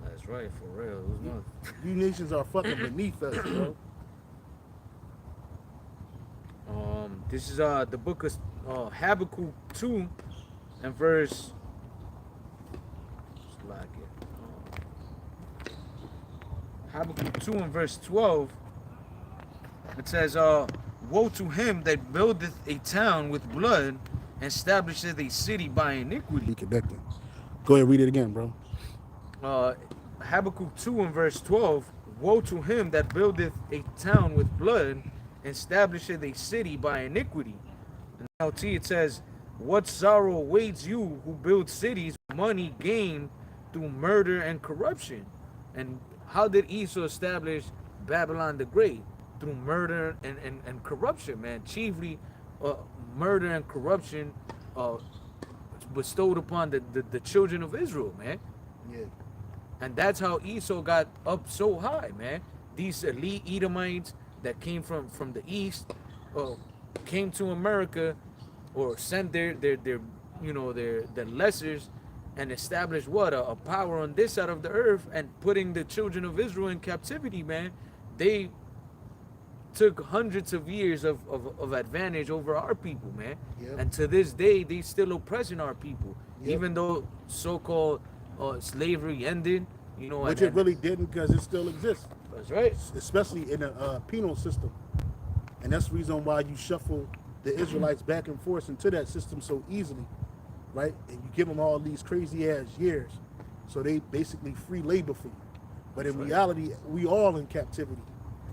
That's right, for real. You nations are fucking beneath us, bro. This is the book of Habakkuk 2 and verse. Just like it. Habakkuk 2 and verse 12. It says, woe to him that buildeth a town with blood, and establisheth a city by iniquity. Be connected. Go ahead, read it again, bro. Habakkuk 2 and verse 12, woe to him that buildeth a town with blood, and establisheth a city by iniquity. In LT it says, what sorrow awaits you who build cities, money gained through murder and corruption. And how did Esau establish Babylon the Great? Through murder and corruption, man. Chiefly murder and corruption bestowed upon the children of Israel, man. Yeah. And that's how Esau got up so high, man. These elite Edomites that came from the east came to America, or sent their lessers, and established what a power on this side of the earth, and putting the children of Israel in captivity, man. They took hundreds of years of advantage over our people, man. Yep. And to this day, they still oppressing our people, Yep. even though so-called slavery ended, Which it really didn't, because it still exists. That's right. Especially in a penal system. And that's the reason why you shuffle the Israelites back and forth into that system so easily, right? And you give them all these crazy ass years. So they basically free labor for you. But in reality, we all in captivity.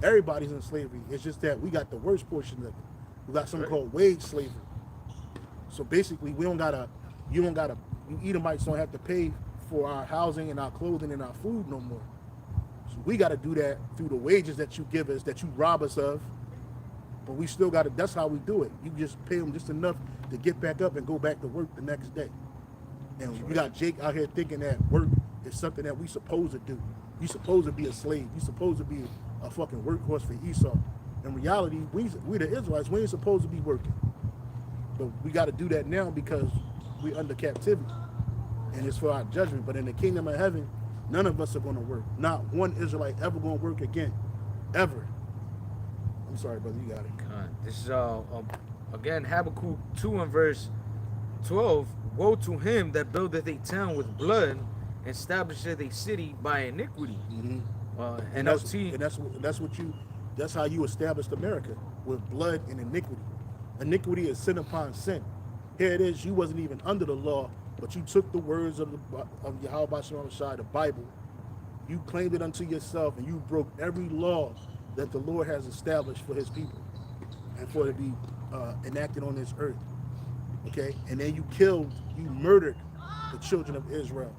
Everybody's in slavery. It's just that we got the worst portion of it. We got something called wage slavery. So basically, you Edomites don't have to pay for our housing and our clothing and our food no more. So we got to do that through the wages that you give us, that you rob us of. But we still got to, that's how we do it. You just pay them just enough to get back up and go back to work the next day. And you got Jake out here thinking that work is something that we supposed to do. You supposed to be a slave. You supposed to be a fucking workhorse for Esau. In reality, we the Israelites, we ain't supposed to be working. But we got to do that now because we under captivity. And it's for our judgment. But in the kingdom of heaven, none of us are going to work. Not one Israelite ever going to work again. Ever. I'm sorry, brother. You got it. This is again Habakkuk 2 and verse 12. Woe to him that buildeth a town with blood, and establisheth a city by iniquity. Mm-hmm. And that's how you established America, with blood and iniquity. Iniquity is sin upon sin. Here it is, you wasn't even under the law, but you took the words of Yahweh Shai, the Bible, you claimed it unto yourself, and you broke every law that the Lord has established for his people and for it to be enacted on this earth. Okay? And then you murdered the children of Israel.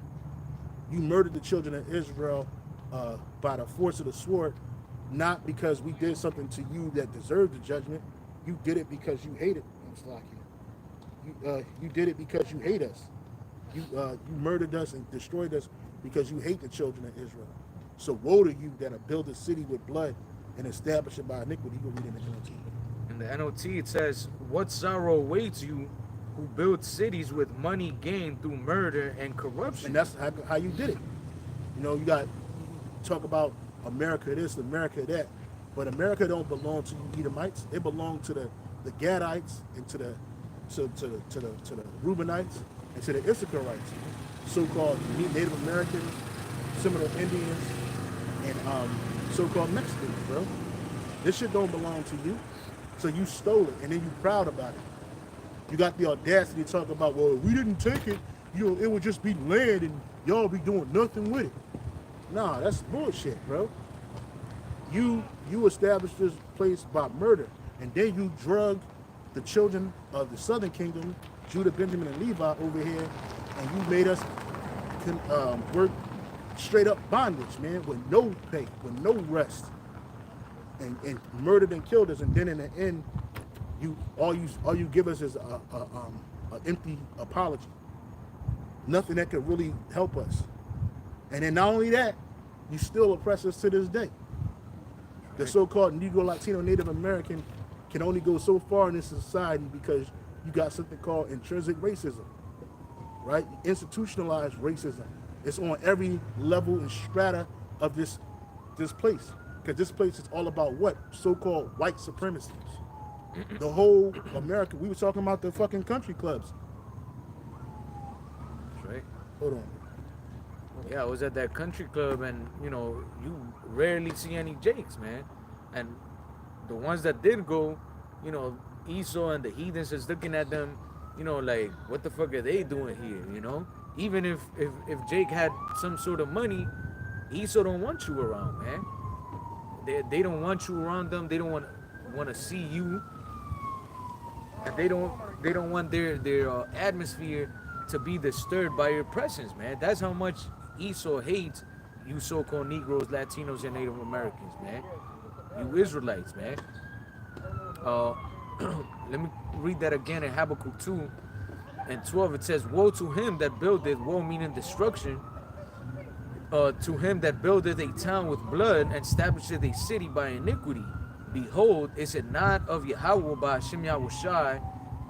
You murdered the children of Israel by the force of the sword, not because we did something to you that deserved the judgment, You did it because you hated. You did it because you hate us. You murdered us and destroyed us because you hate the children of Israel. So woe to you that have built a city with blood and establish it by iniquity. You can read in the NLT. In the NOT, it says, "What sorrow awaits you who build cities with money gained through murder and corruption?" And that's how you did it. You know, you talk about America this, America that, but America don't belong to the Edomites. It belonged to the Gadites and to the Reubenites and to the Issacharites, so-called Native Americans, Seminole Indians, and so-called Mexicans, bro. This shit don't belong to you. So you stole it, and then you proud about it. You got the audacity to talk about, well, if we didn't take it, it would just be land, and y'all be doing nothing with it. Nah, that's bullshit, bro. You established this place by murder, and then you drug the children of the southern kingdom, Judah, Benjamin, and Levi over here, and you made us work straight up bondage, man, with no pay, with no rest, and murdered and killed us. And then in the end, all you give us is an empty apology, nothing that could really help us. And then not only that, you still oppress us to this day. The so-called Negro, Latino, Native American can only go so far in this society because you got something called intrinsic racism, right? Institutionalized racism. It's on every level and strata of this place. Because this place is all about what? So-called white supremacy. The whole America, we were talking about the fucking country clubs. That's right. Hold on. Yeah, I was at that country club, and you rarely see any Jakes, man. And the ones that did go, Esau and the heathens is looking at them, like, what the fuck are they doing here, Even if Jake had some sort of money, Esau don't want you around, man. They don't want you around them. They don't want to see you, and they don't want their atmosphere to be disturbed by your presence, man. That's how much Esau hates you so-called Negroes, Latinos, and Native Americans, man. You Israelites, man. Let me read that again in Habakkuk 2:12. It says, "Woe to him that buildeth," woe meaning destruction, "to him that buildeth a town with blood and establisheth a city by iniquity. Behold, is it not of Yahweh by GMSHAWAII,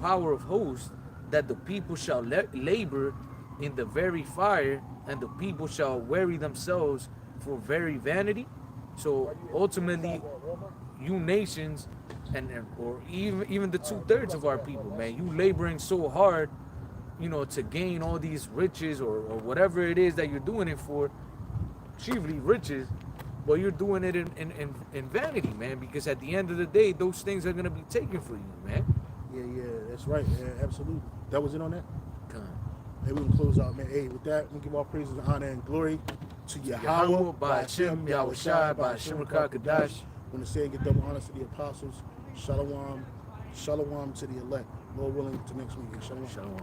power of hosts, that the people shall labor in the very fire, and the people shall weary themselves for very vanity?" So ultimately, you nations, or even the 2/3 of our people, man, you laboring so hard, to gain all these riches or whatever it is that you're doing it for, chiefly riches, but you're doing it in vanity, man, because at the end of the day, those things are gonna be taken for you, man. Yeah, that's right. Yeah, absolutely. That was it on that? Come. Hey, we can close out, man. Hey, with that, we give all praises, honor, and glory to Yahweh, by Hashem, Yahushai, by Hashem Kadash. When the say get double honors to the apostles, shalom to the elect. Lord willing, to next week. Shalom. Shalom.